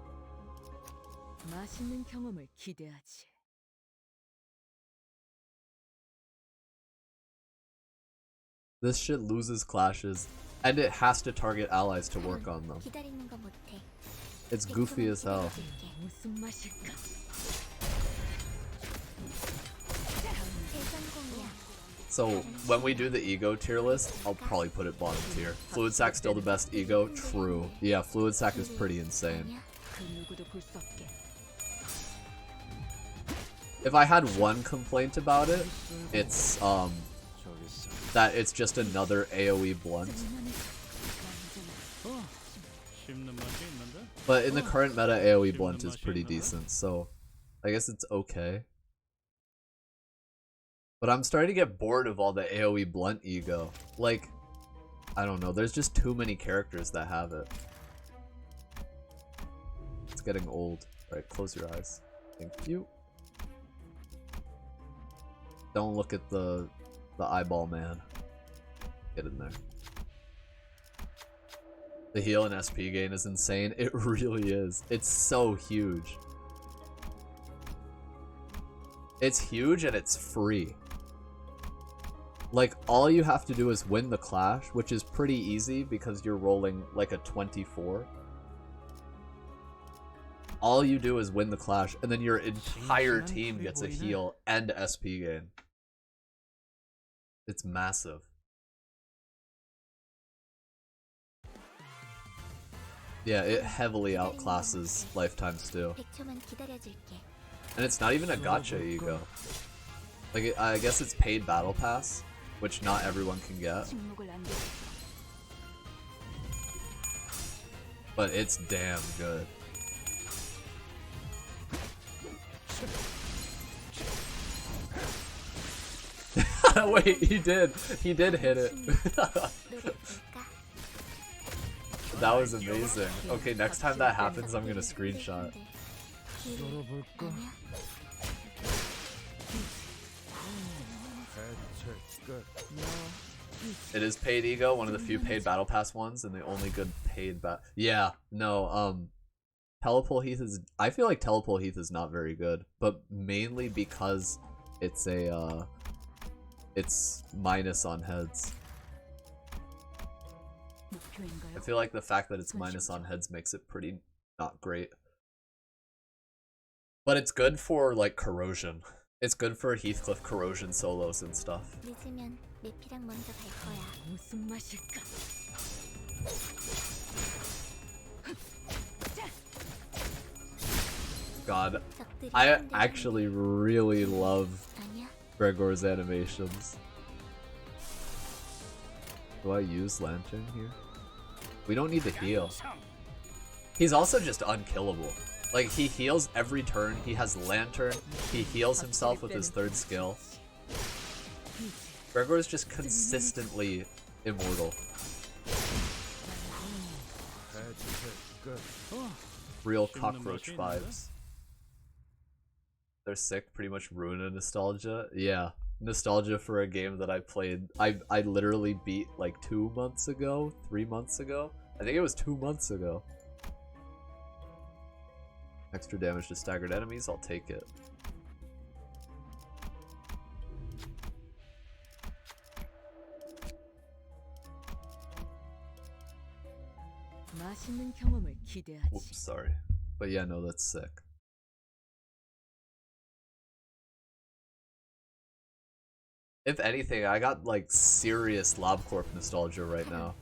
[SPEAKER 1] This shit loses clashes, and it has to target allies to work on them. It's goofy as hell. So when we do the ego tier list, I'll probably put it bottom tier. Fluid Sac's still the best ego? True. Yeah, Fluid Sac is pretty insane. If I had one complaint about it, it's that it's just another AoE blunt. But in the current meta, AoE blunt is pretty decent, so I guess it's okay. But I'm starting to get bored of all the AoE blunt ego. Like, I don't know, there's just too many characters that have it. It's getting old. Alright, close your eyes. Thank you. Don't look at the eyeball man. Get in there. The heal and SP gain is insane. It really is. It's so huge. It's huge and it's free. Like, all you have to do is win the clash, which is pretty easy because you're rolling like a 24. All you do is win the clash, and then your entire team gets a heal and SP gain. It's massive. Yeah, it heavily outclasses Lifetime Stew. And it's not even a gacha ego. Like, I guess it's paid battle pass, which not everyone can get. But it's damn good. Wait, he did hit it. That was amazing. Okay, next time that happens, I'm gonna screenshot. It is paid ego, one of the few paid battle pass ones, and the only good paid yeah, no, Telepole Heath is, I feel like Telepole Heath is not very good, but mainly because it's a, it's minus on heads. I feel like the fact that it's minus on heads makes it pretty not great. But it's good for, like, corrosion. It's good for Heathcliff corrosion solos and stuff. God, I actually really love Gregor's animations. Do I use Lantern here? We don't need to heal. He's also just unkillable. Like, he heals every turn, he has Lantern, he heals himself with his third skill. Gregor's just consistently immortal. Real cockroach vibes. They're sick, pretty much ruining nostalgia. Yeah, nostalgia for a game that I played. I literally beat like 2 months ago, 3 months ago. I think it was 2 months ago. Extra damage to staggered enemies, I'll take it. Whoops, sorry. But yeah, no, that's sick. If anything, I got like serious LobCorp nostalgia right now.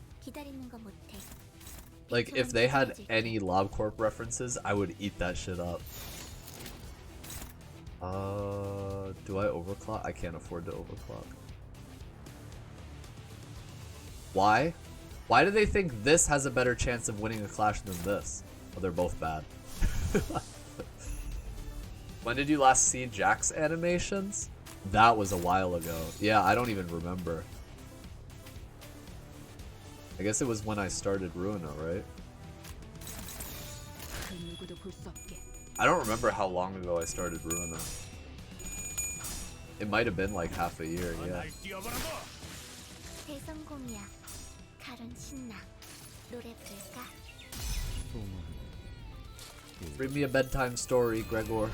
[SPEAKER 1] Like, if they had any LobCorp references, I would eat that shit up. Do I overclock? I can't afford to overclock. Why? Why do they think this has a better chance of winning a clash than this? Well, they're both bad. When did you last see Jack's animations? That was a while ago. Yeah, I don't even remember. I guess it was when I started Ruina, right? I don't remember how long ago I started Ruina. It might have been like half a year, yeah. Read me a bedtime story, Gregor.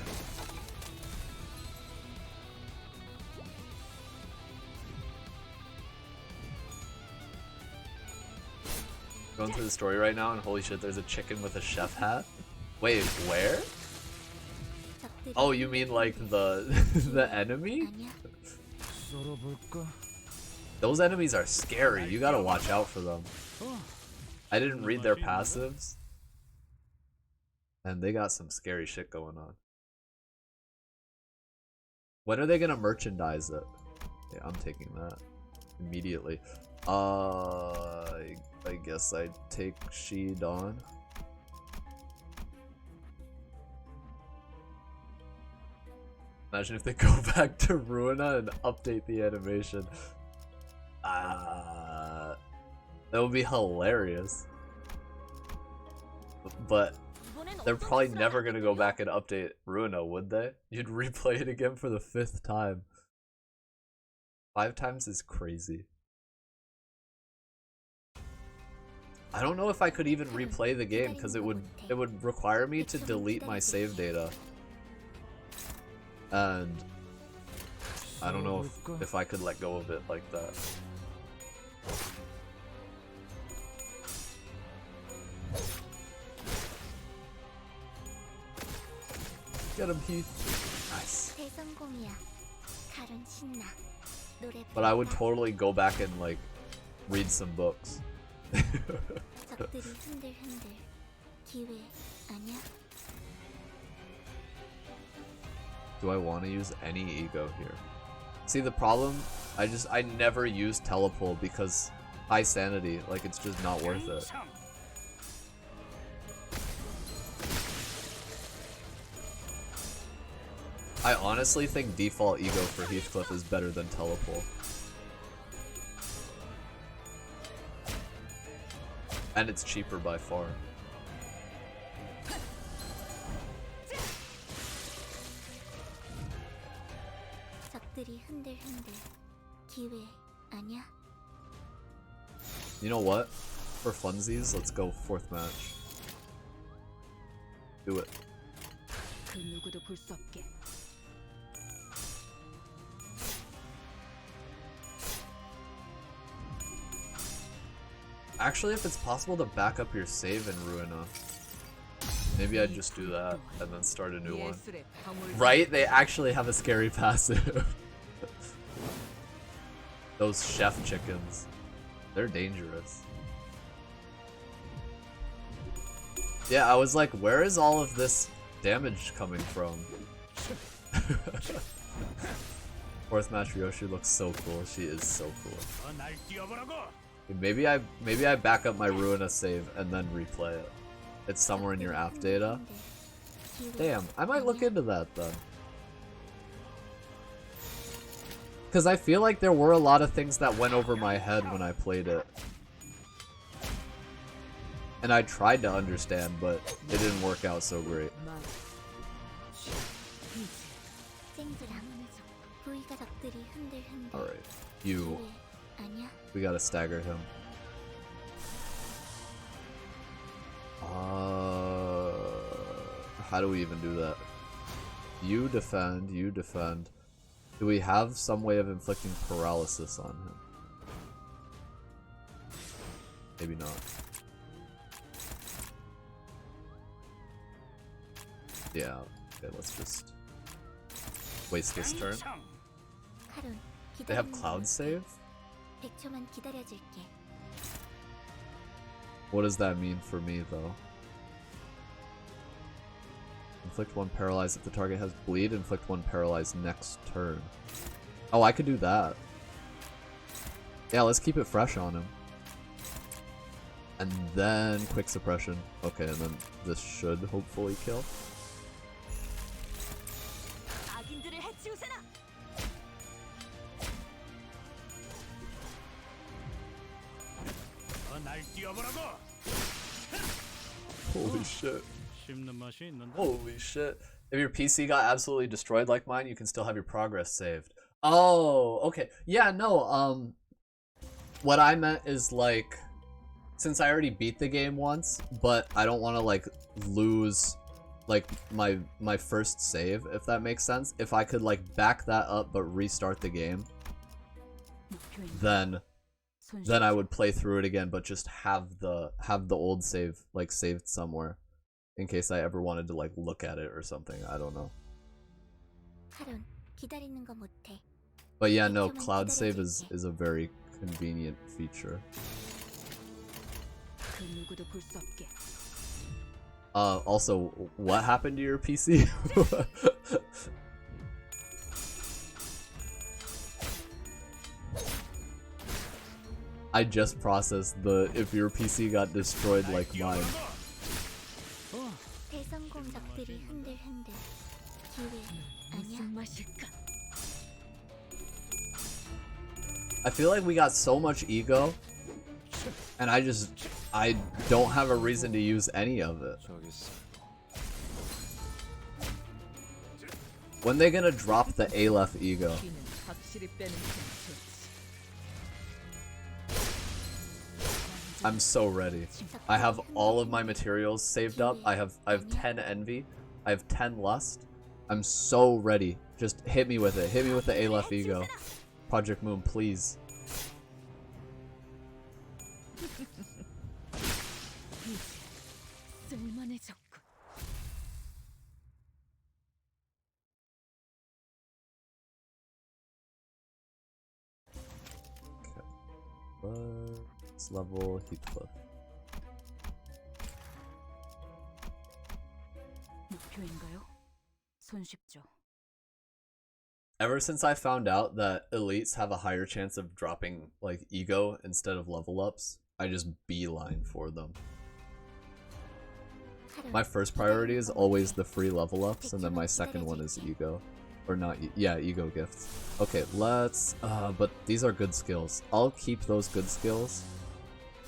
[SPEAKER 1] Going through the story right now, and holy shit, there's a chicken with a chef hat. Wait, where? Oh, you mean like the the enemy? Those enemies are scary. You gotta watch out for them. I didn't read their passives, and they got some scary shit going on. When are they gonna merchandise it? Yeah, I'm taking that immediately. I guess I'd take Shi Dawn. Imagine if they go back to Ruina and update the animation. That would be hilarious. But they're probably never gonna go back and update Ruina, would they? You'd replay it again for the 5th time. 5 times is crazy. I don't know if I could even replay the game because it would require me to delete my save data. And I don't know if I could let go of it like that. Get him, Heath. Nice. But I would totally go back and like read some books. Do I want to use any ego here? See, the problem, I never use telepull because high sanity, like it's just not worth it. I honestly think default ego for Heathcliff is better than telepull. And it's cheaper by far. You know what? For funsies, let's go 4th match. Do it. Actually, if it's possible to back up your save in Ruina, maybe I'd just do that and then start a new one. Right? They actually have a scary passive. Those chef chickens. They're dangerous. Yeah, I was like, where is all of this damage coming from? 4th match Ryoshi looks so cool. She is so cool. Maybe I back up my Ruina save and then replay it. It's somewhere in your app data. Damn, I might look into that then. Because I feel like there were a lot of things that went over my head when I played it. And I tried to understand, but it didn't work out so great. Alright, you. We gotta stagger him. How do we even do that? You defend, you defend. Do we have some way of inflicting paralysis on him? Maybe not. Yeah, okay, let's just waste this turn. They have cloud save? What does that mean for me, though? Inflict 1 paralyzed if the target has bleed. Inflict 1 paralyzed next turn. Oh, I could do that. Yeah, let's keep it fresh on him. And then quick suppression. Okay, and then this should hopefully kill. Holy shit. Holy shit. If your PC got absolutely destroyed like mine, you can still have your progress saved. Oh, okay. Yeah, no, what I meant is like, since I already beat the game once, but I don't want to like lose like my first save, if that makes sense. If I could like back that up but restart the game, then I would play through it again, but just have the old save like saved somewhere in case I ever wanted to like look at it or something. I don't know. But yeah, no, cloud save is a very convenient feature. Also, what happened to your PC? I just processed the if your PC got destroyed like mine. I feel like we got so much ego, and I don't have a reason to use any of it. When they gonna drop the Aleph ego? I'm so ready. I have all of my materials saved up. I have 10 envy. I have 10 lust. I'm so ready. Just hit me with it. Hit me with the Aleph ego. Project Moon, please. Let's level Heathcliff. Ever since I found out that elites have a higher chance of dropping like ego instead of level ups, I just beeline for them. My first priority is always the free level ups, and then my second one is ego. Or not, yeah, ego gifts. Okay, let's, but these are good skills. I'll keep those good skills.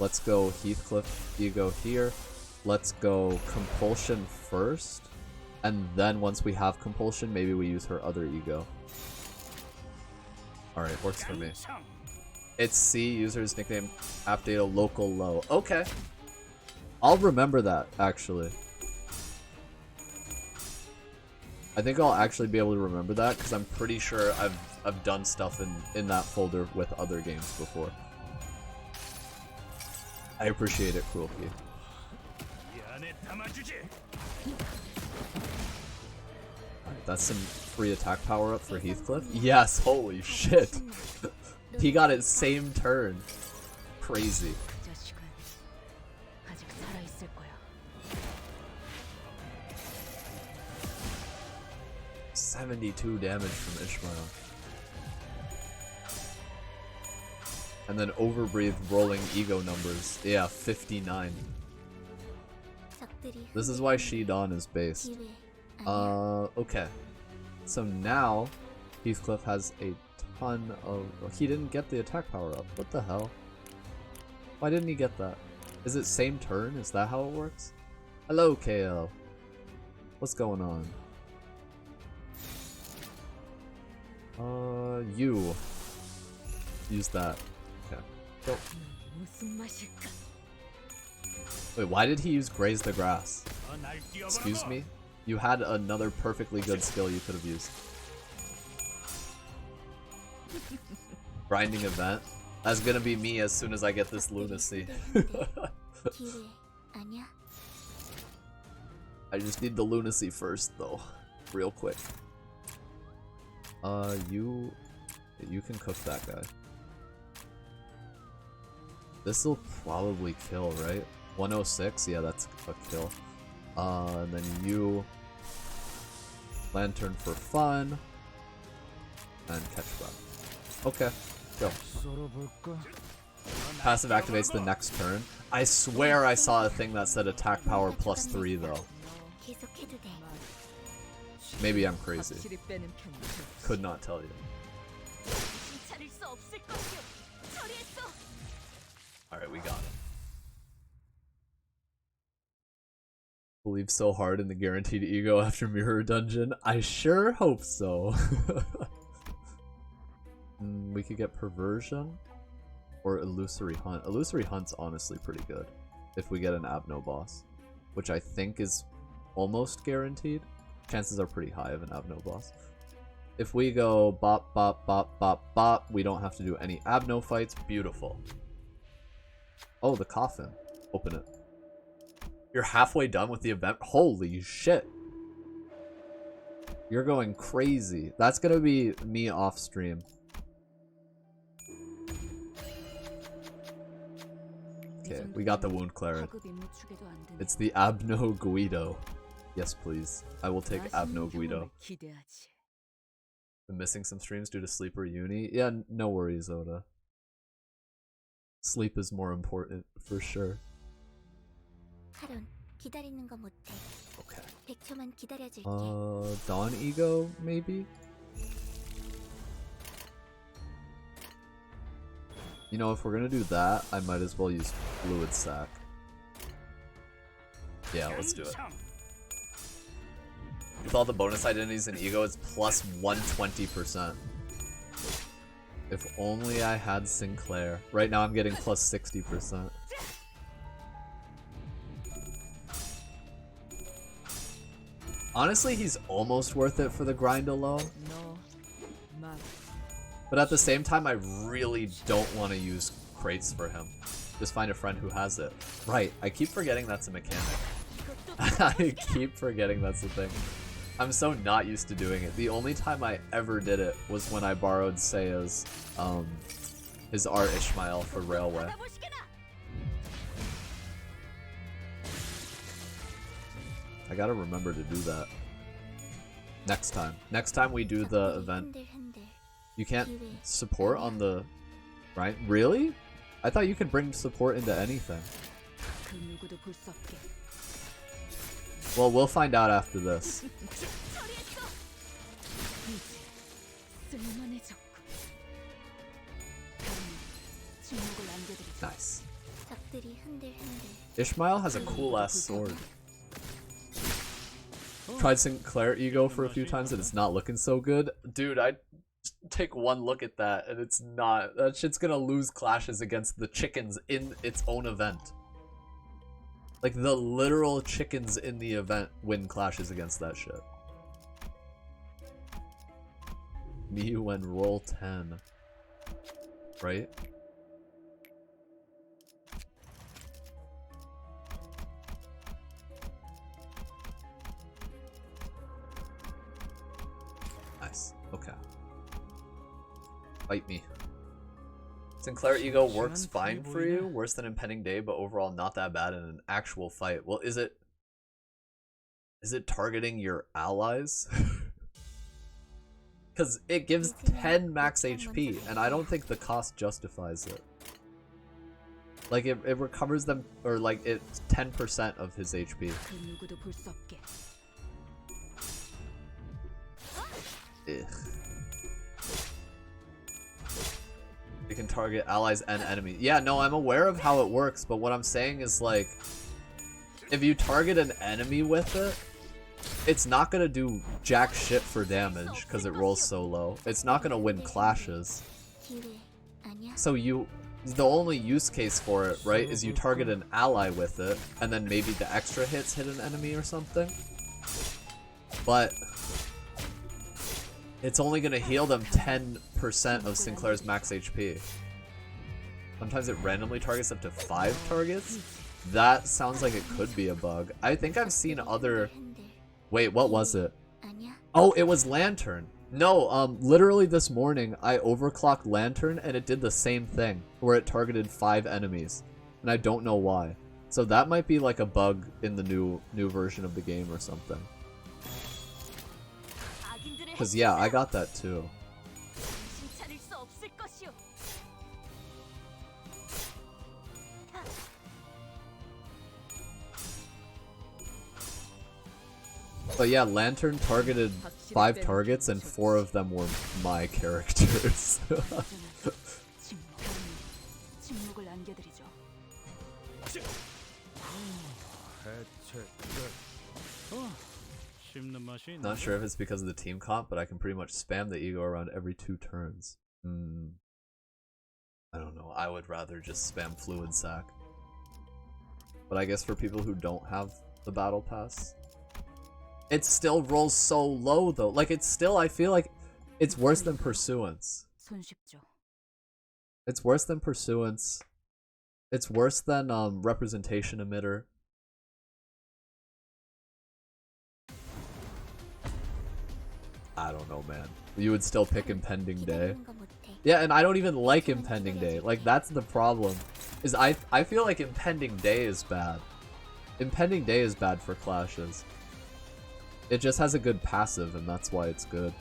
[SPEAKER 1] Let's go Heathcliff ego here. Let's go compulsion first. And then once we have compulsion, maybe we use her other ego. Alright, works for me. It's C, user's nickname, app data, local low. Okay. I'll remember that, actually. I think I'll actually be able to remember that, because I'm pretty sure I've done stuff in that folder with other games before. I appreciate it, Cruelty. That's some free attack power up for Heathcliff. Yes, holy shit. He got it same turn. Crazy. 72 damage from Ishmael. And then Overbreathe rolling ego numbers. Yeah, 59. This is why Shidon is based. Okay. So now, Heathcliff has a ton of... He didn't get the attack power up. What the hell? Why didn't he get that? Is it same turn? Is that how it works? Hello, KL. What's going on? You. Use that. Okay. Go. Wait, why did he use Graze the Grass? Excuse me? You had another perfectly good skill you could have used. Grinding event? That's gonna be me as soon as I get this lunacy. I just need the lunacy first, though. Real quick. You can cook that guy. This'll probably kill, right? 106? Yeah, that's a kill. And then you... Lantern for fun. And catch run. Okay, go. Passive activates the next turn. I swear I saw a thing that said attack power +3 though. Maybe I'm crazy. Could not tell you. Alright, we got it. Believe so hard in the guaranteed ego after Mirror Dungeon. I sure hope so. We could get Perversion or Illusory Hunt. Illusory Hunt's honestly pretty good if we get an Abno boss, which I think is almost guaranteed. Chances are pretty high of an Abno boss. If we go bop, bop, bop, bop, bop, we don't have to do any Abno fights. Beautiful. Oh, the coffin. Open it. You're halfway done with the event? Holy shit. You're going crazy. That's gonna be me off stream. Okay, we got the wound cleric. It's the Abno Guido. Yes, please. I will take Abno Guido. Been missing some streams due to sleep or uni? Yeah, no worries, Oda. Sleep is more important, for sure. Okay. Dawn Ego, maybe? You know, if we're gonna do that, I might as well use Fluid Sac. Yeah, let's do it. With all the bonus identities in Ego, it's plus 120%. If only I had Sinclair. Right now I'm getting plus 60%. Honestly, he's almost worth it for the grind alone. But at the same time, I really don't want to use crates for him. Just find a friend who has it. Right, I keep forgetting that's a mechanic. I keep forgetting that's the thing. I'm so not used to doing it. The only time I ever did it was when I borrowed Seiya's, his R. Ishmael for Railway. I gotta remember to do that. Next time. Next time we do the event. You can't support on the... Right? Really? I thought you could bring support into anything. Well, we'll find out after this. Nice. Ishmael has a cool ass sword. Tried Sinclair Ego for a few times and it's not looking so good. Dude, I take one look at that and it's not. That shit's gonna lose clashes against the chickens in its own event. Like, the literal chickens in the event win clashes against that shit. Miyu and roll 10. Right? Nice. Okay. Fight me. Sinclair Ego works fine for you, worse than Impending Day, but overall not that bad in an actual fight. Well, is it targeting your allies? Because it gives 10 max HP, and I don't think the cost justifies it. Like, it recovers them, or like, it's 10% of his HP. Ugh. You can target allies and enemies. Yeah, no, I'm aware of how it works, but what I'm saying is, like, if you target an enemy with it, it's not gonna do jack shit for damage because it rolls so low. It's not gonna win clashes. So the only use case for it, right, is you target an ally with it, and then maybe the extra hits hit an enemy or something. But it's only gonna heal them 10% of Sinclair's max HP. Sometimes it randomly targets up to 5 targets? That sounds like it could be a bug. I think I've seen other... Wait, what was it? Oh, it was Lantern. No, literally this morning I overclocked Lantern and it did the same thing, where it targeted 5 enemies. And I don't know why. So that might be like a bug in the new version of the game or something. Cause yeah, I got that too. But yeah, Lantern targeted 5 targets and 4 of them were my characters. Not sure if it's because of the team comp, but I can pretty much spam the ego around every 2 turns. I don't know, I would rather just spam Fluid Sac. But I guess for people who don't have the battle pass, it still rolls so low though. Like, it's still, I feel like it's worse than Pursuance. It's worse than Pursuance. It's worse than Representation Emitter. I don't know, man. You would still pick Impending Day. Yeah, and I don't even like Impending Day. Like, that's the problem. Is I feel like Impending Day is bad. Impending Day is bad for clashes. It just has a good passive, and that's why it's good.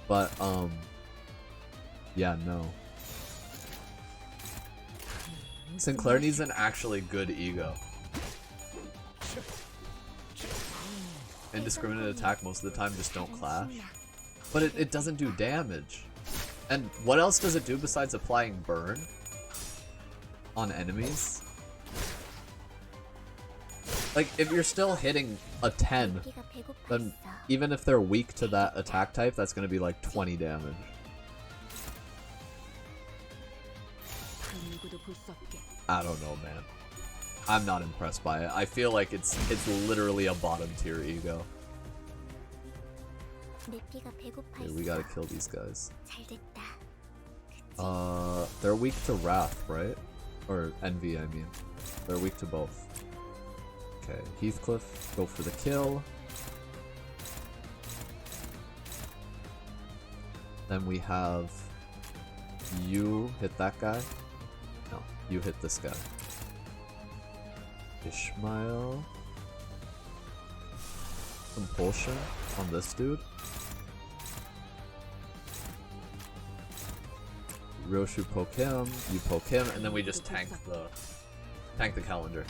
[SPEAKER 1] But, yeah, no. Sinclair needs an actually good ego. indiscriminate attack most of the time, just don't clash. But it doesn't do damage. And what else does it do besides applying burn on enemies? Like, if you're still hitting a 10, then even if they're weak to that attack type, that's gonna be like 20 damage. I don't know, man. I'm not impressed by it. I feel like it's literally a bottom tier ego. Okay, we gotta kill these guys. They're weak to Wrath, right? Or Envy, I mean. They're weak to both. Okay, Heathcliff, go for the kill. Then we have you hit that guy. No, you hit this guy. Ishmael. Compulsion on this dude. Ryoshu poke him, you poke him, and then we just tank the calendar.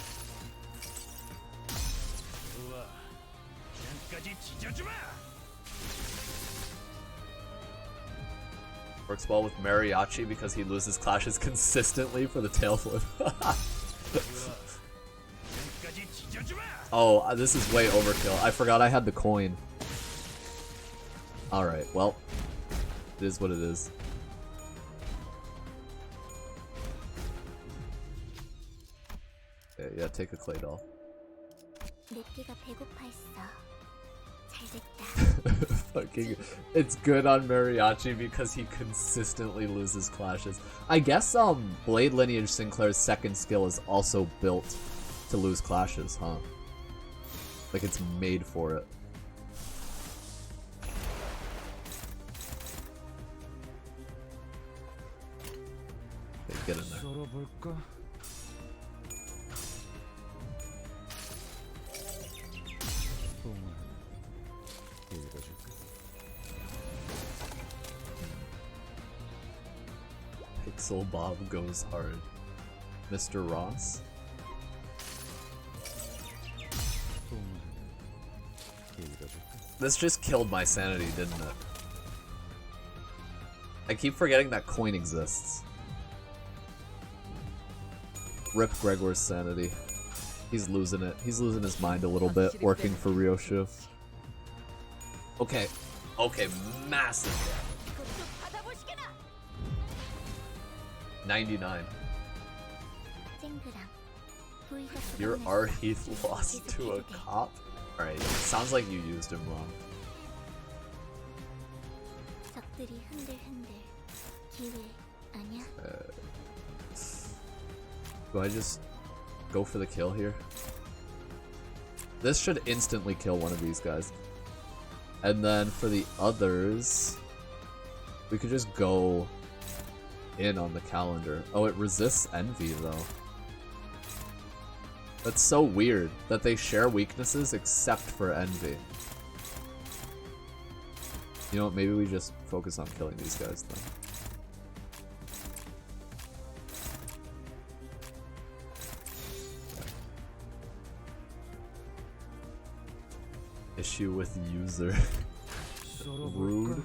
[SPEAKER 1] Works well with Mariachi because he loses clashes consistently for the tail flip. Oh, this is way overkill. I forgot I had the coin. Alright, well, it is what it is. Okay, yeah, take a clay doll. Fucking, it's good on Mariachi because he consistently loses clashes. I guess Blade Lineage Sinclair's second skill is also built to lose clashes, huh? Like it's made for it. Okay, get in there. Pixel Bob goes hard. Mr. Ross? This just killed my sanity, didn't it? I keep forgetting that coin exists. Rip Gregor's sanity. He's losing it. He's losing his mind a little bit, working for Ryoshu. Okay. Okay, massive. 99. Your R Heath lost to a cop? Alright, sounds like you used him wrong. Do I just go for the kill here? This should instantly kill one of these guys. And then for the others, we could just go in on the calendar. Oh, it resists Envy though. That's so weird that they share weaknesses except for Envy. You know what, maybe we just focus on killing these guys then. Issue with user. Rude.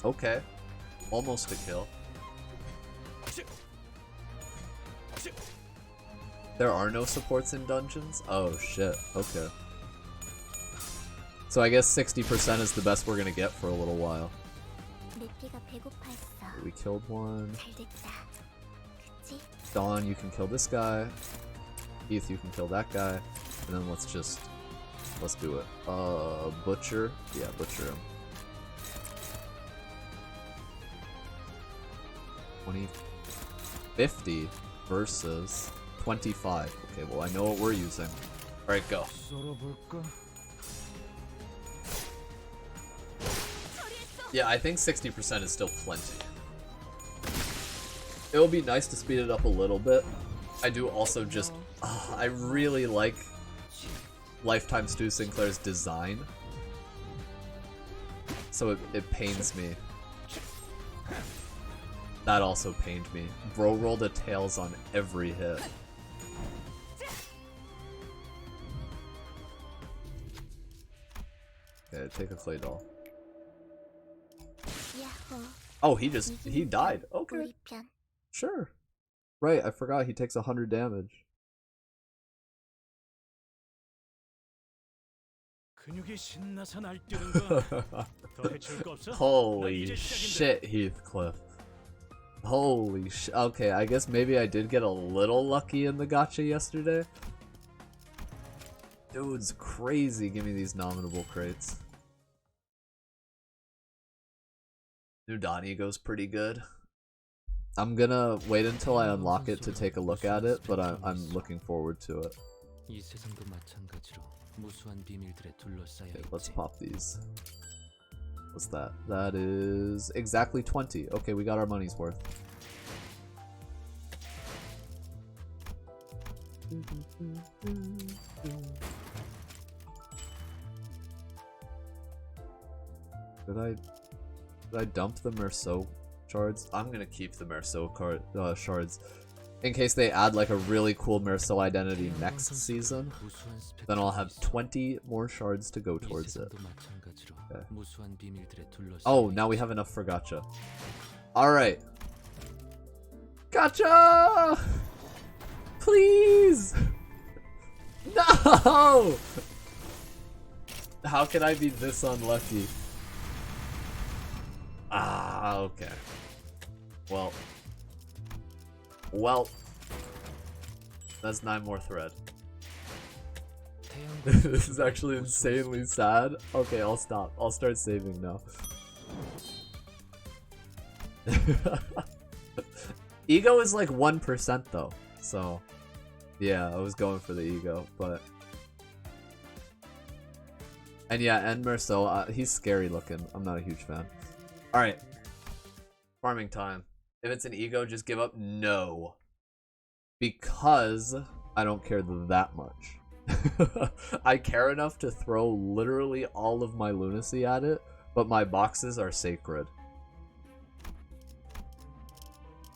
[SPEAKER 1] Okay. Almost a kill. There are no supports in dungeons? Oh shit, okay. So I guess 60% is the best we're gonna get for a little while. We killed one. Dawn, you can kill this guy. Heath, you can kill that guy. And then let's do it. Butcher? Yeah, butcher him. 50 versus 25. Okay, well I know what we're using. Alright, go. Yeah, I think 60% is still plenty. It would be nice to speed it up a little bit. I do also just... I really like Lifetime Stu Sinclair's design. So it pains me That also pained me. Bro rolled a tails on every hit. Okay, take a clay doll. Oh, he died. Okay. Sure. Right, I forgot he takes 100 damage. Holy shit, Heathcliff. Holy shit. Okay, I guess maybe I did get a little lucky in the gacha yesterday. Dude's crazy. Give me these nominable crates. New Dawn Ego's pretty good. I'm gonna wait until I unlock it to take a look at it, but I'm looking forward to it. Okay, let's pop these. What's that? That is exactly 20. Okay, we got our money's worth. Did I dump the Merceau shards? I'm gonna keep the Merceau shards. In case they add like a really cool Merceau identity next season, then I'll have 20 more shards to go towards it. Okay. Oh, now we have enough for gacha. Alright. Gacha! Please! No! How can I be this unlucky? Ah, okay. Well. That's 9 more thread. This is actually insanely sad. Okay, I'll stop. I'll start saving now. Ego is like 1% though, so yeah, I was going for the ego, but and yeah, and Merceau, he's scary looking. I'm not a huge fan. All right, farming time. If it's an ego, just give up. No, because I don't care that much. I care enough to throw literally all of my lunacy at it, but my boxes are sacred.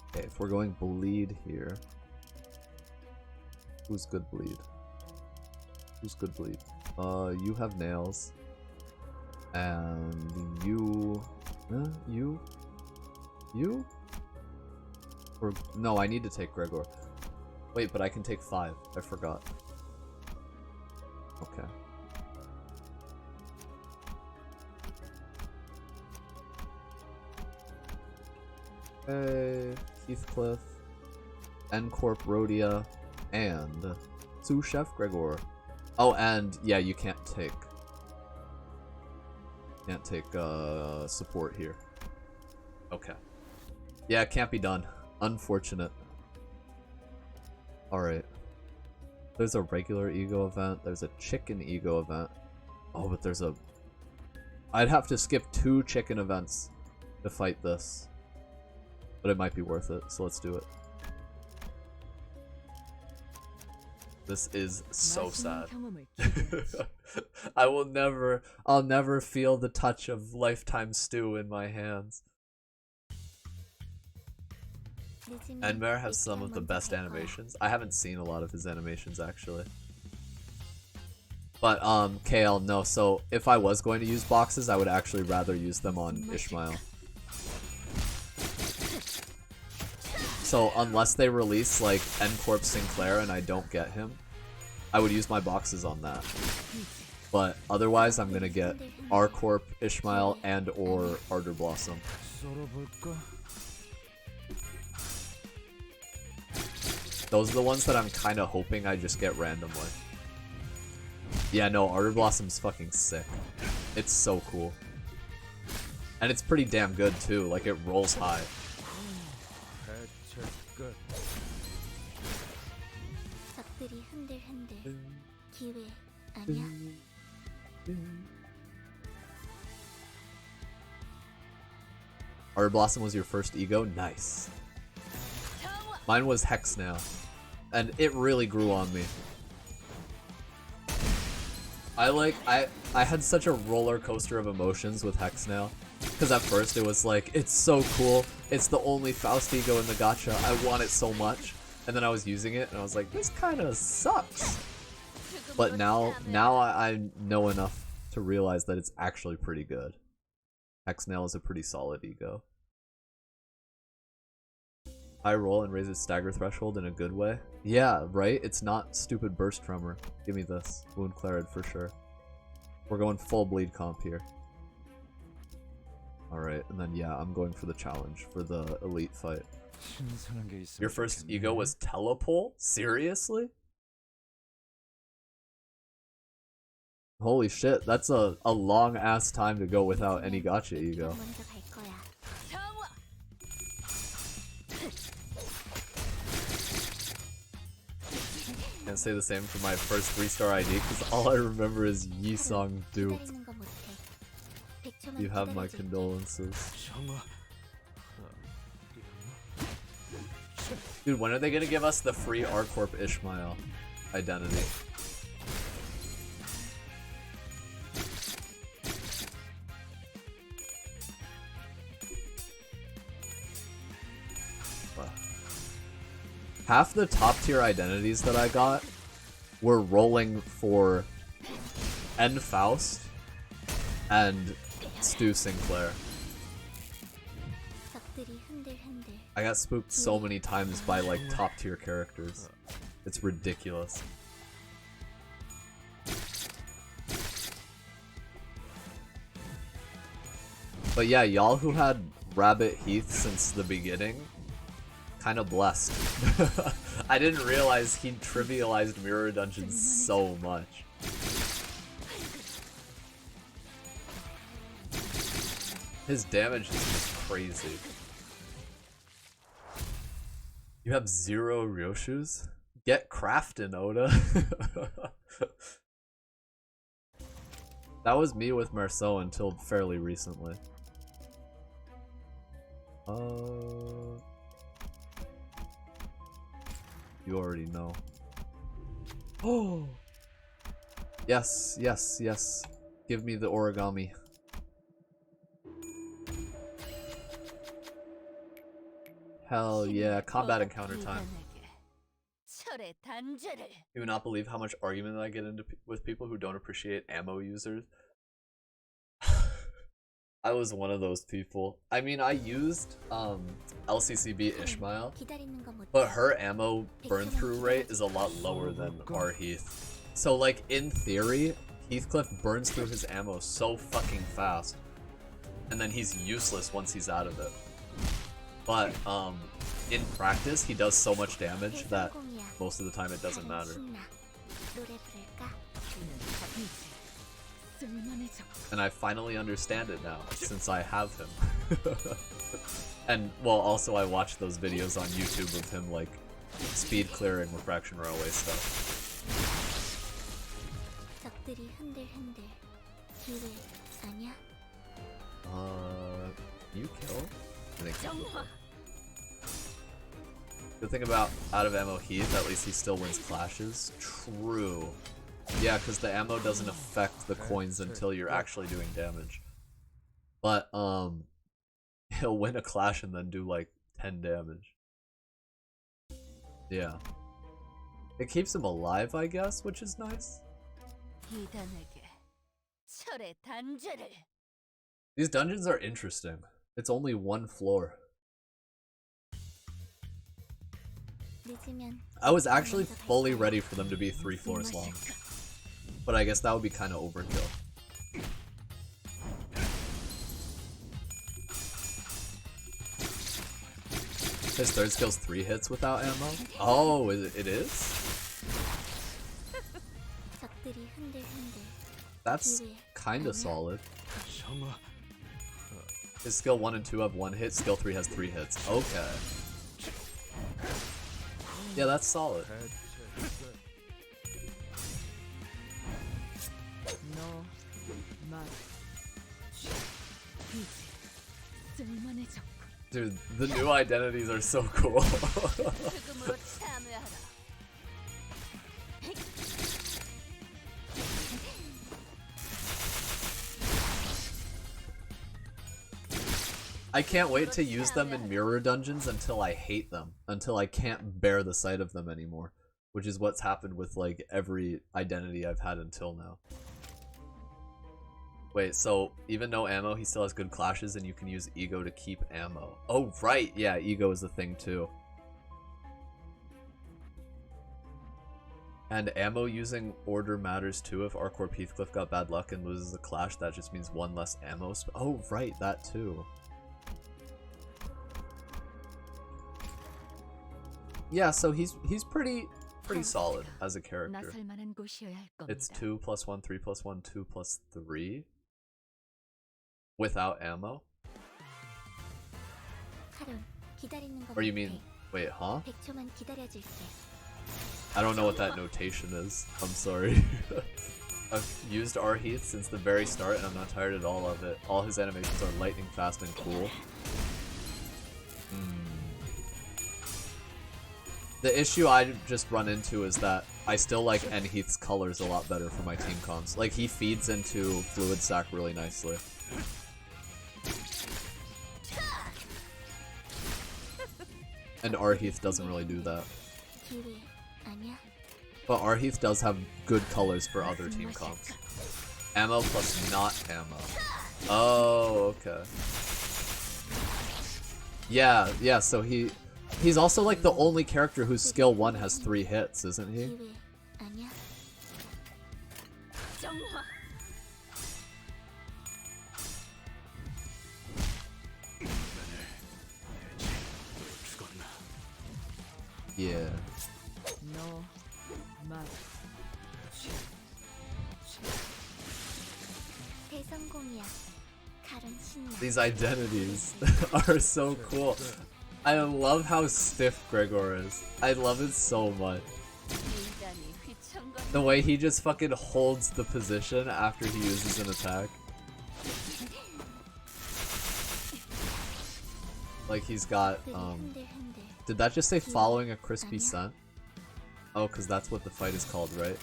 [SPEAKER 1] Okay, if we're going bleed here. Who's good bleed? Who's good bleed? You have nails. And you... You? Or, no, I need to take Gregor. Wait, but I can take 5. I forgot. Okay. Hey, Heathcliff, N-Corp Rhodia, and Sous Chef Gregor. Oh, and yeah, you can't take support here. Okay. Yeah, it can't be done. Unfortunate. Alright. There's a regular ego event. There's a chicken ego event. Oh, but there's a... I'd have to skip 2 chicken events to fight this. But it might be worth it, so let's do it. This is so sad. I'll never feel the touch of Lifetime Stew in my hands. Enmer has some of the best animations. I haven't seen a lot of his animations actually. But KL, no, so if I was going to use boxes, I would actually rather use them on Ishmael. So unless they release like N-Corp Sinclair and I don't get him, I would use my boxes on that. But otherwise I'm gonna get R-Corp, Ishmael, and or Ardor Blossom. Those are the ones that I'm kinda hoping I just get randomly. Yeah, no, Ardor Blossom's fucking sick. It's so cool. And it's pretty damn good too, like it rolls high. Ardor Blossom was your first ego? Nice. Mine was Hex now. And it really grew on me. I had such a roller coaster of emotions with Hex now. Because at first it was like, it's so cool. It's the only Faust ego in the gacha. I want it so much. And then I was using it and I was like, this kind of sucks. But now I know enough to realize that it's actually pretty good. Hexnail is a pretty solid ego. High roll and raises stagger threshold in a good way. Yeah, right? It's not stupid burst tremor. Give me this. Wound Clarid for sure. We're going full bleed comp here. Alright, and then yeah, I'm going for the challenge for the elite fight. Your first ego was Telepole? Seriously? Holy shit, that's a long ass time to go without any gacha ego. Can't say the same for my first 3-star ID because all I remember is Yisong dupe. You have my condolences. Dude, when are they gonna give us the free R-Corp Ishmael identity? Half the top tier identities that I got were rolling for N Faust and Stu Sinclair. I got spooked so many times by like top tier characters. It's ridiculous. But yeah, y'all who had Rabbit Heath since the beginning, kind of blessed. I didn't realize he trivialized mirror dungeons so much. His damage is just crazy. You have 0 Ryoshus? Get crafting, Oda. That was me with Marceau until fairly recently. You already know. Oh! Yes, yes, yes. Give me the origami. Hell yeah, combat encounter time. You would not believe how much argument I get into with people who don't appreciate ammo users. I was one of those people. I mean, I used LCCB Ishmael, but her ammo burn through rate is a lot lower than our Heath. So like in theory, Heathcliff burns through his ammo so fucking fast, and then he's useless once he's out of it. But in practice, he does so much damage that most of the time it doesn't matter. And I finally understand it now, since I have him. And, well, also I watched those videos on YouTube of him, like, speed clearing Refraction Railway stuff. You kill? I think you kill. Good thing about out of ammo Heath, at least he still wins clashes. True. Yeah, because the ammo doesn't affect the coins until you're actually doing damage. But, he'll win a clash and then do like 10 damage. Yeah. It keeps him alive, I guess, which is nice. These dungeons are interesting. It's only 1 floor. I was actually fully ready for them to be 3 floors long. But I guess that would be kind of overkill. His third skill's 3 hits without ammo? Oh, it is? That's kinda solid. His skill 1 and 2 have 1 hit, skill 3 has 3 hits. Okay. Yeah, that's solid. Dude, the new identities are so cool. I can't wait to use them in mirror dungeons until I hate them, until I can't bear the sight of them anymore, which is what's happened with like every identity I've had until now. Wait, so even no ammo, he still has good clashes and you can use ego to keep ammo. Oh right, yeah, ego is a thing too. And ammo using order matters too. If Arcorp Heathcliff got bad luck and loses a clash, that just means one less ammo. Oh right, that too. Yeah, so he's pretty solid as a character. It's 2 + 1, 3 + 1, 2 + 3 without ammo. Or you mean, wait, huh? I don't know what that notation is. I'm sorry. I've used Arheath since the very start and I'm not tired at all of it. All his animations are lightning fast and cool. The issue I just run into is that I still like Enheath's colors a lot better for my team comps. Like, he feeds into Fluid Sack really nicely. And Arheath doesn't really do that. But Arheath does have good colors for other team comps. Ammo plus not ammo. Oh, okay. Yeah, so he's also like the only character whose skill 1 has 3 hits, isn't he? Yeah. These identities are so cool. I love how stiff Gregor is. I love it so much. The way he just fucking holds the position after he uses an attack. Like he's got, did that just say following a crispy scent? Oh, because that's what the fight is called, right?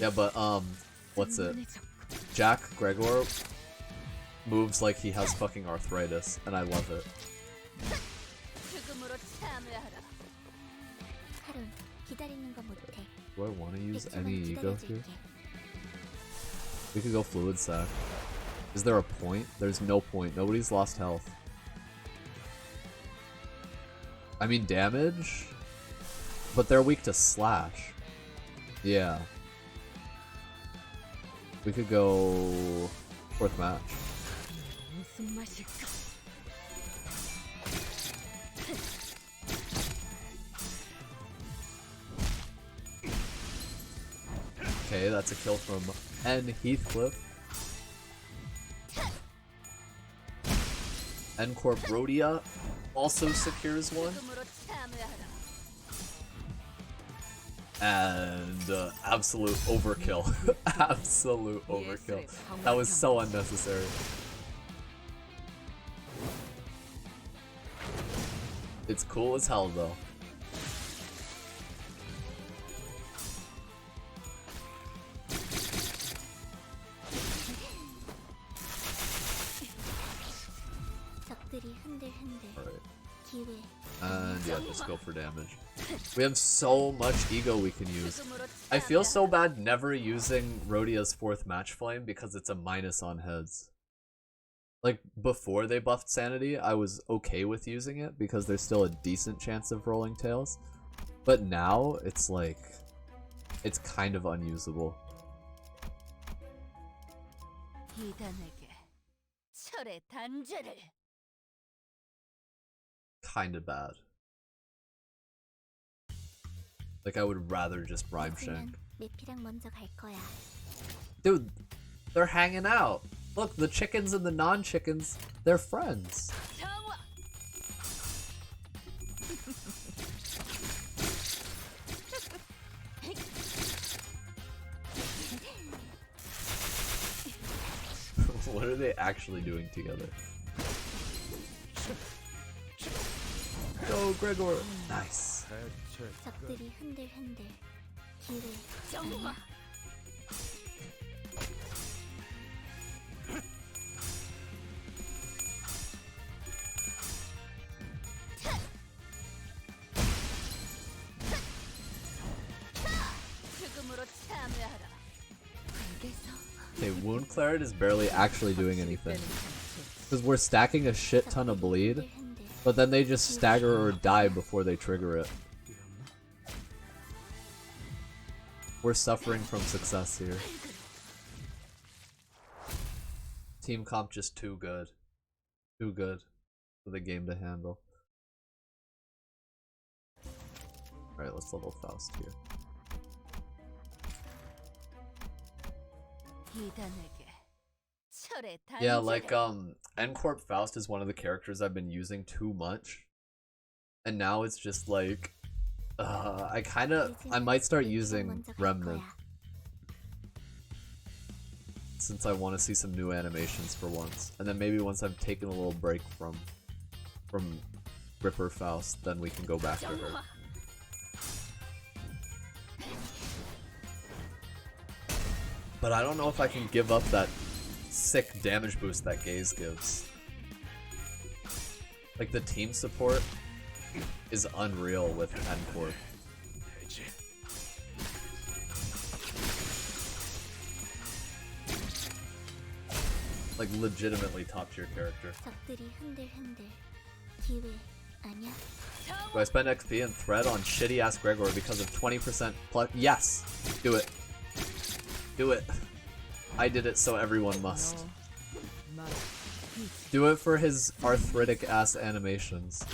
[SPEAKER 1] Yeah, but, what's it? Jack Gregor moves like he has fucking arthritis, and I love it. Do I want to use any ego here? We could go Fluid Sack. Is there a point? There's no point. Nobody's lost health. I mean damage? But they're weak to slash. Yeah. We could go 4th match. Okay, that's a kill from N Heathcliff. N Corp Rhodia also secures one. And absolute overkill. Absolute overkill. That was so unnecessary. It's cool as hell though. Alright. And yeah, just go for damage. We have so much ego we can use. I feel so bad never using Rhodia's 4th match flame because it's a minus on heads. Like, before they buffed Sanity, I was okay with using it because there's still a decent chance of rolling tails. But now, it's like, it's kind of unusable. Kinda bad. Like, I would rather just Rhyme Shank. Dude, they're hanging out. Look, the chickens and the non-chickens, they're friends. What are they actually doing together? Go, Gregor! Nice. Wound Claret is barely actually doing anything. Because we're stacking a shit ton of bleed, but then they just stagger or die before they trigger it. We're suffering from success here. Team comp just too good. Too good for the game to handle. Alright, let's level Faust here. Yeah, like, N-Corp Faust is one of the characters I've been using too much. And now it's just like, I might start using Remnant. Since I want to see some new animations for once. And then maybe once I've taken a little break from Ripper Faust, then we can go back to her. But I don't know if I can give up that sick damage boost that Gaze gives. Like, the team support is unreal with N-Corp. Like, legitimately top tier character. Do I spend XP and thread on shitty ass Gregor because of 20% plus? Yes! Do it. Do it. I did it, so everyone must. Do it for his arthritic ass animations.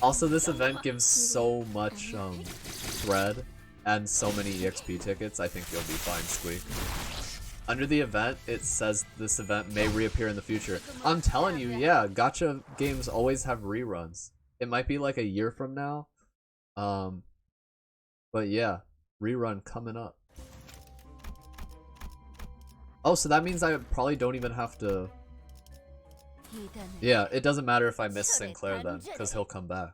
[SPEAKER 1] Also, this event gives so much thread and so many EXP tickets. I think you'll be fine, Squeak. Under the event, it says this event may reappear in the future. I'm telling you, yeah, gacha games always have reruns. It might be like a year from now. But yeah, rerun coming up. Oh, so that means I probably don't even have to... Yeah, it doesn't matter if I miss Sinclair then, because he'll come back.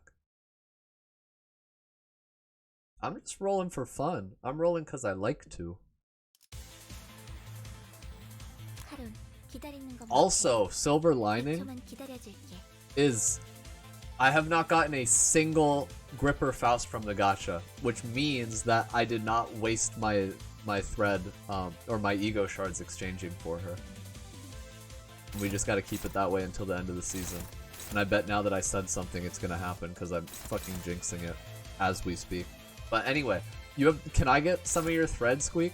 [SPEAKER 1] I'm just rolling for fun. I'm rolling because I like to. Also, silver lining is I have not gotten a single Gripper Faust from the gacha, which means that I did not waste my thread or my ego shards exchanging for her. We just gotta keep it that way until the end of the season. And I bet now that I said something, it's gonna happen because I'm fucking jinxing it as we speak. But anyway, can I get some of your thread, Squeak?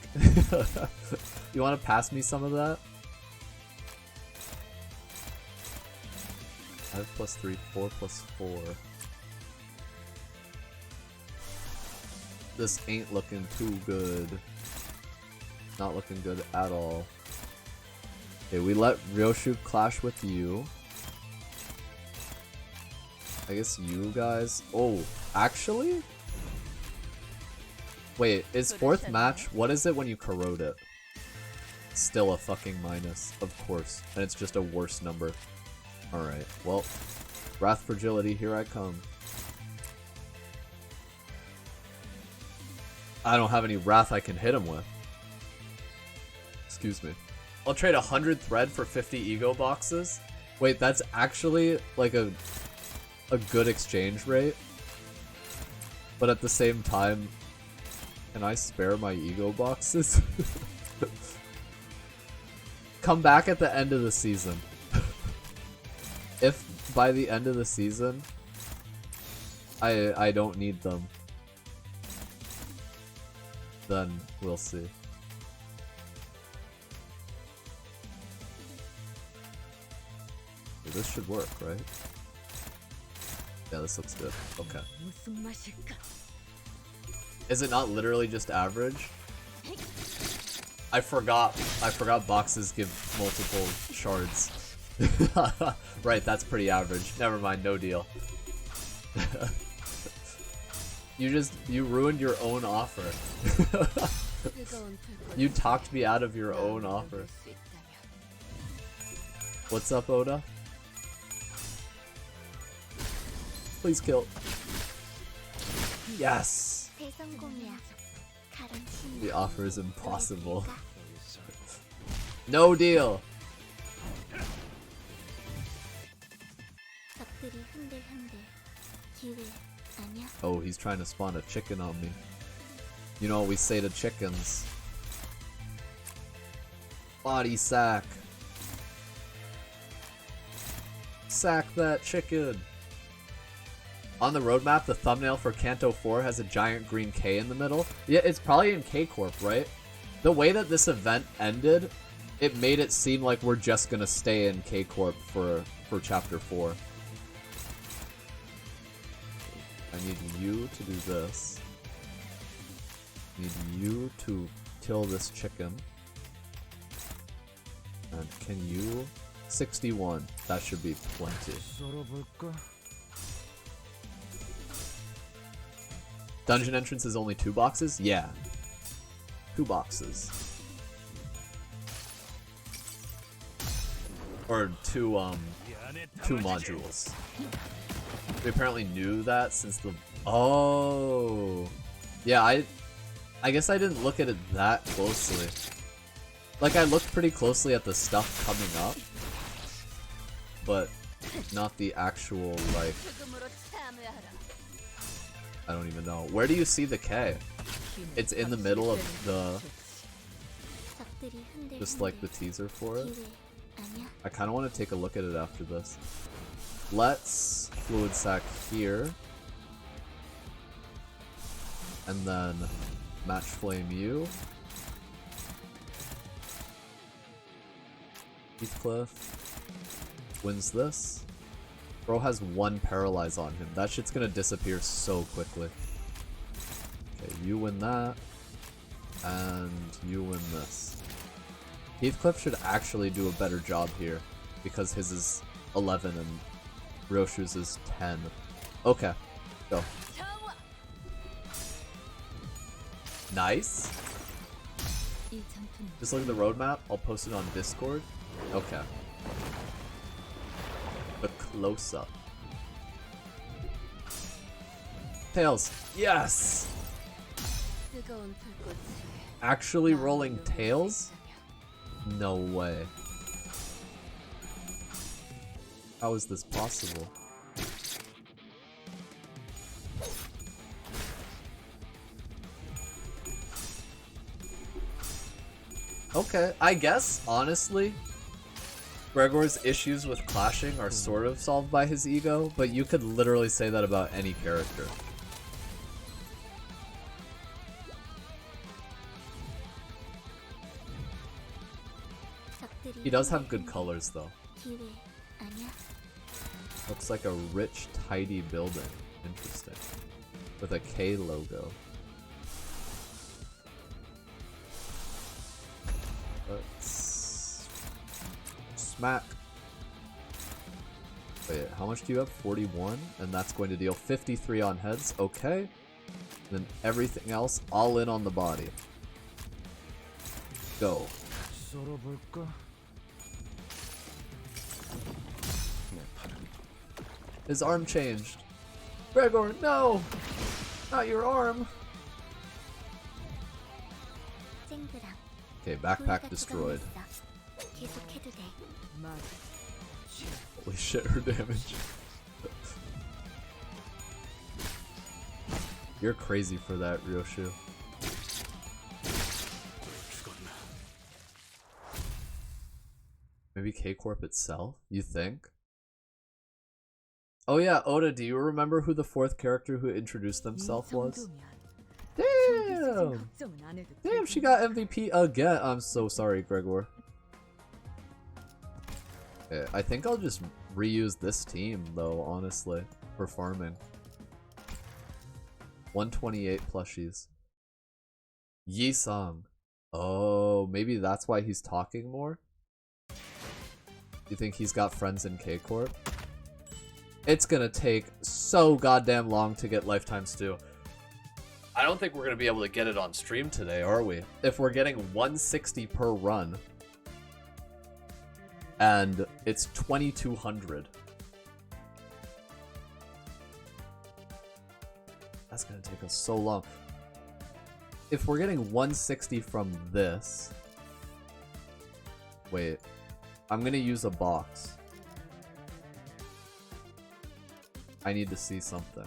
[SPEAKER 1] You want to pass me some of that? 5 plus 3, 4 plus 4. This ain't looking too good. Not looking good at all. Okay, we let Ryoshu clash with you. I guess you guys... Oh, actually? Wait, is fourth match, what is it when you corrode it? Still a fucking minus, of course. And it's just a worse number. Alright, well, Wrath Fragility, here I come. I don't have any Wrath I can hit him with. Excuse me. I'll trade 100 thread for 50 ego boxes? Wait, that's actually like a good exchange rate. But at the same time, can I spare my ego boxes? Come back at the end of the season. If by the end of the season I don't need them, then we'll see. This should work, right? Yeah, this looks good. Okay. Is it not literally just average? I forgot boxes give multiple shards. Right, that's pretty average. Never mind, no deal. You ruined your own offer. You talked me out of your own offer. What's up, Oda? Please kill. Yes! The offer is impossible. No deal! Oh, he's trying to spawn a chicken on me. You know what we say to chickens. Body sack. Sack that chicken. On the roadmap, the thumbnail for Kanto 4 has a giant green K in the middle. Yeah, it's probably in K-Corp, right? The way that this event ended, it made it seem like we're just gonna stay in K-Corp for Chapter 4. I need you to do this. I need you to kill this chicken. And can you... 61. That should be plenty. Dungeon entrance is only 2 boxes? Yeah. 2 boxes. Or 2 modules. We apparently knew that since the... Oh! Yeah, I guess I didn't look at it that closely. Like, I looked pretty closely at the stuff coming up. But not the actual, like... I don't even know. Where do you see the K? It's in the middle of the... Just like the teaser for it. I kind of want to take a look at it after this. Let's fluid sack here. And then match flame you. Heathcliff wins this. Bro has 1 paralyze on him. That shit's gonna disappear so quickly. Okay, you win that. And you win this. Heathcliff should actually do a better job here. Because his is 11 and Ryoshu's is 10. Okay, go. Nice. Just look at the roadmap. I'll post it on Discord. Okay. A close-up. Tails. Yes! Actually rolling tails? No way. How is this possible? Okay, I guess, honestly, Gregor's issues with clashing are sort of solved by his ego, but you could literally say that about any character. He does have good colors, though. Looks like a rich, tidy building. Interesting. With a K logo. Let's... Smack. Wait, how much do you have? 41? And that's going to deal 53 on heads. Okay. Then everything else, all in on the body. Go. His arm changed. Gregor, no! Not your arm! Okay, backpack destroyed. Holy shit, her damage. You're crazy for that, Ryoshu. Maybe K-Corp itself? You think? Oh yeah, Oda, do you remember who the 4th character who introduced themselves was? Damn! Damn, she got MVP again! I'm so sorry, Gregor. Okay, I think I'll just reuse this team, though, honestly, for farming. 128 plushies. Yi-sang. Oh, maybe that's why he's talking more? You think he's got friends in K-Corp? It's gonna take so goddamn long to get Lifetime Stew. I don't think we're gonna be able to get it on stream today, are we? If we're getting 160 per run, and it's 2200. That's gonna take us so long. If we're getting 160 from this... Wait. I'm gonna use a box. I need to see something.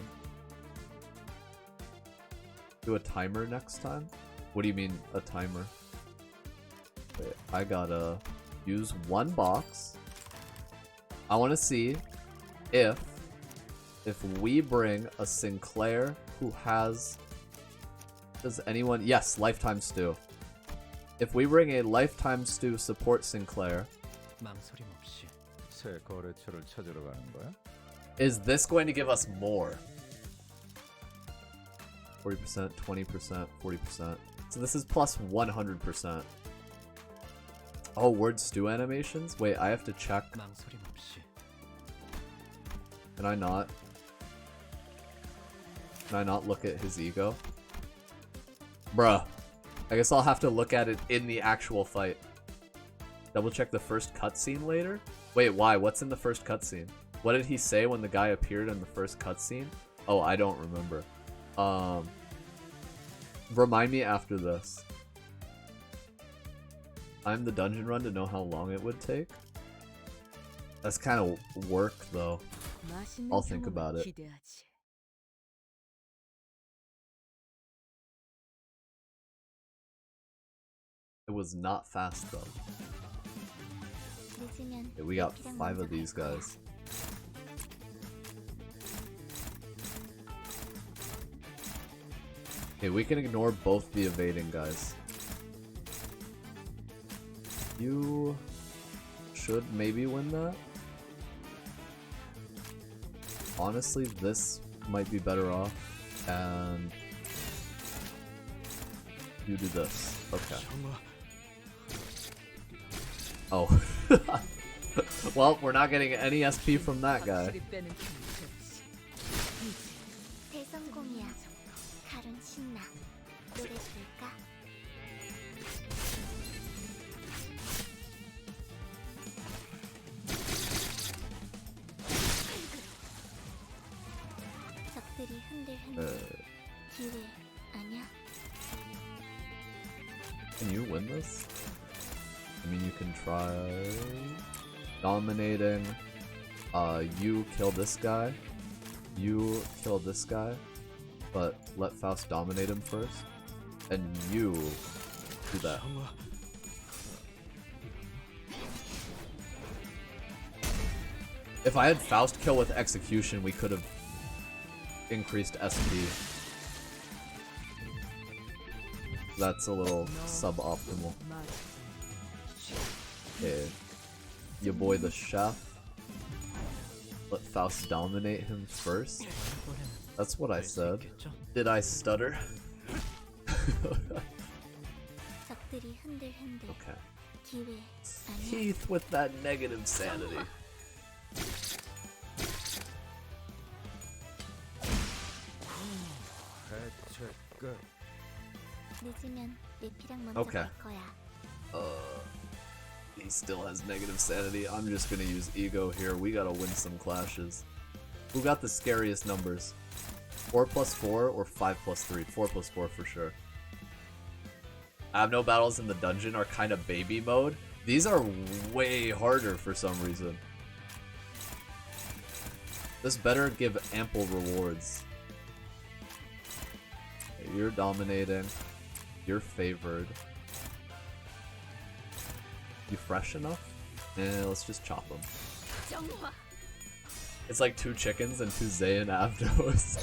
[SPEAKER 1] do a timer next time? What do you mean, a timer? Wait, I gotta use one box. I want to see if we bring a Sinclair who has... Does anyone... Yes, Lifetime Stew. If we bring a Lifetime Stew support Sinclair...
[SPEAKER 2] 새 거래처를 찾으러 가는 거야?
[SPEAKER 1] Is this going to give us more? 40%, 20%, 40%. So this is plus 100%. Oh, word stew animations? Wait, I have to check. Can I not? Can I not look at his ego? Bruh. I guess I'll have to look at it in the actual fight. Double check the first cutscene later? Wait, why? What's in the first cutscene? What did he say when the guy appeared in the first cutscene? Oh, I don't remember. Remind me after this. I'm the dungeon run to know how long it would take. That's kind of work, though. I'll think about it. It was not fast, though. Okay, we got 5 of these guys. Okay, we can ignore both the evading guys. You should maybe win that. Honestly, this might be better off, and you do this. Okay. Oh. Well, we're not getting any SP from that guy. Can you win this? I mean, you can try dominating. You kill this guy. You kill this guy. But let Faust dominate him first. And you do that. If I had Faust kill with execution, we could have increased SP. That's a little suboptimal. Okay. Your boy the chef. Let Faust dominate him first. That's what I said. Did I stutter? Okay. Heath with that negative sanity. Okay. He still has negative sanity. I'm just gonna use ego here. We gotta win some clashes. Who got the scariest numbers? 4 plus 4 or 5 plus 3? 4 plus 4 for sure. I have no battles in the dungeon are kind of baby mode. These are way harder for some reason. This better give ample rewards. Okay, you're dominating. You're favored. You fresh enough? Let's just chop them. It's like 2 chickens and 2 Zayn Avdos.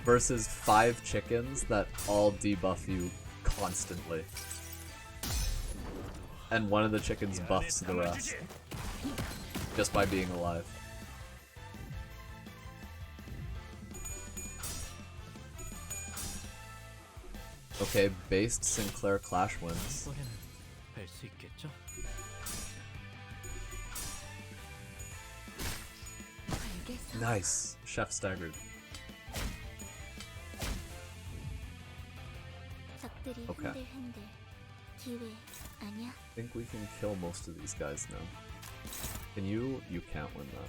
[SPEAKER 1] Versus 5 chickens that all debuff you constantly. And one of the chickens buffs the rest. Just by being alive. Okay, based Sinclair Clash wins. Nice. Chef staggered. Okay. I think we can kill most of these guys now. Can you? You can't win that.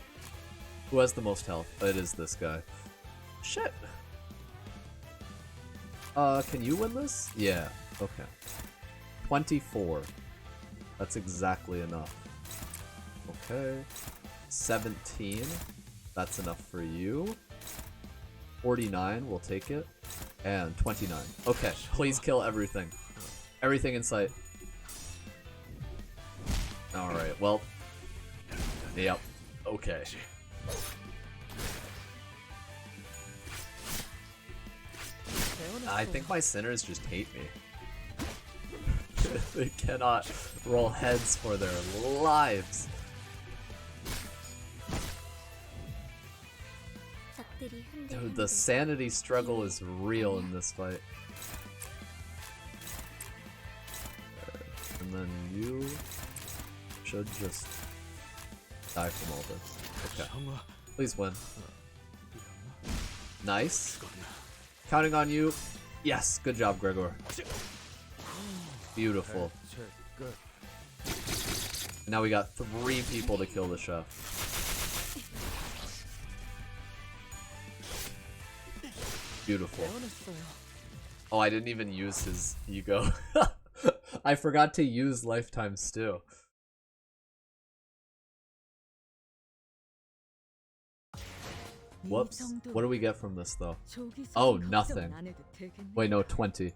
[SPEAKER 1] Who has the most health? It is this guy. Shit! Can you win this? Yeah, okay. 24. That's exactly enough. Okay. 17. That's enough for you. 49, we'll take it. And 29. Okay, please kill everything. Everything in sight. Alright, well. Yep. Okay. I think my sinners just hate me. They cannot roll heads for their lives. Dude, the sanity struggle is real in this fight. And then you should just die from all this. Okay. Please win. Nice. Counting on you. Yes, good job, Gregor. Beautiful. Now we got 3 people to kill the chef. Beautiful. Oh, I didn't even use his ego. I forgot to use Lifetime Stew. Whoops. What do we get from this, though? Oh, nothing. Wait, no, 20.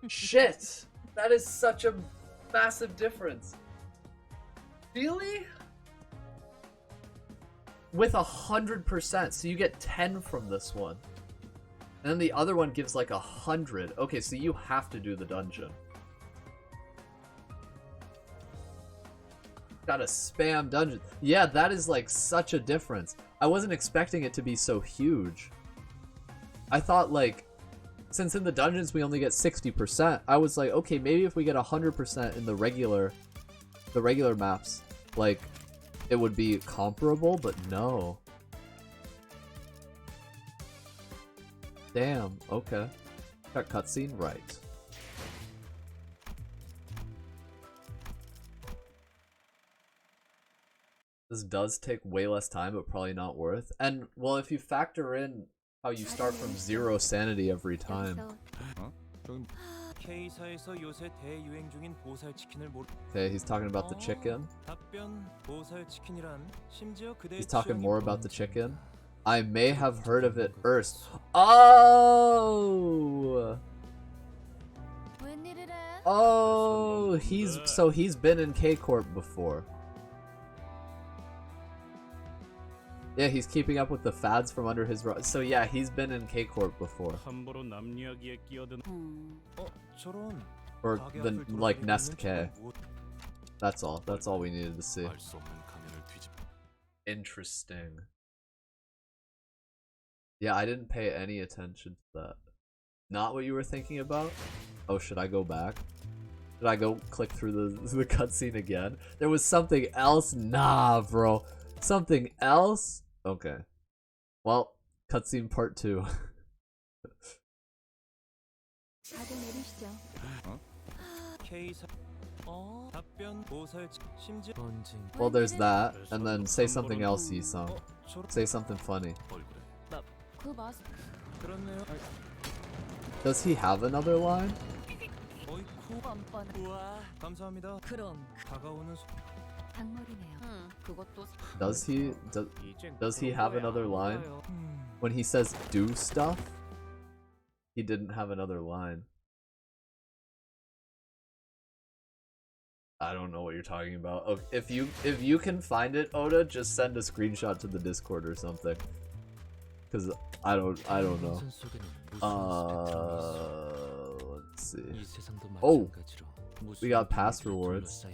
[SPEAKER 1] Shit! That is such a massive difference. Really? With 100%, so you get 10 from this one. And then the other one gives like 100. Okay, so you have to do the dungeon. Gotta spam dungeon. Yeah, that is like such a difference. I wasn't expecting it to be so huge. I thought like, since in the dungeons we only get 60%, I was like, okay, maybe if we get 100% in the regular maps, like, it would be comparable, but no. Damn, okay. That cutscene, right. This does take way less time, but probably not worth. And, well, if you factor in how you start from 0 sanity every time. Okay, he's talking about the chicken. He's talking more about the chicken. I may have heard of it first. Oh! Oh, he's been in K-Corp before. Yeah, he's keeping up with the fads from under his so yeah, he's been in K-Corp before. Or the like Nest K. That's all. That's all we needed to see. Interesting. Yeah, I didn't pay any attention to that. Not what you were thinking about? Oh, should I go back? Should I go click through the cutscene again? There was something else? Nah, bro. Something else? Okay. Well, cutscene part 2. Well, there's that, and then say something else, Yi-sung. Say something funny. Does he have another line? Does he have another line? When he says do stuff? He didn't have another line. I don't know what you're talking about. Oh, if you can find it, Oda, just send a screenshot to the Discord or something. Cause I don't know. Let's see. Oh, we got past rewards.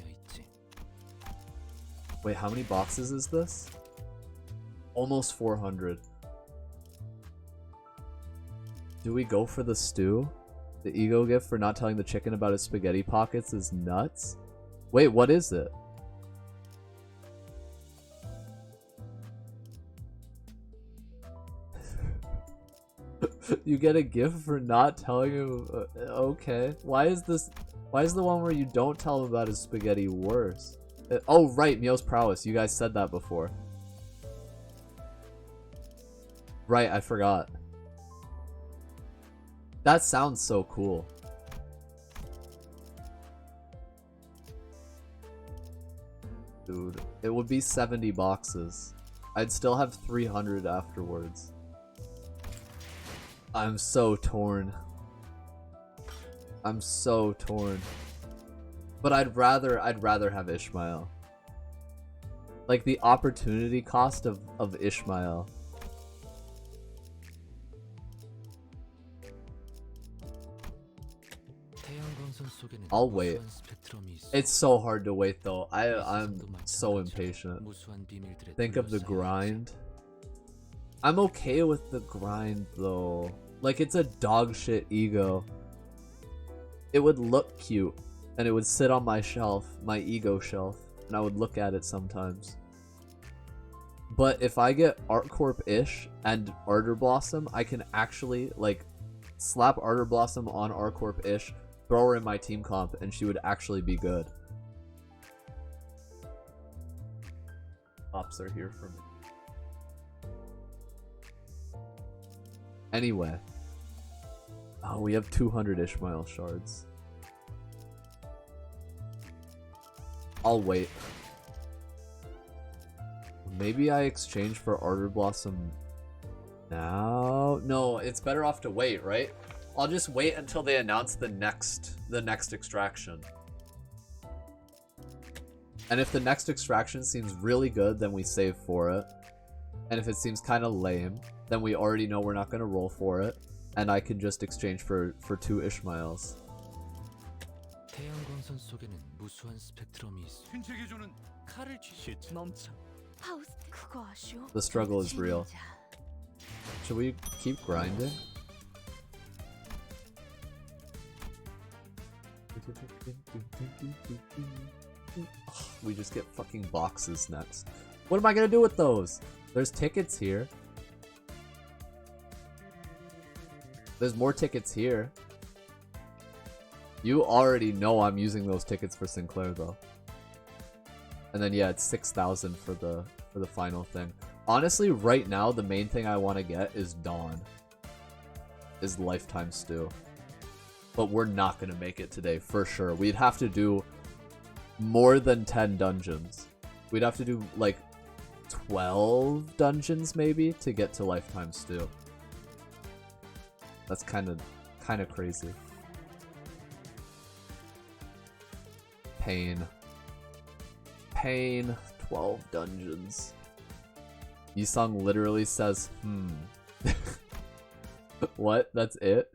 [SPEAKER 1] Wait, how many boxes is this? Almost 400. Do we go for the stew? The ego gift for not telling the chicken about his spaghetti pockets is nuts? Wait, what is it? You get a gift for not telling him. Okay. Why is the one where you don't tell him about his spaghetti worse? Oh, right, Mio's prowess. You guys said that before. Right, I forgot. That sounds so cool. Dude, it would be 70 boxes. I'd still have 300 afterwards. I'm so torn. I'm so torn. But I'd rather have Ishmael. Like the opportunity cost of Ishmael. I'll wait. It's so hard to wait though. I'm so impatient. Think of the grind. I'm okay with the grind though. Like it's a dog shit ego. It would look cute and it would sit on my shelf, my ego shelf, and I would look at it sometimes. But if I get ArtCorp-ish and Ardor Blossom, I can actually like slap Ardor Blossom on ArtCorp-ish, throw her in my team comp, and she would actually be good. Ops are here for me. Anyway. Oh, we have 200 Ishmael shards. I'll wait. Maybe I exchange for Ardor Blossom now? No, it's better off to wait, right? I'll just wait until they announce the next extraction. And if the next extraction seems really good, then we save for it. And if it seems kind of lame, then we already know we're not going to roll for it. And I can just exchange for 2 Ishmaels. The struggle is real. Should we keep grinding? We just get fucking boxes next. What am I gonna do with those? There's tickets here. There's more tickets here. You already know I'm using those tickets for Sinclair though. And then yeah, it's 6,000 for the final thing. Honestly, right now the main thing I want to get is Dawn. Is Lifetime Stew. But we're not gonna make it today for sure. We'd have to do more than 10 dungeons. We'd have to do like 12 dungeons maybe to get to Lifetime Stew. That's kind of crazy. Pain. 12 dungeons. Yisung literally says, What? That's it?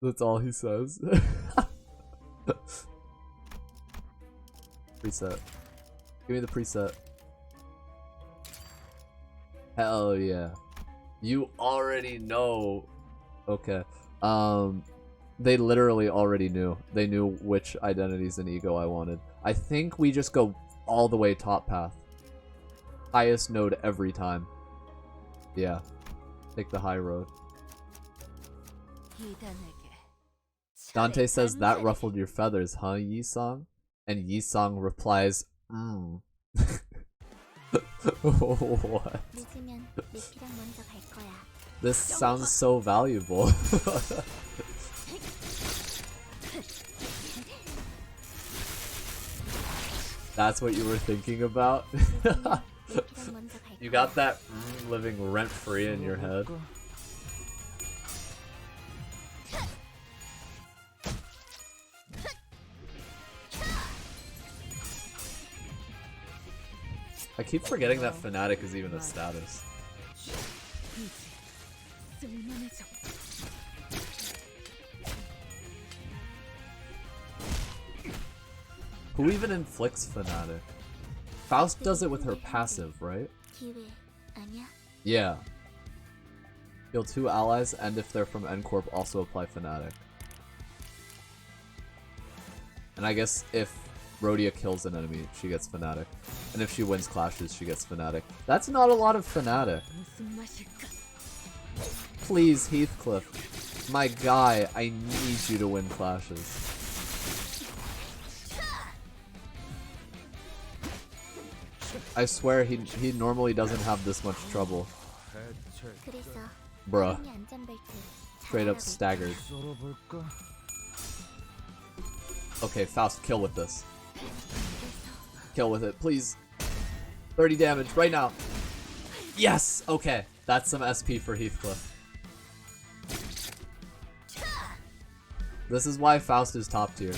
[SPEAKER 1] That's all he says? Preset. Give me the preset. Hell yeah. You already know. Okay. They literally already knew. They knew which identities and ego I wanted. I think we just go all the way top path. Highest node every time. Yeah. Take the high road. Dante says that ruffled your feathers, huh, Yisong? And Yisong replies, What? This sounds so valuable. That's what you were thinking about? You got that living rent-free in your head. I keep forgetting that Fnatic is even a status. Who even inflicts Fnatic? Faust does it with her passive, right? Yeah. Heal 2 allies, and if they're from N-Corp, also apply Fnatic. And I guess if Rhodia kills an enemy, she gets Fnatic. And if she wins clashes, she gets Fnatic. That's not a lot of Fnatic. Please, Heathcliff. My guy, I need you to win clashes. I swear he normally doesn't have this much trouble. Bruh. Straight up staggered. Okay, Faust, kill with this. Kill with it, please. 30 damage right now. Yes! Okay, that's some SP for Heathcliff. This is why Faust is top tier.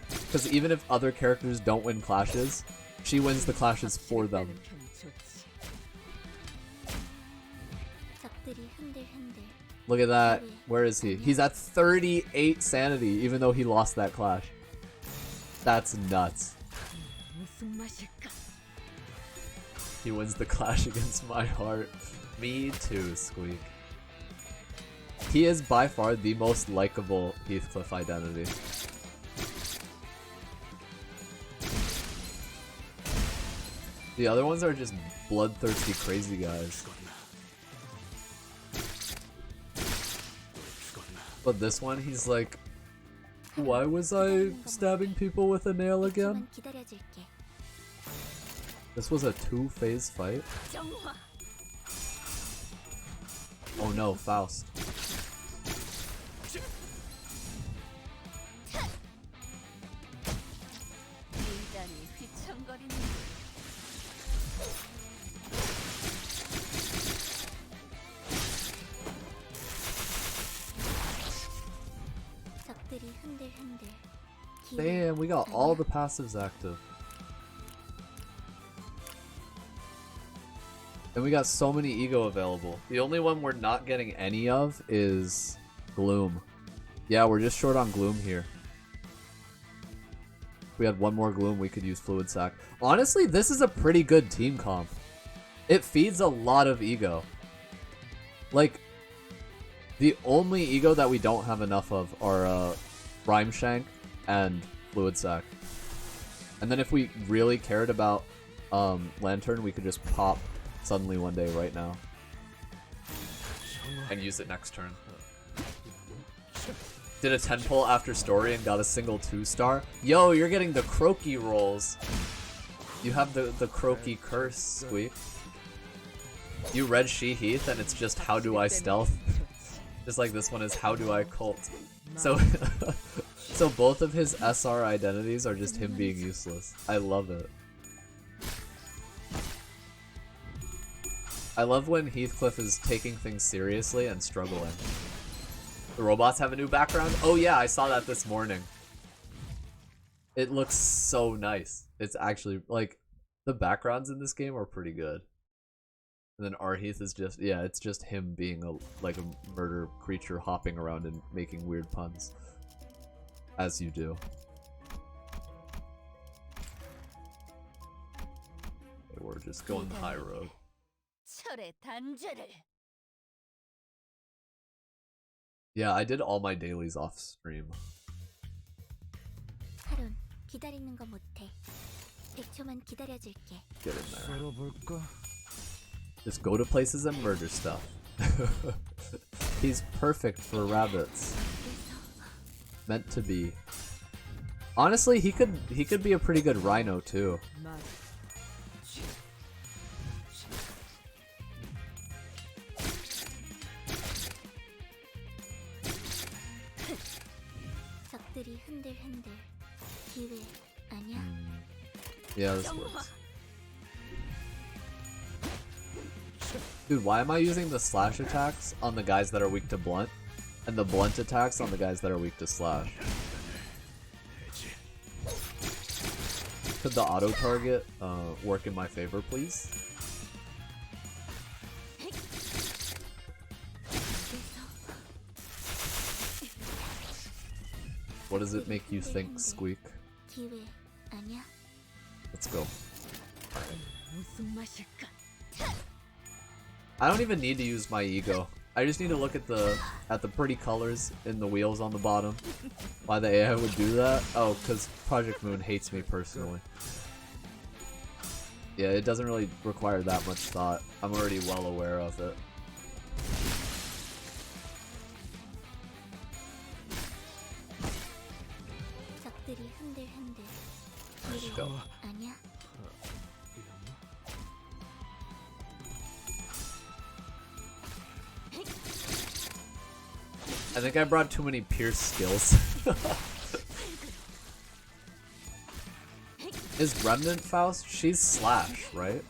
[SPEAKER 1] Because even if other characters don't win clashes, she wins the clashes for them. Look at that. Where is he? He's at 38 sanity, even though he lost that clash. That's nuts. He wins the clash against my heart. Me too, Squeak. He is by far the most likable Heathcliff identity. The other ones are just bloodthirsty crazy guys. But this one, he's like, why was I stabbing people with a nail again? This was a 2-phase fight? Oh no, Faust. Damn, we got all the passives active. And we got so many ego available. The only one we're not getting any of is Gloom. Yeah, we're just short on Gloom here. If we had one more Gloom, we could use Fluid Sac. Honestly, this is a pretty good team comp. It feeds a lot of ego. Like, the only ego that we don't have enough of are Rhyme Shank and Fluid Sac. And then if we really cared about Lantern, we could just pop suddenly one day right now. And use it next turn. Did a 10 pull after story and got a single 2-star. Yo, you're getting the Croaky rolls. You have the Croaky curse, Squeak. You read She Heath and it's just how do I stealth. Just like this one is how do I cult. So so both of his SR identities are just him being useless. I love it. I love when Heathcliff is taking things seriously and struggling. The robots have a new background? Oh yeah, I saw that this morning. It looks so nice. It's actually, like, the backgrounds in this game are pretty good. And then Arheath is just, yeah, it's just him being like a murder creature hopping around and making weird puns. As you do. Okay, we're just going the high road. Yeah, I did all my dailies off stream. Get in there. Just go to places and murder stuff. He's perfect for rabbits. Meant to be. Honestly, he could be a pretty good rhino too. Yeah, this works. Dude, why am I using the slash attacks on the guys that are weak to blunt, and the blunt attacks on the guys that are weak to slash? Could the auto target work in my favor, please? What does it make you think, Squeak? Let's go. I don't even need to use my ego. I just need to look at the pretty colors in the wheels on the bottom. Why the AI would do that? Oh, because Project Moon hates me personally. Yeah, it doesn't really require that much thought. I'm already well aware of it. Let's go. I think I brought too many Pierce skills. Is Remnant Faust? She's Slash, right?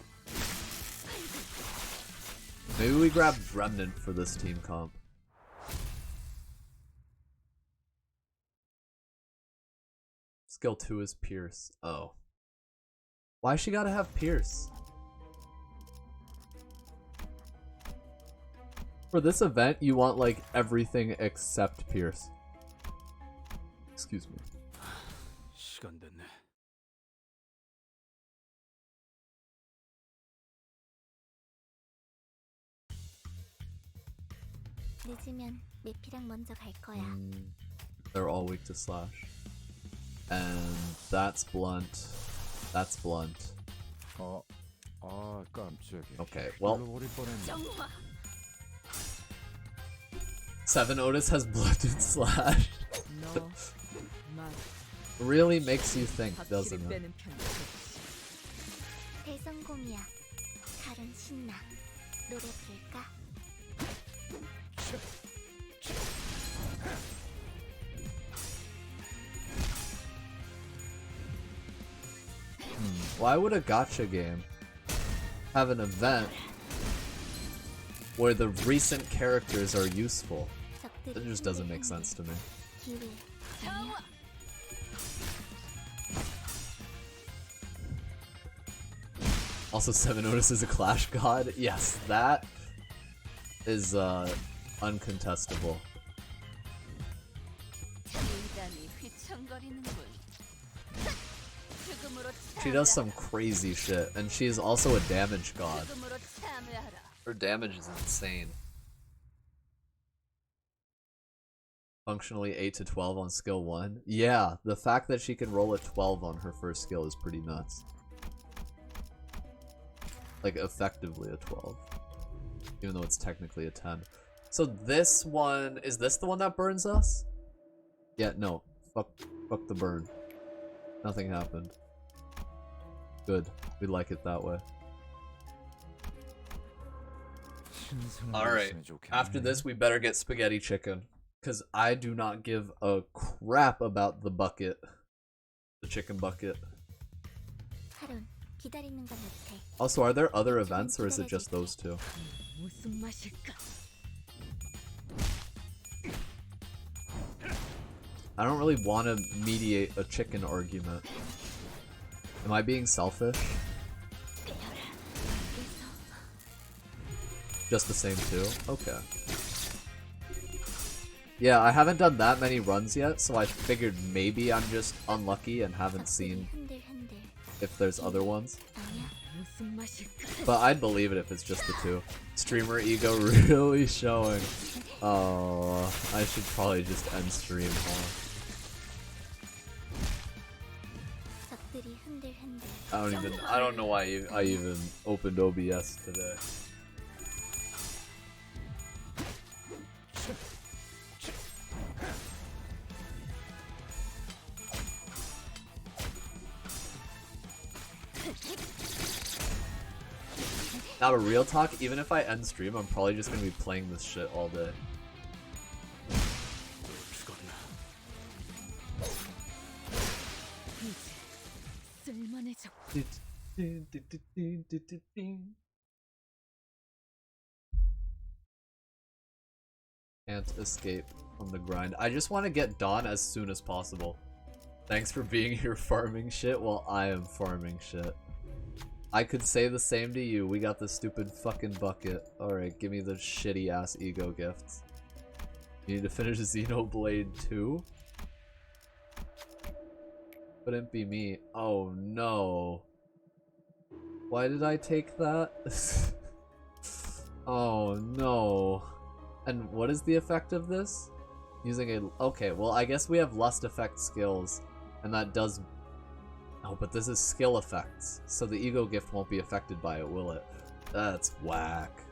[SPEAKER 1] Maybe we grab Remnant for this team comp. Skill 2 is Pierce. Oh. Why she gotta have Pierce? For this event, you want like everything except Pierce. Excuse me.
[SPEAKER 3] 시간 됐네.
[SPEAKER 4] 늦으면 메피랑 먼저 갈 거야.
[SPEAKER 1] They're all weak to slash. And that's blunt. That's blunt.
[SPEAKER 2] 깜짝이야.
[SPEAKER 1] Okay, well.
[SPEAKER 2] 잃어버릴 뻔했네.
[SPEAKER 1] 7 Otis has blunted slash. Really makes you think, doesn't it?
[SPEAKER 4] 대성공이야. 칼은 신나. 노래 부를까?
[SPEAKER 1] Why would a gacha game have an event where the recent characters are useful? That just doesn't make sense to me. Also, 7 Otis is a Clash God. Yes, that is uncontestable. She does some crazy shit, and she is also a damage god. Her damage is insane. Functionally 8 to 12 on skill 1. Yeah, the fact that she can roll a 12 on her first skill is pretty nuts. Like, effectively a 12. Even though it's technically a 10. So this one, is this the one that burns us? Yeah, no. Fuck the burn. Nothing happened. Good. We like it that way. Alright. After this, we better get spaghetti chicken. Because I do not give a crap about the bucket. The chicken bucket. Also, are there other events, or is it just those two? I don't really want to mediate a chicken argument. Am I being selfish? Just the same two? Okay. Yeah, I haven't done that many runs yet, so I figured maybe I'm just unlucky and haven't seen if there's other ones. But I'd believe it if it's just the two. Streamer ego really showing. Oh, I should probably just end stream, huh? I don't know why I even opened OBS today. Now, to real talk, even if I end stream, I'm probably just gonna be playing this shit all day. Can't escape from the grind. I just want to get Dawn as soon as possible. Thanks for being here farming shit while I am farming shit. I could say the same to you. We got the stupid fucking bucket. Alright, give me the shitty ass ego gifts. You need to finish Xenoblade 2? Couldn't be me. Oh no. Why did I take that? Oh no. And what is the effect of this? Using a... Okay, well I guess we have lust effect skills. And that does... Oh, but this is skill effects. So the ego gift won't be affected by it, will it? That's whack.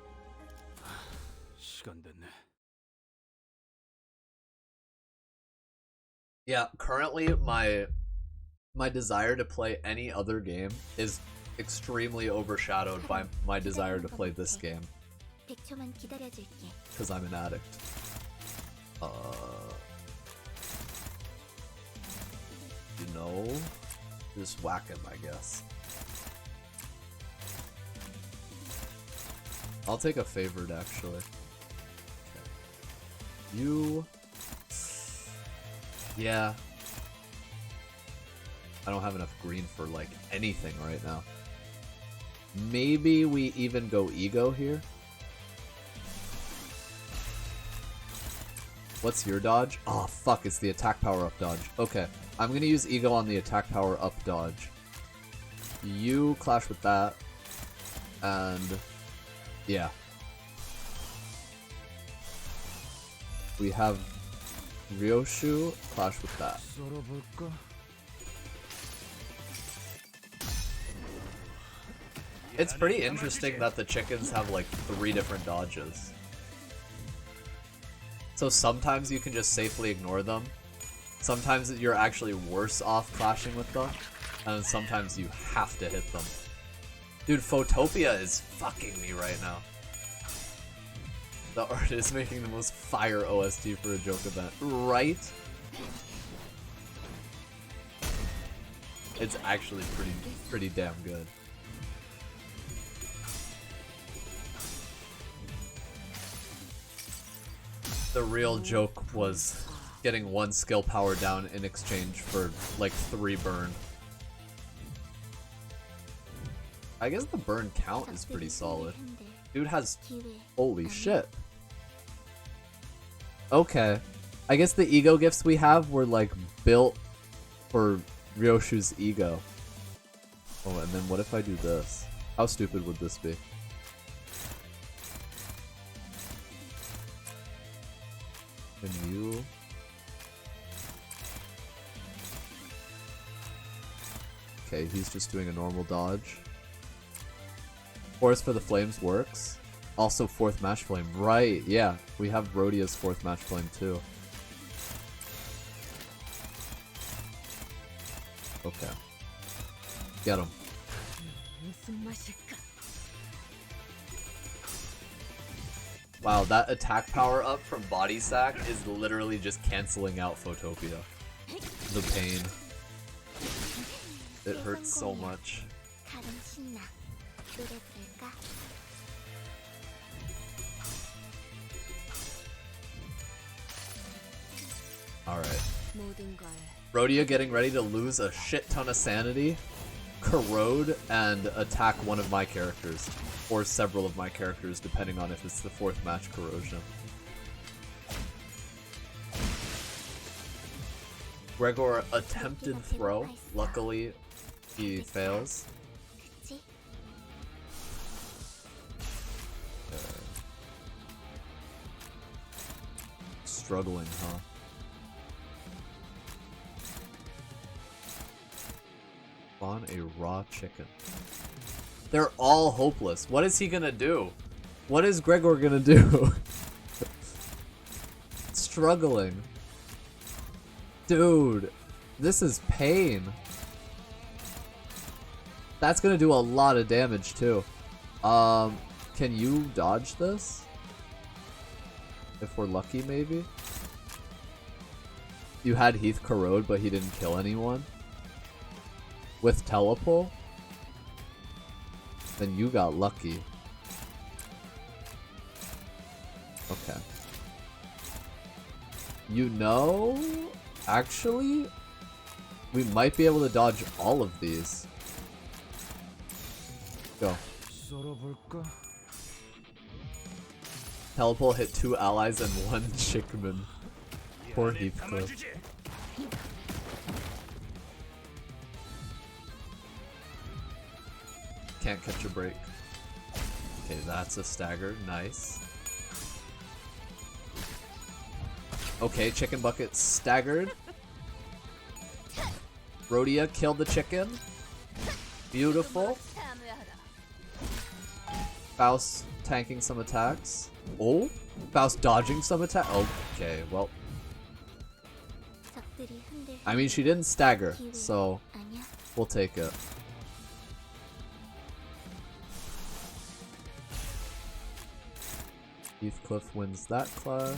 [SPEAKER 1] Yeah, currently my desire to play any other game is extremely overshadowed by my desire to play this game. Because I'm an addict. You know? Just whack him, I guess. I'll take a favored, actually. Okay. You... Yeah. I don't have enough green for, like, anything right now. Maybe we even go ego here? What's your dodge? Oh, fuck, it's the attack power up dodge. Okay, I'm gonna use ego on the attack power up dodge. You clash with that. And... yeah. We have Ryoshu clash with that. It's pretty interesting that the chickens have like 3 different dodges. So sometimes you can just safely ignore them. Sometimes you're actually worse off clashing with them. And sometimes you have to hit them. Dude, Photopia is fucking me right now. The art is making the most fire OST for a joke event. Right? It's actually pretty damn good. The real joke was getting 1 skill power down in exchange for like 3 burn. I guess the burn count is pretty solid. Dude has... holy shit. Okay. I guess the ego gifts we have were like built for Ryoshu's ego. Oh, and then what if I do this? How stupid would this be? Can you... okay, he's just doing a normal dodge. Force for the Flames works. Also 4th Match Flame. Right, yeah. We have Rhodia's 4th Match Flame too. Okay. Get him. Wow, that attack power up from Body Sack is literally just canceling out Photopia. The pain. It hurts so much. Alright. Rhodia getting ready to lose a shit ton of sanity, corrode, and attack one of my characters. Or several of my characters, depending on if it's the 4th match corrosion. Gregor attempted throw. Luckily, he fails. Struggling, huh? Spawn a raw chicken. They're all hopeless. What is he gonna do? What is Gregor gonna do? Struggling. Dude, this is pain. That's gonna do a lot of damage too. Can you dodge this? If we're lucky, maybe? You had Heath corrode, but he didn't kill anyone? With teleport? Then you got lucky. Okay. You know, actually, we might be able to dodge all of these. Go. Teleport hit 2 allies and 1 chickman. Poor Heathcliff. Can't catch a break. Okay, that's a stagger. Nice. Okay, chicken bucket staggered. Rhodia killed the chicken. Beautiful. Faust tanking some attacks. Oh, Faust dodging some attack. Okay, well. I mean, she didn't stagger, so we'll take it. Heathcliff wins that clash.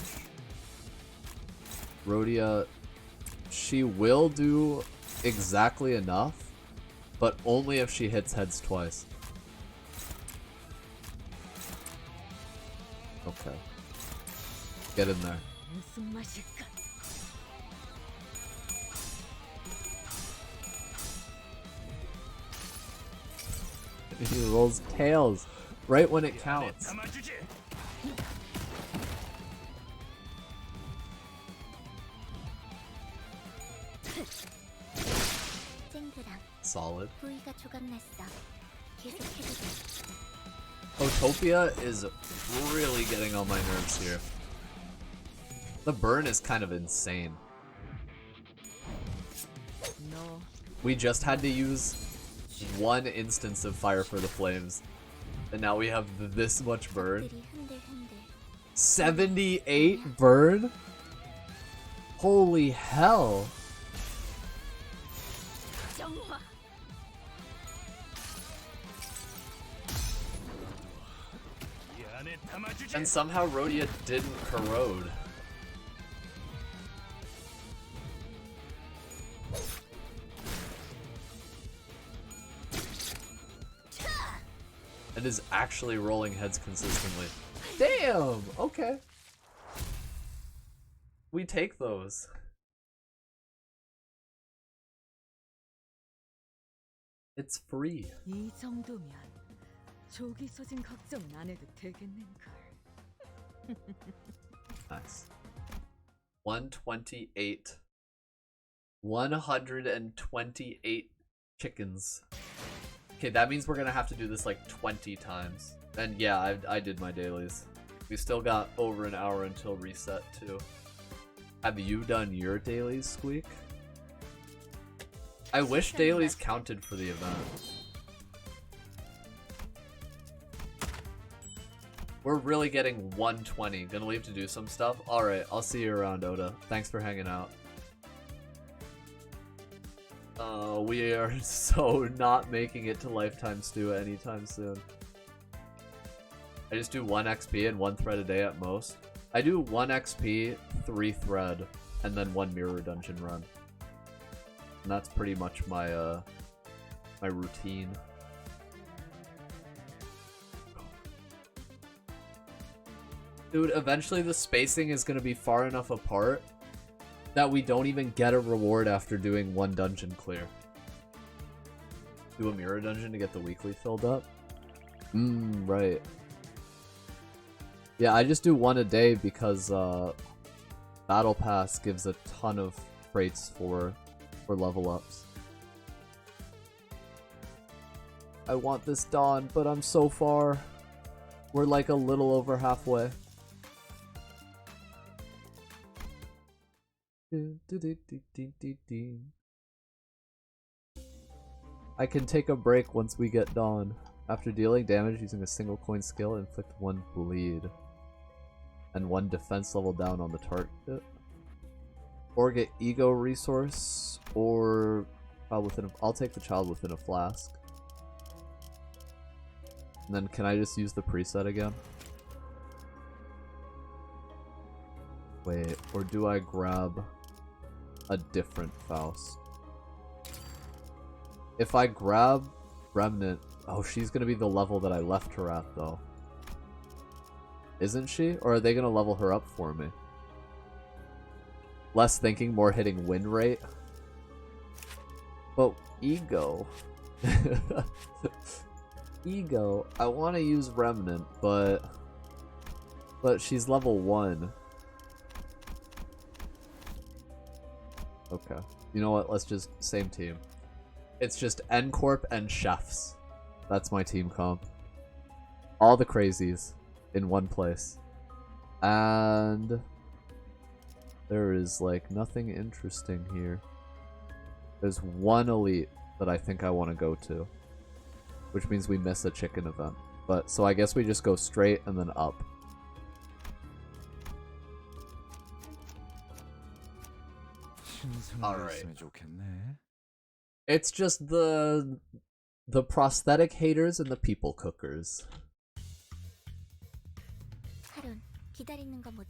[SPEAKER 1] Rhodia, she will do exactly enough, but only if she hits heads twice. Okay. Get in there. He rolls tails right when it counts. Solid. Otopia is really getting on my nerves here. The burn is kind of insane.
[SPEAKER 5] No.
[SPEAKER 1] We just had to use one instance of Fire for the Flames, and now we have this much burn. 78 burn? Holy hell! And somehow Rhodia didn't corrode. It is actually rolling heads consistently. Damn! Okay. We take those. It's free.
[SPEAKER 5] 이 정도면 조기 소진 걱정은 안 해도 되겠는걸.
[SPEAKER 1] Nice. 128. 128 chickens. Okay, that means we're gonna have to do this like 20 times. And yeah, I did my dailies. We still got over an hour until reset too. Have you done your dailies, Squeak? I wish dailies counted for the event. We're really getting 120. Gonna leave to do some stuff? Alright, I'll see you around, Oda. Thanks for hanging out. We are so not making it to Lifetime Stew anytime soon. I just do 1 XP and 1 thread a day at most. I do 1 XP, 3 thread, and then 1 mirror dungeon run. And that's pretty much my my routine. Dude, eventually the spacing is gonna be far enough apart that we don't even get a reward after doing 1 dungeon clear. Do a mirror dungeon to get the weekly filled up? Right. Yeah, I just do 1 a day because Battle Pass gives a ton of crates for level ups. I want this Dawn, but I'm so far. We're like a little over halfway. I can take a break once we get Dawn. After dealing damage using a single coin skill, inflict 1 bleed. And 1 defense level down on the target. Or get ego resource, or child within a, I'll take the child within a flask. And then can I just use the preset again? Wait, or do I grab a different Faust? If I grab Remnant, oh, she's gonna be the level that I left her at though. Isn't she? Or are they gonna level her up for me? Less thinking, more hitting win rate. But ego. Ego. I want to use Remnant, but she's level 1. Okay. You know what? Let's just same team. It's just N Corp and Chefs. That's my team comp. All the crazies in one place. And there is like nothing interesting here. There's 1 elite that I think I want to go to, which means we miss a chicken event. But so I guess we just go straight and then up. Alright. It's just the prosthetic haters and the people cookers.
[SPEAKER 4] 하론, 기다리는 거 못해.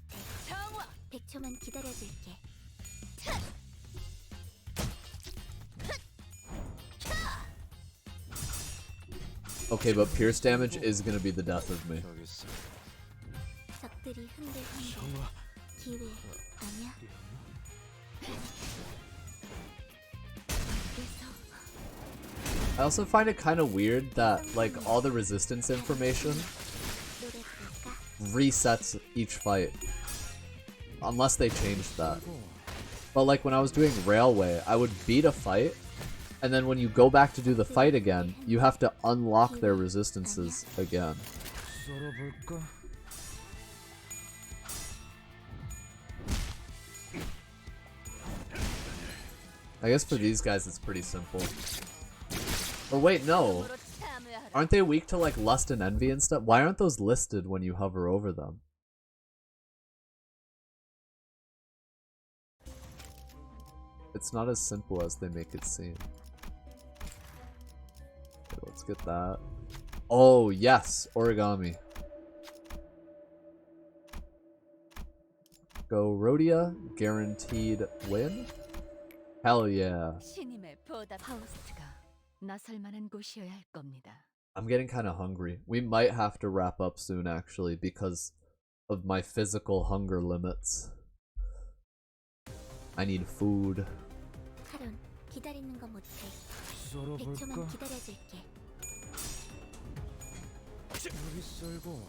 [SPEAKER 4] 100초만 기다려줄게.
[SPEAKER 1] Okay, but pierce damage is gonna be the death of me.
[SPEAKER 4] 적들이 흔들흔들. 기회 아니야?
[SPEAKER 1] I also find it kind of weird that like all the resistance information resets each fight. Unless they changed that. But like when I was doing Railway, I would beat a fight, and then when you go back to do the fight again, you have to unlock their resistances again. I guess for these guys it's pretty simple. Or wait, no. Aren't they weak to like Lust and Envy and stuff? Why aren't those listed when you hover over them? It's not as simple as they make it seem. Okay, let's get that. Oh, yes! Origami. Go Rhodia, guaranteed win? Hell yeah. I'm getting kind of hungry. We might have to wrap up soon actually because of my physical hunger limits. I need food.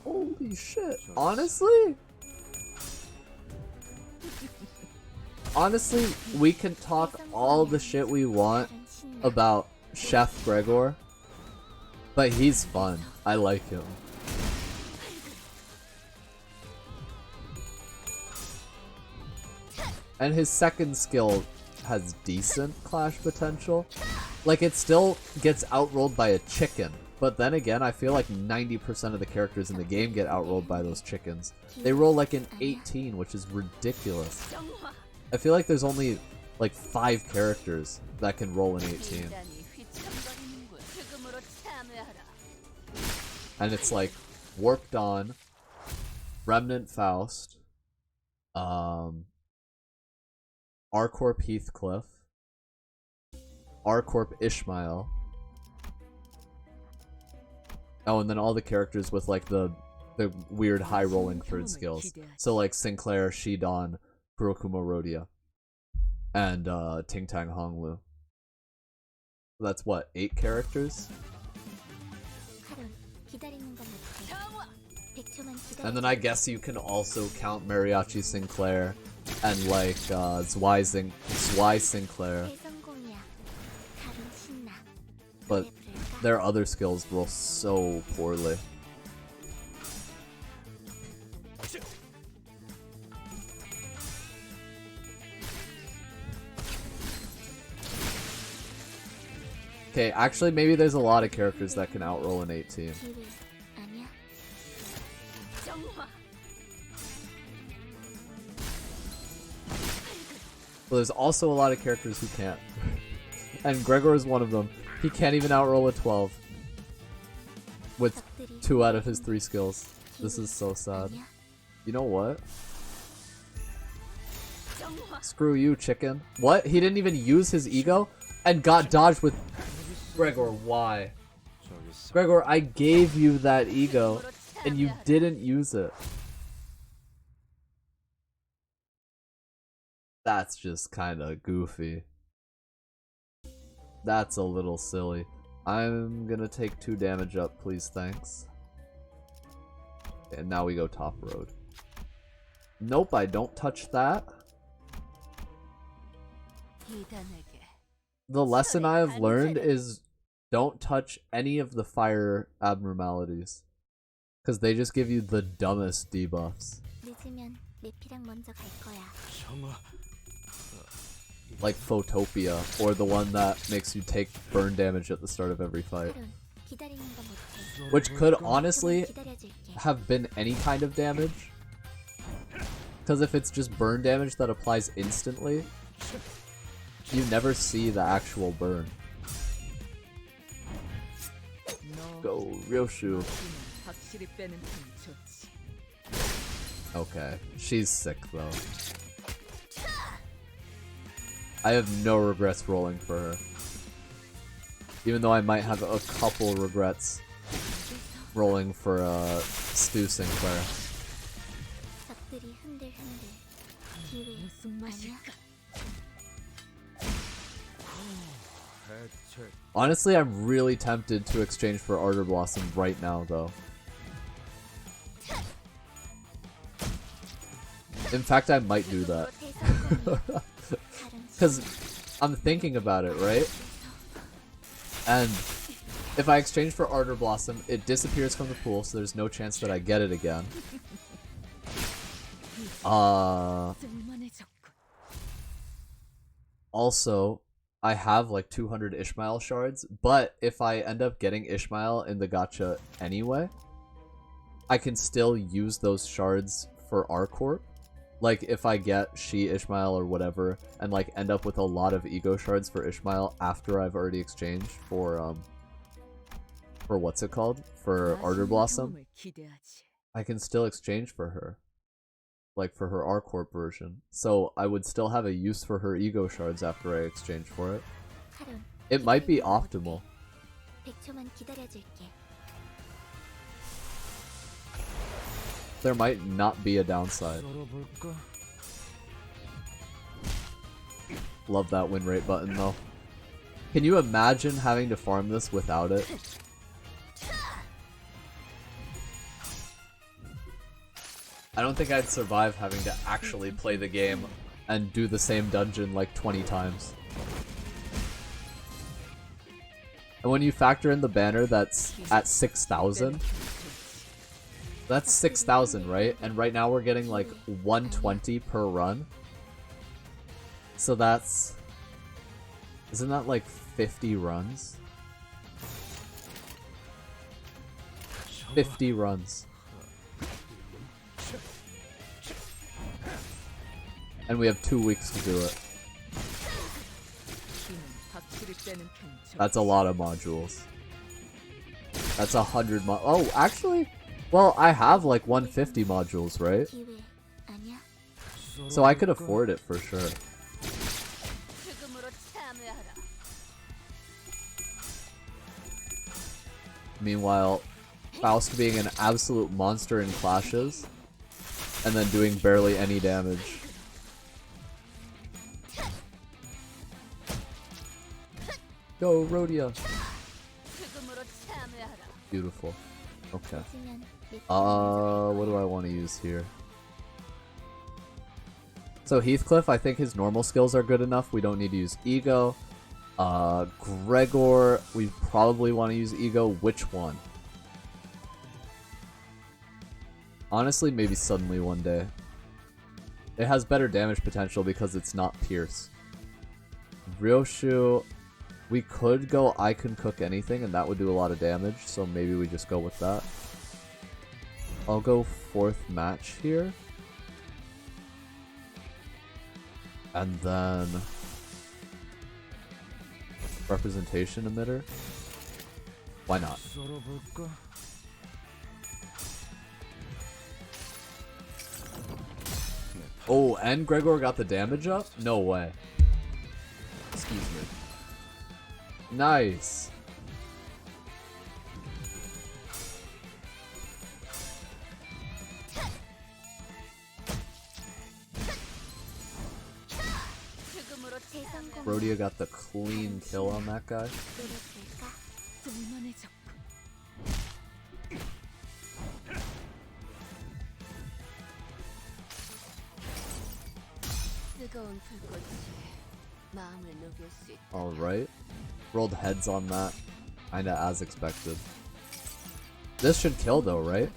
[SPEAKER 1] Holy shit. Honestly? Honestly, we can talk all the shit we want about Chef Gregor, but he's fun. I like him. And his second skill has decent clash potential. Like, it still gets outrolled by a chicken. But then again, I feel like 90% of the characters in the game get outrolled by those chickens. They roll like an 18, which is ridiculous. I feel like there's only like 5 characters that can roll an 18. And it's like Warp Dawn, Remnant Faust, Arcorp Heathcliff, Arcorp Ishmael. Oh, and then all the characters with like the weird high rolling third skills. So like Sinclair, Shidon, Kurokuma Rhodia, and Ting Tang Honglu. That's what, 8 characters? And then I guess you can also count Mariachi Sinclair and like Zwei Sinclair. But their other skills roll so poorly. Okay, actually maybe there's a lot of characters that can outroll an 18. Well, there's also a lot of characters who can't. And Gregor is one of them. He can't even outroll a 12. With 2 out of his 3 skills. This is so sad. You know what? Screw you, chicken. What? He didn't even use his ego? And got dodged with... Gregor, why? Gregor, I gave you that ego. And you didn't use it. That's just kinda goofy. That's a little silly. I'm gonna take 2 damage up, please, thanks. And now we go top road. Nope, I don't touch that. The lesson I have learned is don't touch any of the fire abnormalities. Because they just give you the dumbest debuffs. Like Photopia, or the one that makes you take burn damage at the start of every fight. Which could honestly have been any kind of damage. Because if it's just burn damage that applies instantly, you never see the actual burn. Go, Ryoshu. Okay, she's sick though. I have no regrets rolling for her. Even though I might have a couple regrets rolling for Stu Sinclair. Honestly, I'm really tempted to exchange for Ardor Blossom right now, though. In fact, I might do that. Because I'm thinking about it, right? And if I exchange for Ardor Blossom, it disappears from the pool, so there's no chance that I get it again. Also, I have like 200 Ishmael shards, but if I end up getting Ishmael in the gacha anyway, I can still use those shards for our corp. Like, if I get She Ishmael or whatever, and like end up with a lot of ego shards for Ishmael after I've already exchanged for what's it called? For Ardor Blossom, I can still exchange for her. Like, for her R-Corp version. So, I would still have a use for her ego shards after I exchange for it. It might be optimal. There might not be a downside. Love that win rate button though. Can you imagine having to farm this without it? I don't think I'd survive having to actually play the game and do the same dungeon like 20 times. And when you factor in the banner that's at 6,000, that's 6,000, right? And right now we're getting like 120 per run. So that's... Isn't that like 50 runs? 50 runs. And we have 2 weeks to do it. That's a lot of modules. That's 100 oh, actually? Well, I have like 150 modules, right? So I could afford it for sure. Meanwhile, Faust being an absolute monster in clashes, and then doing barely any damage. Go, Rhodia! Beautiful. Okay. What do I want to use here? So Heathcliff, I think his normal skills are good enough. We don't need to use Ego. Gregor, we probably want to use Ego. Which one? Honestly, maybe Suddenly one day. It has better damage potential because it's not Pierce. Ryoshu, we could go I Can Cook Anything and that would do a lot of damage, so maybe we just go with that. I'll go 4th match here. And then... Representation emitter? Why not? Oh, and Gregor got the damage up? No way. Excuse me. Nice. Rhodia got the clean kill on that guy. Alright. Rolled heads on that. Kinda as expected. This should kill though, right?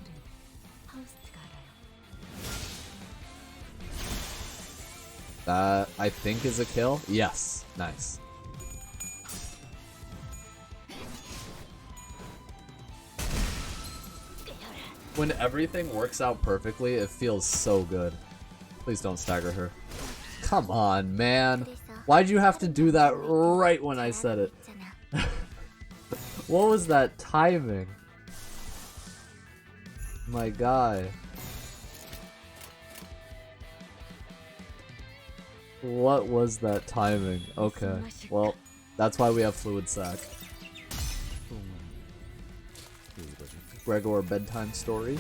[SPEAKER 1] That, I think, is a kill. Yes. Nice. When everything works out perfectly, it feels so good. Please don't stagger her. Come on, man. Why'd you have to do that right when I said it? What was that timing? My guy. What was that timing? Okay, well, that's why we have Fluid Sac. Gregor bedtime story.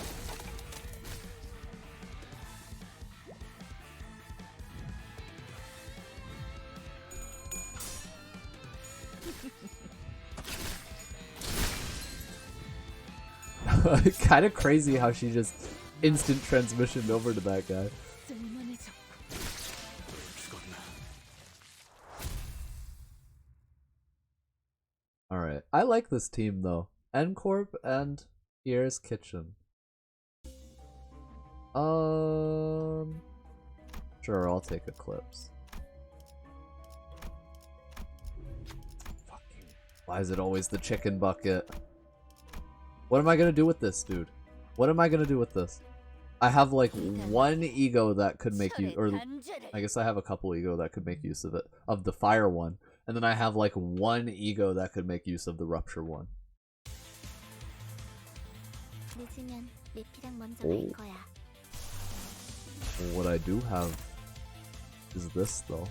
[SPEAKER 1] Kind of crazy how she just instant transmissioned over to that guy. Alright, I like this team though. N-Corp and Pierre's Kitchen. Sure, I'll take Eclipse. Fucking. Why is it always the chicken bucket? What am I gonna do with this, dude? What am I gonna do with this? I have like one ego that could make you, or I guess I have a couple ego that could make use of it, of the fire one. And then I have like one ego that could make use of the rupture one. Oh. What I do have is this though.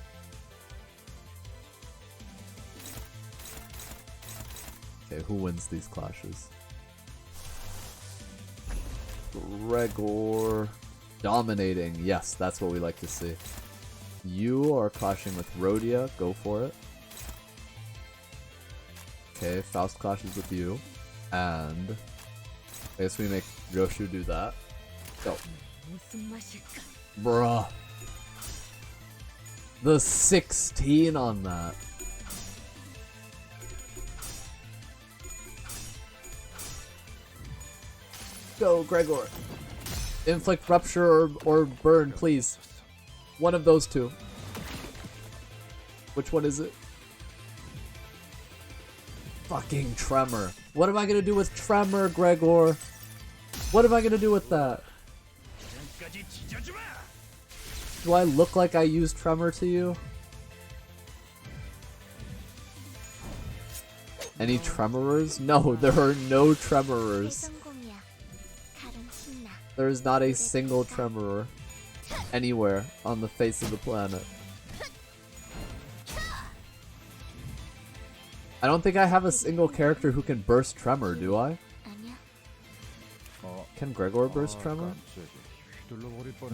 [SPEAKER 1] Okay, who wins these clashes? Gregor. Dominating. Yes, that's what we like to see. You are clashing with Rhodia. Go for it. Okay, Faust clashes with you. And I guess we make Yoshu do that. Go. Bruh. The 16 on that. Go, Gregor. Inflict rupture or burn, please. One of those two. Which one is it? Fucking tremor. What am I gonna do with tremor, Gregor? What am I gonna do with that? Do I look like I use tremor to you? Any tremorers? No, there are no tremorers. There is not a single tremorer anywhere on the face of the planet. I don't think I have a single character who can burst tremor, do I? Can Gregor burst tremor?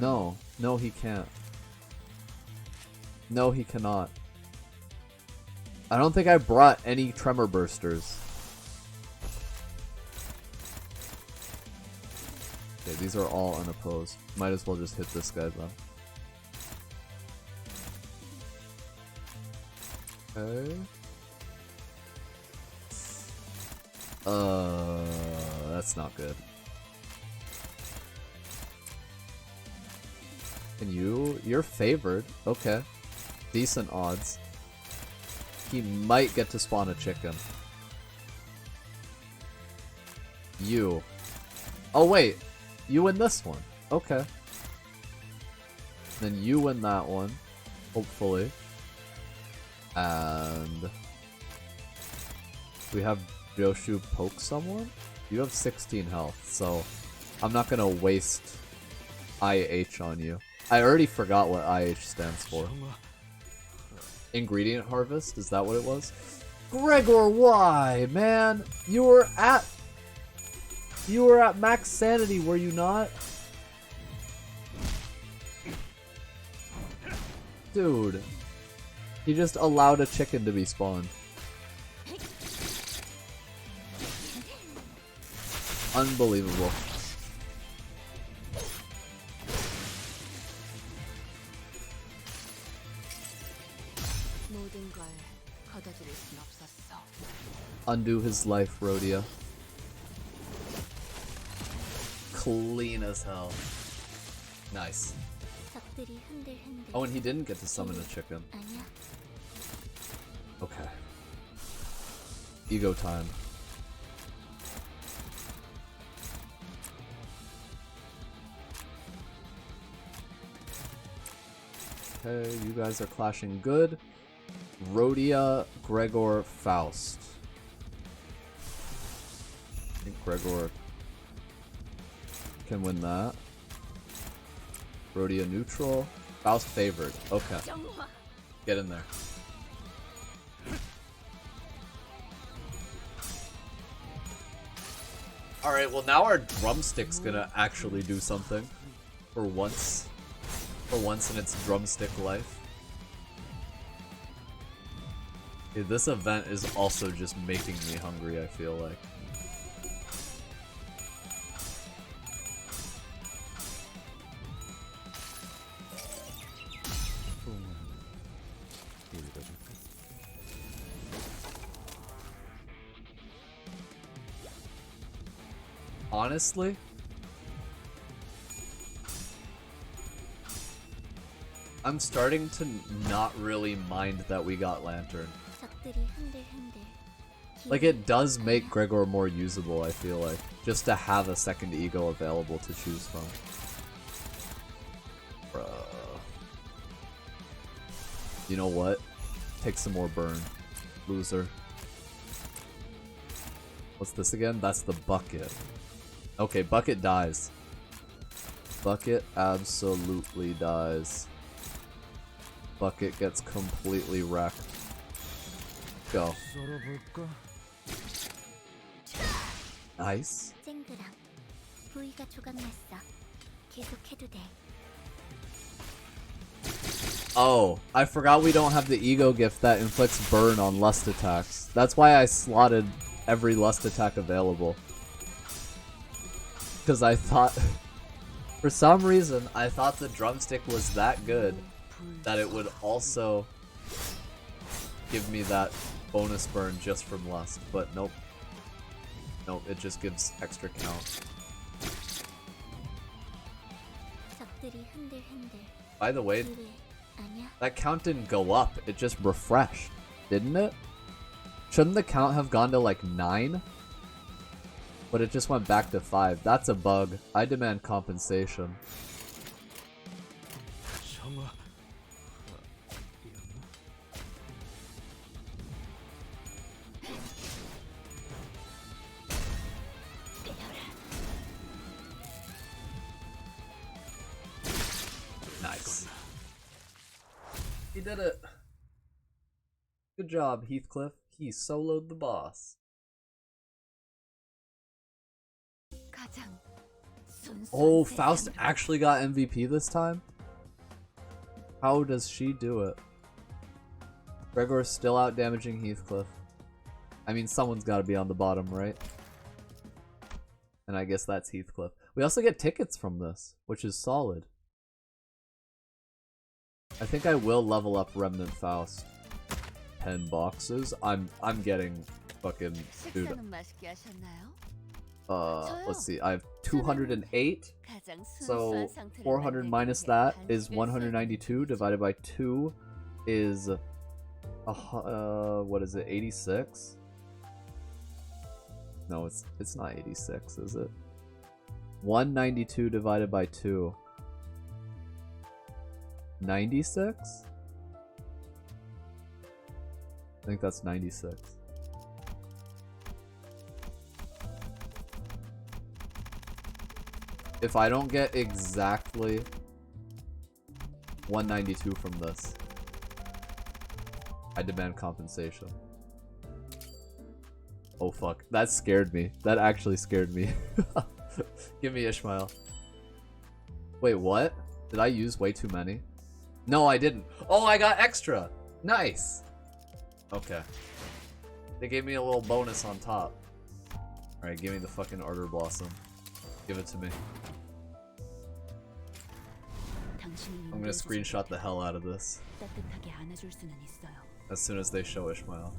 [SPEAKER 1] No. No, he can't. No, he cannot. I don't think I brought any tremor bursters. Okay, these are all unopposed. Might as well just hit this guy then. Okay. That's not good. And you're favored. Okay. Decent odds. He might get to spawn a chicken. You. Oh wait. You win this one. Okay. Then you win that one. Hopefully. And we have Yoshu poke someone? You have 16 health, so I'm not gonna waste IH on you. I already forgot what IH stands for. Ingredient harvest? Is that what it was? Gregor, why, man? You were at max sanity, were you not? Dude. He just allowed a chicken to be spawned. Unbelievable. Undo his life, Rhodia. Clean as hell. Nice. Oh, and he didn't get to summon a chicken. Okay. Ego time. Okay, you guys are clashing good. Rhodia, Gregor, Faust. I think Gregor can win that. Rhodia neutral. Faust favored. Okay. Get in there. Alright, well now our drumstick's gonna actually do something. For once. For once in its drumstick life. This event is also just making me hungry, I feel like. Honestly, I'm starting to not really mind that we got Lantern. Like, it does make Gregor more usable, I feel like. Just to have a second ego available to choose from. Bruh. You know what? Take some more burn. Loser. What's this again? That's the bucket. Okay, bucket dies. Bucket absolutely dies. Bucket gets completely wrecked. Go. Nice. Oh, I forgot we don't have the ego gift that inflicts burn on lust attacks. That's why I slotted every lust attack available. Because I thought, for some reason, I thought the drumstick was that good that it would also give me that bonus burn just from lust, but nope. Nope, it just gives extra count. By the way, that count didn't go up, it just refreshed, didn't it? Shouldn't the count have gone to like 9? But it just went back to 5. That's a bug. I demand compensation. Nice. He did it. Good job, Heathcliff. He soloed the boss. Oh, Faust actually got MVP this time? How does she do it? Gregor's still out damaging Heathcliff. I mean, someone's got to be on the bottom, right? And I guess that's Heathcliff. We also get tickets from this, which is solid. I think I will level up Remnant Faust. 10 boxes. I'm getting fucking dude. Let's see. I have 208. So 400 minus that is 192 divided by 2 is what is it? 86? No, it's not 86, is it? 192 divided by 2. 96? I think that's 96. If I don't get exactly 192 from this, I demand compensation. Oh fuck, that scared me. That actually scared me. Give me Ishmael. Wait, what? Did I use way too many? No, I didn't. Oh, I got extra! Nice! Okay. They gave me a little bonus on top. Alright, give me the fucking Ardor Blossom. Give it to me. I'm gonna screenshot the hell out of this. As soon as they show Ishmael.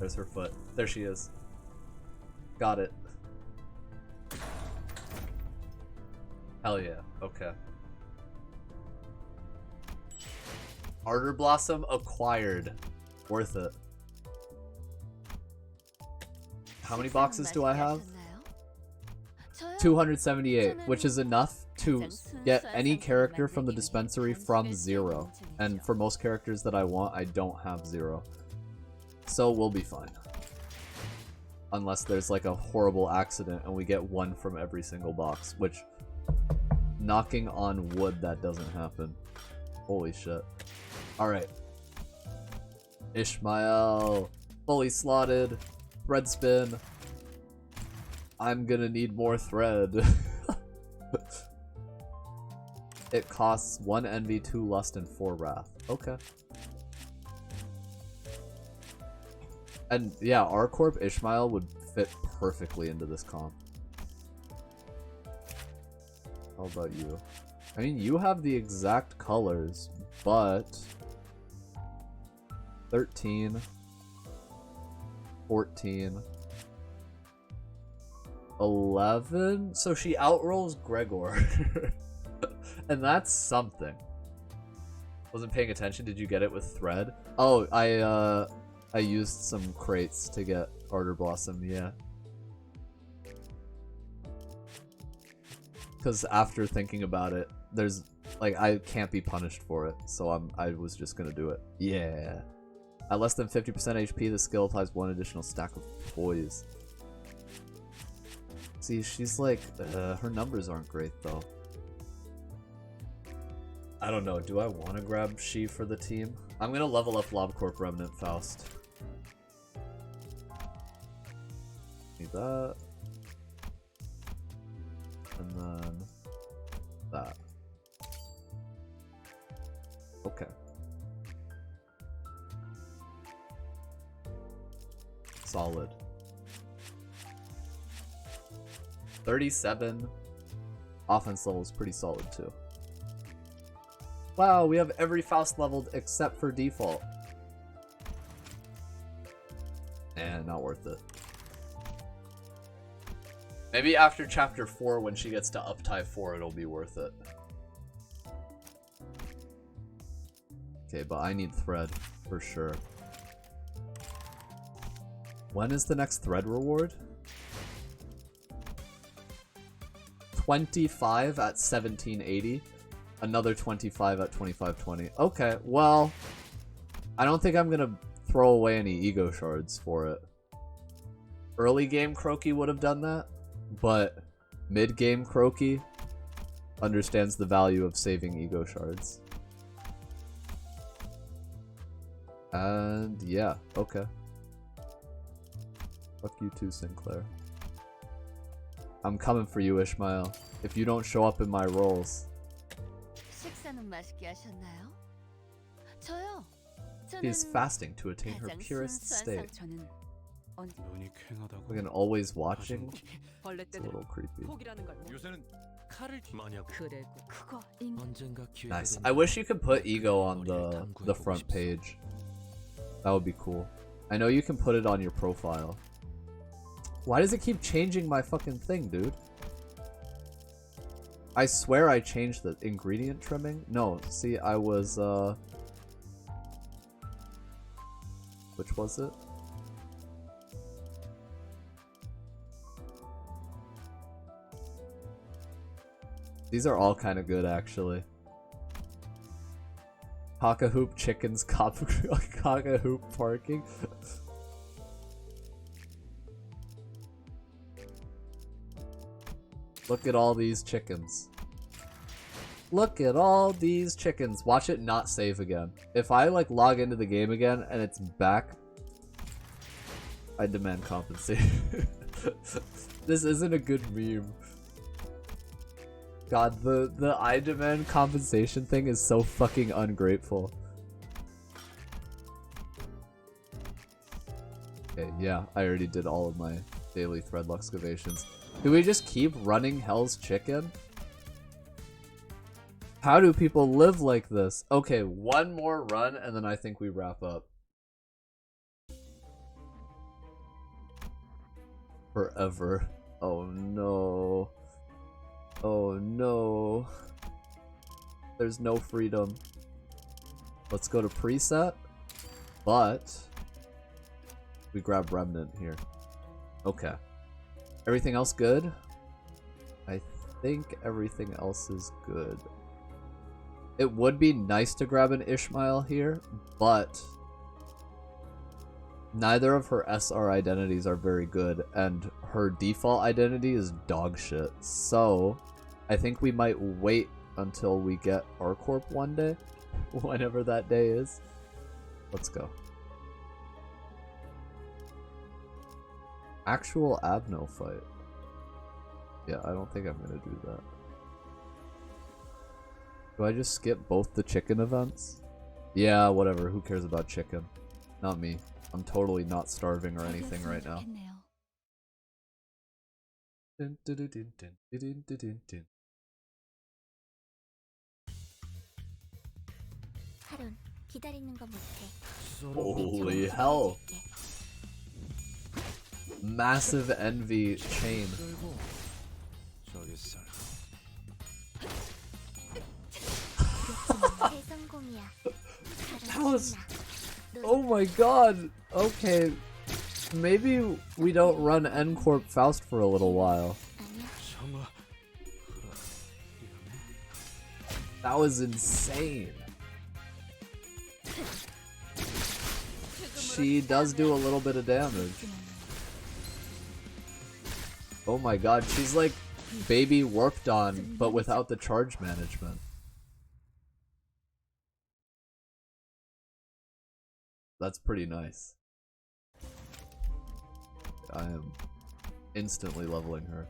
[SPEAKER 1] There's her foot. There she is. Got it. Hell yeah. Okay. Ardor Blossom acquired. Worth it. How many boxes do I have? 278, which is enough to get any character from the dispensary from 0. And for most characters that I want, I don't have 0. So we'll be fine. Unless there's like a horrible accident and we get 1 from every single box, which, knocking on wood, that doesn't happen. Holy shit. Alright. Ishmael. Fully slotted. Thread spin. I'm gonna need more thread. It costs 1 envy, 2 lust, and 4 wrath. Okay. And yeah, R-Corp Ishmael would fit perfectly into this comp. How about you? I mean, you have the exact colors, but 13, 14, 11. So she outrolls Gregor. And that's something. Wasn't paying attention. Did you get it with thread? Oh, I used some crates to get Ardor Blossom, yeah. Because after thinking about it, there's like I can't be punished for it, so I was just gonna do it. Yeah. At less than 50% HP, the skill applies one additional stack of poise. See, she's like, her numbers aren't great though. I don't know. Do I want to grab She for the team? I'm gonna level up LobCorp Remnant Faust. Need that. And then that. Okay. Solid. 37. Offense level is pretty solid too. Wow, we have every Faust leveled except for default. And not worth it. Maybe after chapter 4 when she gets to Uptie 4 it'll be worth it. Okay, but I need thread for sure. When is the next thread reward? 25 at 1780. Another 25 at 2520. Okay, well, I don't think I'm gonna throw away any ego shards for it. Early game Croaky would have done that, but mid game Croaky understands the value of saving ego shards. And yeah, okay. Fuck you too, Sinclair. I'm coming for you, Ishmael. If you don't show up in my roles. She is fasting to attain her purest state. Again, always watching. It's a little creepy. Nice. I wish you could put ego on the front page. That would be cool. I know you can put it on your profile. Why does it keep changing my fucking thing, dude? I swear I changed the ingredient trimming. No, see, I was, which was it? These are all kind of good, actually. Cock-a-hoop chickens, cock-a-hoop parking. Look at all these chickens. Look at all these chickens. Watch it not save again. If I like log into the game again and it's back, I demand compensation. This isn't a good meme. God, the I demand compensation thing is so fucking ungrateful. Okay, yeah, I already did all of my daily thread excavations. Do we just keep running Hell's Chicken? How do people live like this? Okay, one more run and then I think we wrap up. Forever. Oh no. Oh no. There's no freedom. Let's go to preset. But we grab Remnant here. Okay. Everything else good? I think everything else is good. It would be nice to grab an Ishmael here, but neither of her SR identities are very good, and her default identity is dog shit. So I think we might wait until we get R-Corp one day, whenever that day is. Let's go. Actual Abno fight. Yeah, I don't think I'm gonna do that. Do I just skip both the chicken events? Yeah, whatever. Who cares about chicken? Not me. I'm totally not starving or anything right now. Dun, dun, dun, dun, dun, dun, dun, dun, dun.
[SPEAKER 4] 하룬, 기다리는 거 못해.
[SPEAKER 1] Holy hell! Massive envy chain. That was... Oh my god! Okay, maybe we don't run N-Corp Faust for a little while. That was insane. She does do a little bit of damage. Oh my god, she's like baby worked on, but without the charge management. That's pretty nice. I am instantly leveling her.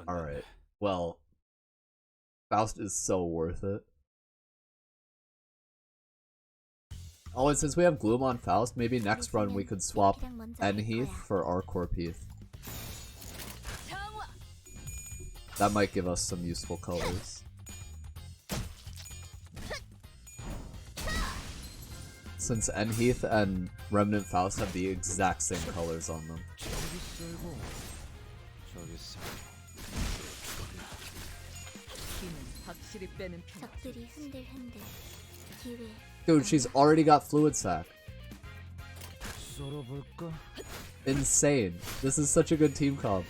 [SPEAKER 1] Alright, well, Faust is so worth it. Oh, and since we have Gloom on Faust, maybe next run we could swap N-Heath for R-Corp Heath. That might give us some useful colors. Since N-Heath and Remnant Faust have the exact same colors on them. Dude, she's already got Fluid Sac. Insane. This is such a good team comp.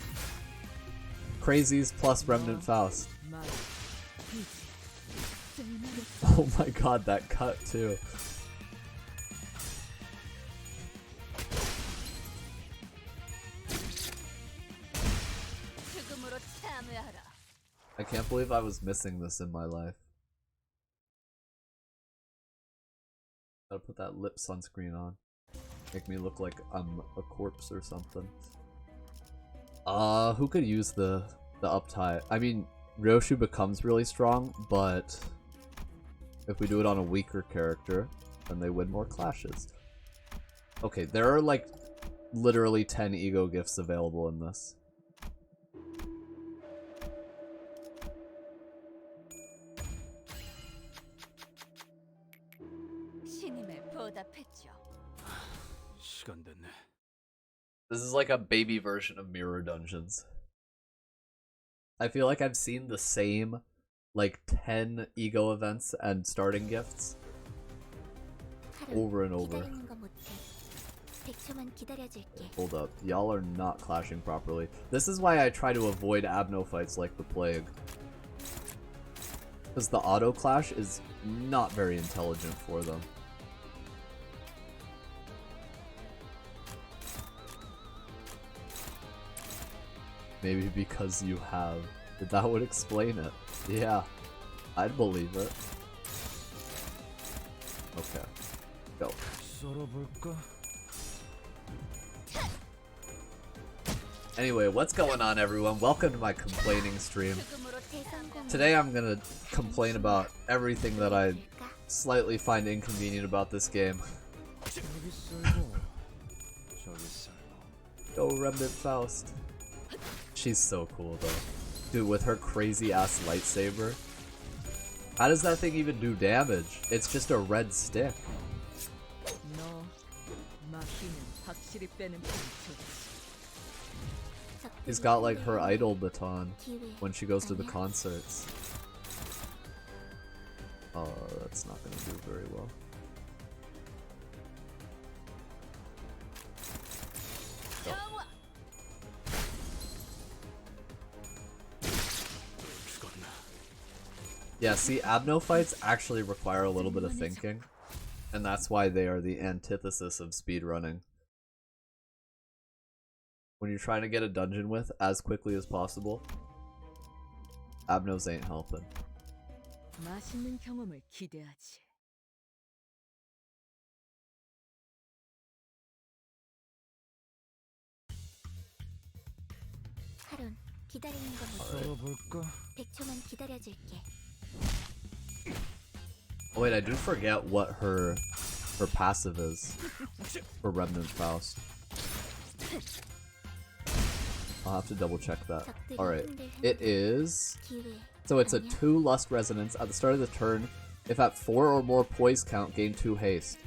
[SPEAKER 1] Crazies plus Remnant Faust. Oh my god, that cut too. I can't believe I was missing this in my life. Gotta put that lip sunscreen on. Make me look like I'm a corpse or something. Who could use the uptie? I mean, Ryoshu becomes really strong, but if we do it on a weaker character, then they win more clashes. Okay, there are like literally 10 ego gifts available in this. This is like a baby version of Mirror Dungeons. I feel like I've seen the same like 10 ego events and starting gifts over and over. Hold up, y'all are not clashing properly. This is why I try to avoid Abno fights like the plague. Because the auto clash is not very intelligent for them. Maybe because you have. That would explain it. Yeah, I'd believe it. Okay, go. Anyway, what's going on everyone? Welcome to my complaining stream. Today I'm gonna complain about everything that I slightly find inconvenient about this game. Go Remnant Faust. She's so cool though. Dude, with her crazy ass lightsaber. How does that thing even do damage? It's just a red stick. She's got like her idol baton when she goes to the concerts. Oh, that's not gonna do very well. Go. Yeah, see, Abno fights actually require a little bit of thinking, and that's why they are the antithesis of speedrunning. When you're trying to get a dungeon with as quickly as possible, Abnos ain't helping. Oh wait, I do forget what her passive is for Remnant Faust. I'll have to double check that. Alright. It is... So it's a 2 Lust Resonance at the start of the turn. If at 4 or more poise count, gain 2 haste.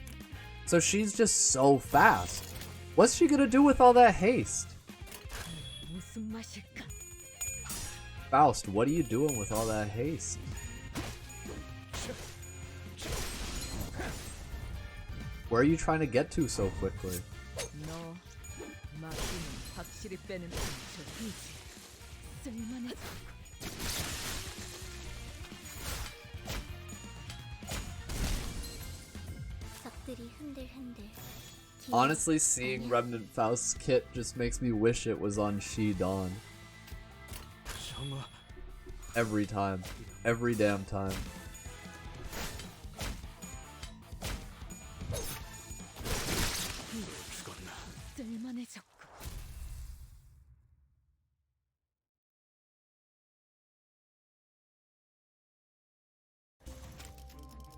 [SPEAKER 1] So she's just so fast. What's she gonna do with all that haste? Faust, what are you doing with all that haste? Where are you trying to get to so quickly? Honestly, seeing Remnant Faust's kit just makes me wish it was on Shi Dawn. Every time. Every damn time.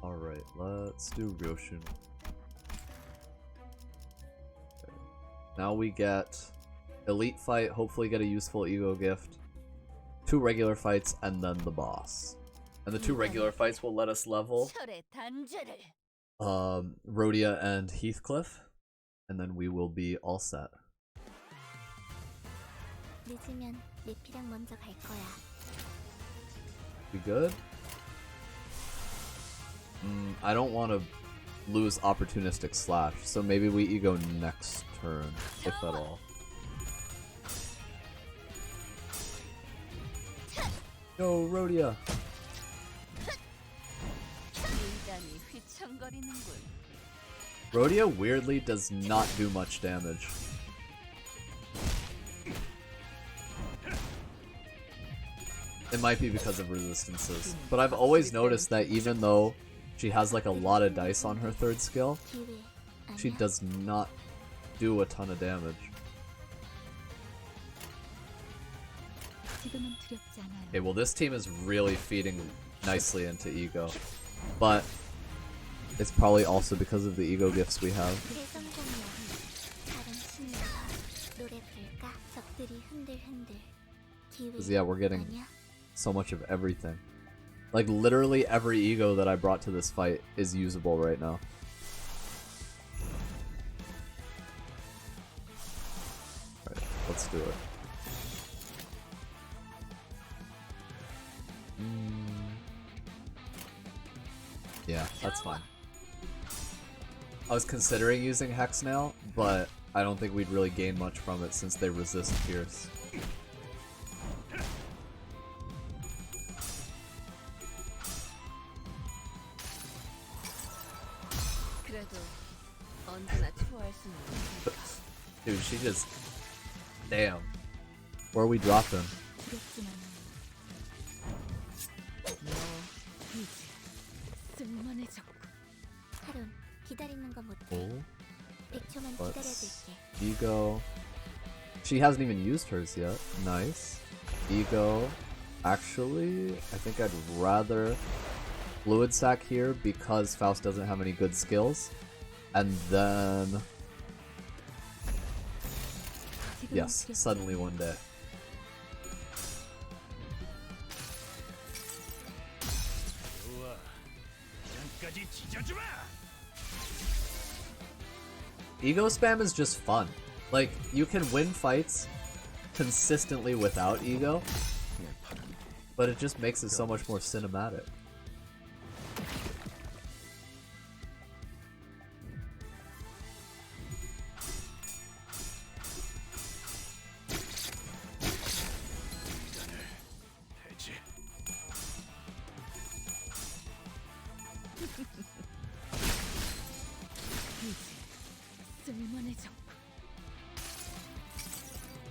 [SPEAKER 1] Alright, let's do Ryoshin. Okay. Now we get Elite Fight, hopefully get a useful ego gift. 2 regular fights, and then the boss. And the 2 regular fights will let us level Rhodia and Heathcliff. And then we will be all set. We good? I don't want to lose opportunistic slash, so maybe we ego next turn, if at all. Go, Rhodia! Rhodia weirdly does not do much damage. It might be because of resistances, but I've always noticed that even though she has like a lot of dice on her 3rd skill, she does not do a ton of damage. Okay, well this team is really feeding nicely into ego, but it's probably also because of the ego gifts we have. Because yeah, we're getting so much of everything. Like literally every ego that I brought to this fight is usable right now. Alright, let's do it. Yeah, that's fine. I was considering using Hexnail, but I don't think we'd really gain much from it since they resist Pierce. Dude, she just... Damn. Where we dropped him? Cool. Let's... Ego. She hasn't even used hers yet. Nice. Ego. Actually, I think I'd rather Fluid Sac here because Faust doesn't have any good skills. And then... Yes, suddenly one day. Ego spam is just fun. Like, you can win fights consistently without ego, but it just makes it so much more cinematic.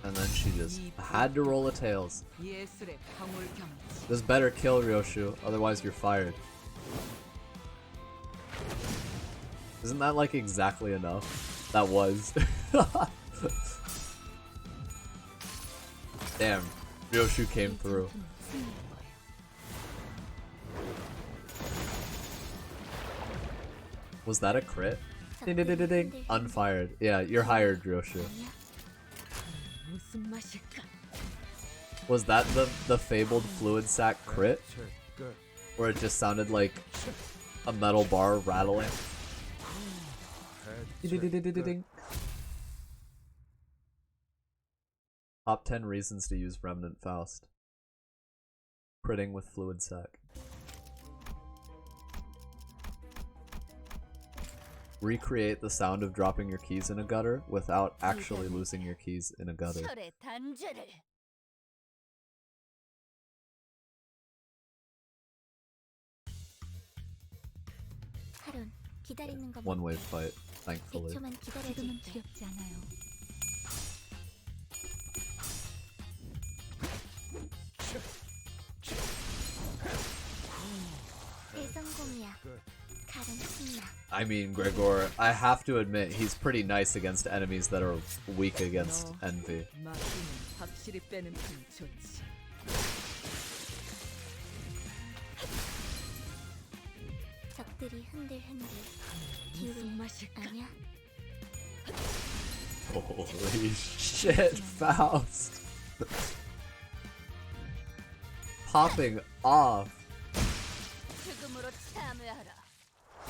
[SPEAKER 1] And then she just had to roll a tails. This better kill Ryoshu, otherwise you're fired. Isn't that like exactly enough? That was. Damn, Ryoshu came through. Was that a crit? Ding, ding, ding, ding, ding. Unfired. Yeah, you're hired, Ryoshu.
[SPEAKER 5] 무슨 맛일까?
[SPEAKER 1] Was that the fabled fluid sac crit? Or it just sounded like a metal bar rattling? Ding, ding, ding, ding, ding, ding. Top 10 reasons to use Remnant Faust. Critting with fluid sac. Recreate the sound of dropping your keys in a gutter without actually losing your keys in a gutter.
[SPEAKER 4] 철의 단죄를. 하룬, 기다리는 거
[SPEAKER 1] One wave
[SPEAKER 4] 못해.
[SPEAKER 1] fight, thankfully.
[SPEAKER 4] 100초만 기다려줄게. 두렵지 않아요. 대성공이야. 칼은 신나.
[SPEAKER 1] I mean, Gregor, I have to admit, he's pretty nice against enemies that are weak against envy.
[SPEAKER 5] 막히면 확실히 빼는 편이 좋지.
[SPEAKER 4] 적들이 흔들흔들.
[SPEAKER 5] 무슨
[SPEAKER 4] 기회
[SPEAKER 5] 맛일까?
[SPEAKER 4] 아니야?
[SPEAKER 1] Holy shit, Faust! Popping off,
[SPEAKER 4] 죽음으로 참여하라.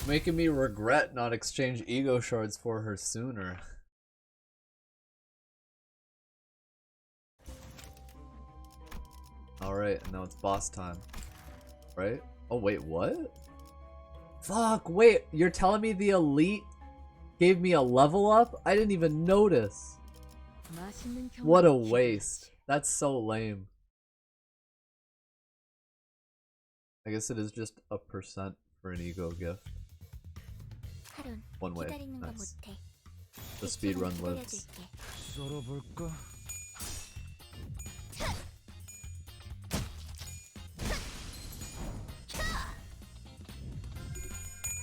[SPEAKER 1] making me regret not exchange ego shards for her sooner. Alright, now it's boss time. Right? Oh wait, what? Fuck, wait, you're telling me the elite gave me a level up? I didn't even notice.
[SPEAKER 5] 맛있는 경험을
[SPEAKER 1] What a
[SPEAKER 5] 기대하지.
[SPEAKER 1] waste. That's so lame. I guess it is just a percent for an ego gift.
[SPEAKER 4] 하룬,
[SPEAKER 1] One way.
[SPEAKER 4] 기다리는 거
[SPEAKER 1] Nice.
[SPEAKER 4] 못해.
[SPEAKER 1] The
[SPEAKER 4] 100초만
[SPEAKER 1] speedrun lives.
[SPEAKER 4] 기다려줄게.
[SPEAKER 2] 썰어볼까?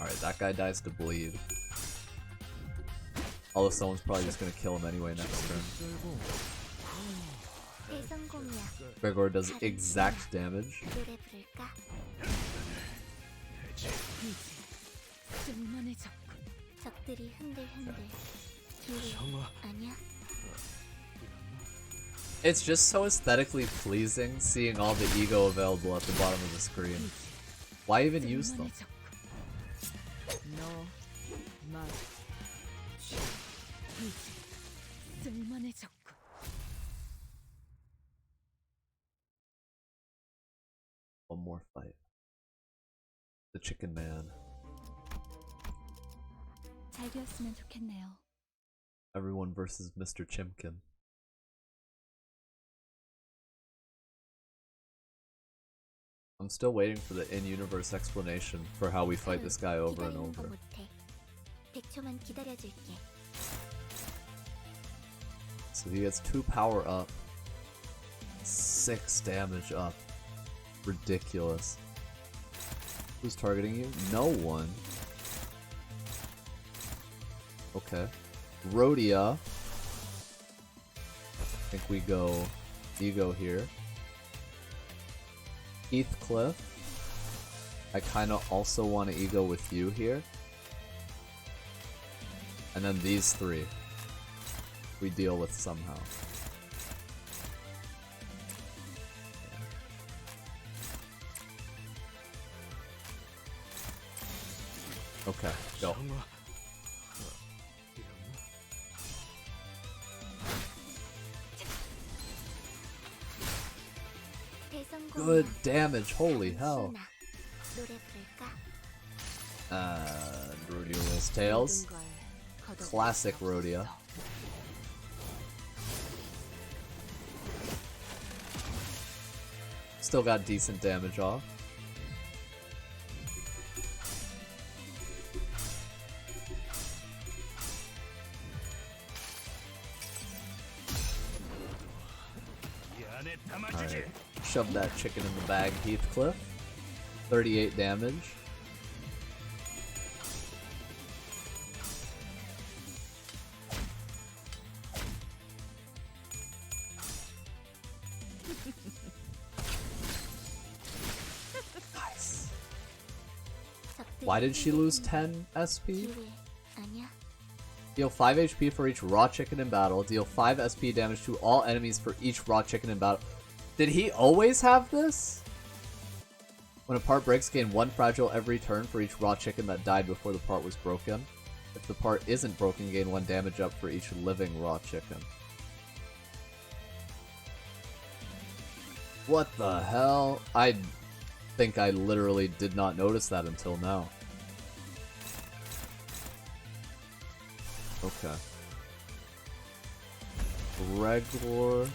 [SPEAKER 1] Alright, that guy dies to bleed. Although someone's probably just gonna kill him anyway next turn.
[SPEAKER 4] 대성공이야.
[SPEAKER 1] Gregor does exact damage.
[SPEAKER 4] 노래 부를까?
[SPEAKER 5] 이제 쓸만해졌군.
[SPEAKER 4] 적들이 흔들흔들. 기회 아니야?
[SPEAKER 1] It's just so aesthetically pleasing seeing all the ego available at the bottom of the screen. Why even use them?
[SPEAKER 5] 너, 말, 이제 쓸만해졌군.
[SPEAKER 1] One more fight. The Chicken Man.
[SPEAKER 4] 잘 되었으면 좋겠네요.
[SPEAKER 1] Everyone versus Mr. Chimkin. I'm still waiting for the in-universe explanation for how we fight this guy over and
[SPEAKER 4] 기다리는 거
[SPEAKER 1] over.
[SPEAKER 4] 못해. 100초만 기다려줄게.
[SPEAKER 1] So he gets 2 power up, 6 damage up. Ridiculous. Who's targeting you? No one. Okay. Rhodia. I think we go ego here. Heathcliff. I kind of also want to ego with you here. And then these 3 we deal with somehow. Okay, go.
[SPEAKER 4] 대성공이야.
[SPEAKER 1] Good damage, holy hell.
[SPEAKER 4] 신나. 노래 부를까?
[SPEAKER 1] Rhodia rolls tails. Classic Rhodia. Still got decent damage off. Alright, shove that chicken in the bag, Heathcliff. 38 damage. Nice. Why did she lose 10 SP?
[SPEAKER 4] 기회 아니야?
[SPEAKER 1] Deal 5 HP for each raw chicken in battle. Deal 5 SP damage to all enemies for each raw chicken in battle. Did he always have this? When a part breaks, gain 1 fragile every turn for each raw chicken that died before the part was broken. If the part isn't broken, gain 1 damage up for each living raw chicken. What the hell? I think I literally did not notice that until now. Okay. Gregor.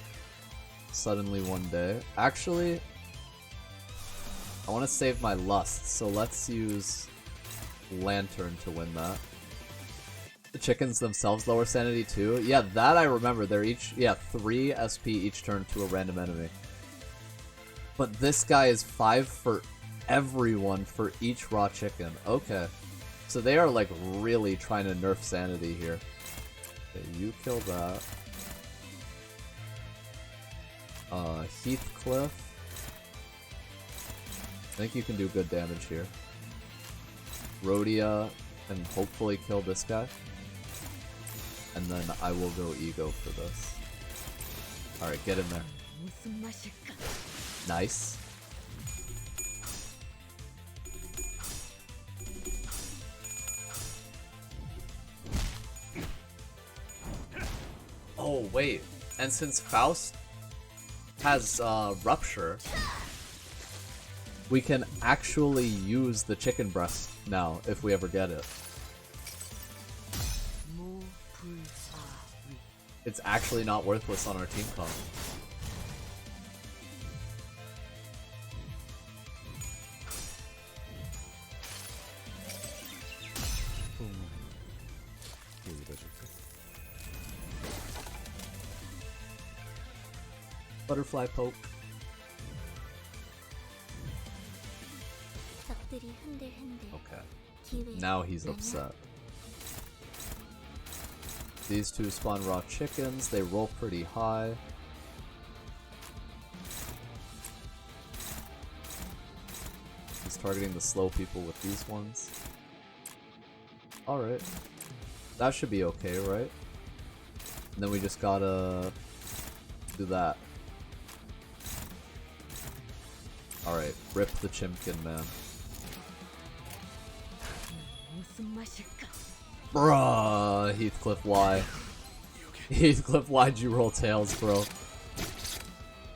[SPEAKER 1] Suddenly one day. Actually, I want to save my lust, so let's use Lantern to win that. The chickens themselves lower sanity too. Yeah, that I remember. They're each, 3 SP each turn to a random enemy. But this guy is 5 for everyone for each raw chicken. Okay. So they are like really trying to nerf sanity here. Okay, you kill that. Heathcliff. I think you can do good damage here. Rhodia and hopefully kill this guy. And then I will go ego for this. Alright, get in there. Nice. Oh, wait. And since Faust has Rupture, we can actually use the chicken breast now if we ever get it. It's actually not worthless on our team comp. Butterfly poke.
[SPEAKER 4] 적들이 흔들흔들.
[SPEAKER 1] Okay.
[SPEAKER 4] 기회
[SPEAKER 1] Now he's
[SPEAKER 4] 아니야?
[SPEAKER 1] upset. These two spawn raw chickens. They roll pretty high. He's targeting the slow people with these ones. Alright. That should be okay, right? And then we just gotta do that. Alright, rip the chimkin, man. Bruh, Heathcliff, why? Heathcliff, why'd you roll tails, bro?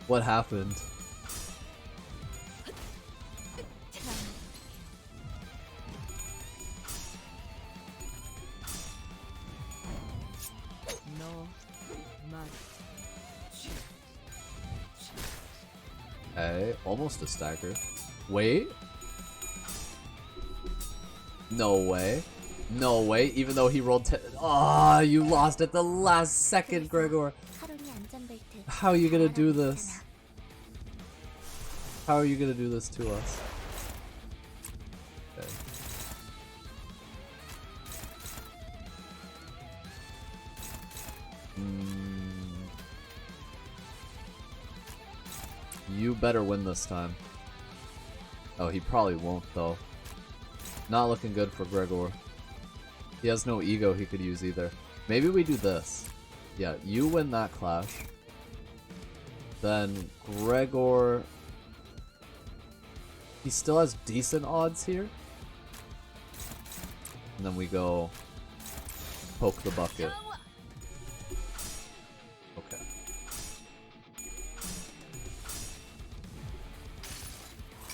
[SPEAKER 1] What happened? Hey, almost a stagger. Wait? No way. No way, even though he rolled 10. Ah, you lost at the last second, Gregor. How are you gonna do this? How are you gonna do this to us? Okay. You better win this time. Oh, he probably won't though. Not looking good for Gregor. He has no ego he could use either. Maybe we do this. Yeah, you win that clash. Then Gregor... He still has decent odds here. And then we go... Poke the bucket. Okay.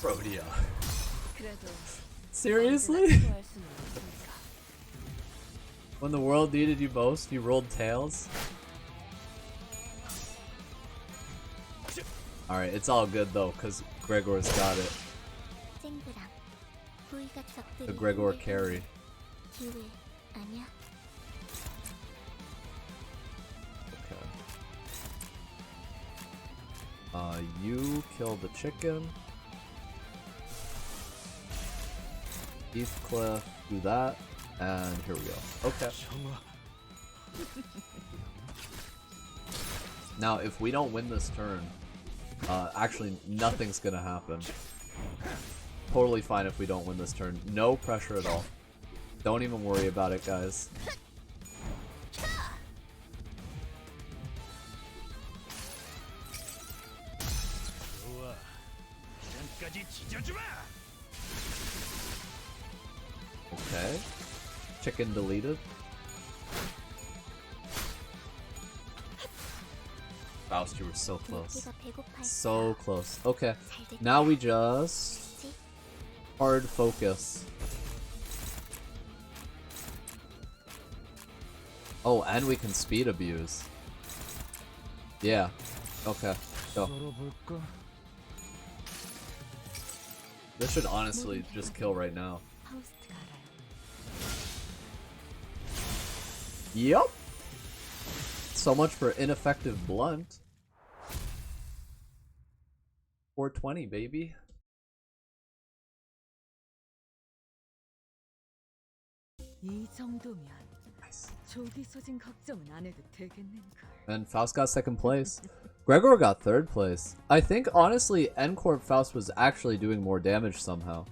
[SPEAKER 1] Rhodia. Seriously? When the world needed you most, you rolled tails? Alright, it's all good though, because Gregor's got it. The Gregor carry. Okay. You kill the chicken. Heathcliff, do that. And here we go. Okay. Now, if we don't win this turn, actually nothing's gonna happen. totally fine if we don't win this turn. No pressure at all. Don't even worry about it, guys. Okay. Chicken deleted. Faust, you were so close. So close. Okay. Now we just hard focus. Oh, and we can speed abuse. Yeah. Okay. Go. This should honestly just kill right now. Yup. So much for ineffective blunt. 420, baby. Nice. And Faust got second place. Gregor got third place. I think honestly N-Corp Faust was actually doing more damage somehow.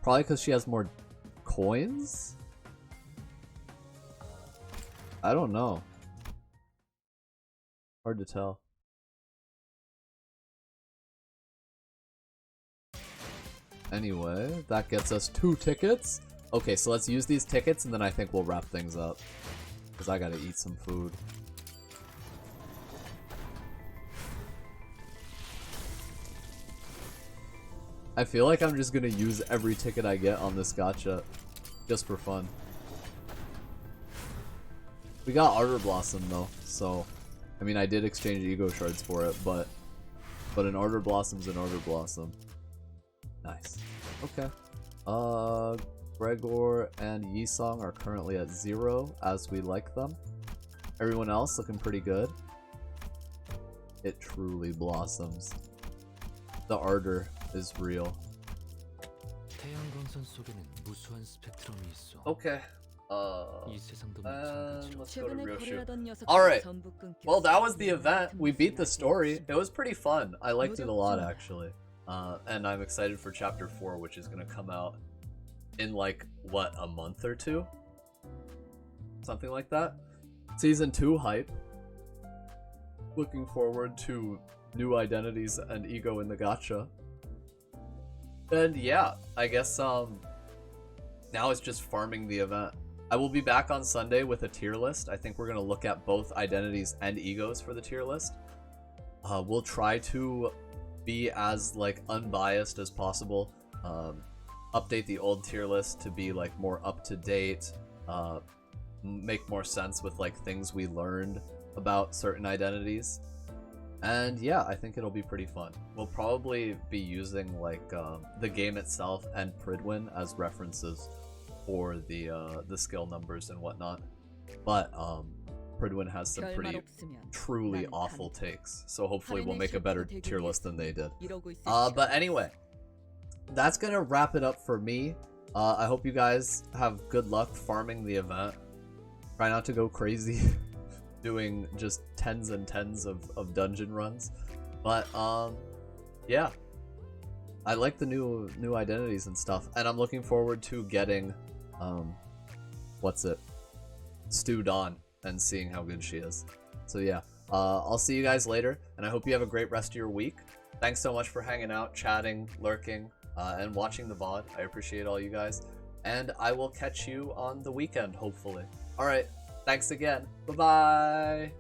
[SPEAKER 1] Probably because she has more coins? I don't know. Hard to tell. Anyway, that gets us 2 tickets. Okay, so let's use these tickets and then I think we'll wrap things up. Because I gotta eat some food. I feel like I'm just gonna use every ticket I get on this gacha. Just for fun. We got Ardor Blossom though, so... I mean, I did exchange Ego Shards for it, but an Ardor Blossom's an Ardor Blossom. Nice. Okay. Gregor and Yisong are currently at 0, as we like them. Everyone else looking pretty good. It truly blossoms. The ardor is real. Okay. Let's go to Ryoshu. Alright. Well, that was the event. We beat the story. It was pretty fun. I liked it a lot, actually. And I'm excited for Chapter 4, which is going to come out in, like, what, a month or 2? Something like that. Season 2 hype. Looking forward to new identities and ego in the gacha. And yeah, I guess now it's just farming the event. I will be back on Sunday with a tier list. I think we're going to look at both identities and egos for the tier list. We'll try to be as like unbiased as possible. Update the old tier list to be like more up to date, make more sense with like things we learned about certain identities. And yeah, I think it'll be pretty fun. We'll probably be using like the game itself and Pridwin as references for the skill numbers and whatnot. But Pridwin has some pretty truly awful takes, so hopefully we'll make a better tier list than they did. But anyway, that's gonna wrap it up for me. I hope you guys have good luck farming the event. Try not to go crazy doing just tens and tens of dungeon runs. But yeah, I like the new identities and stuff, and I'm looking forward to getting Stu Dawn and seeing how good she is. So yeah, I'll see you guys later, and I hope you have a great rest of your week. Thanks so much for hanging out, chatting, lurking, and watching the VOD. I appreciate all you guys, and I will catch you on the weekend, hopefully. Alright, thanks again. Bye-bye!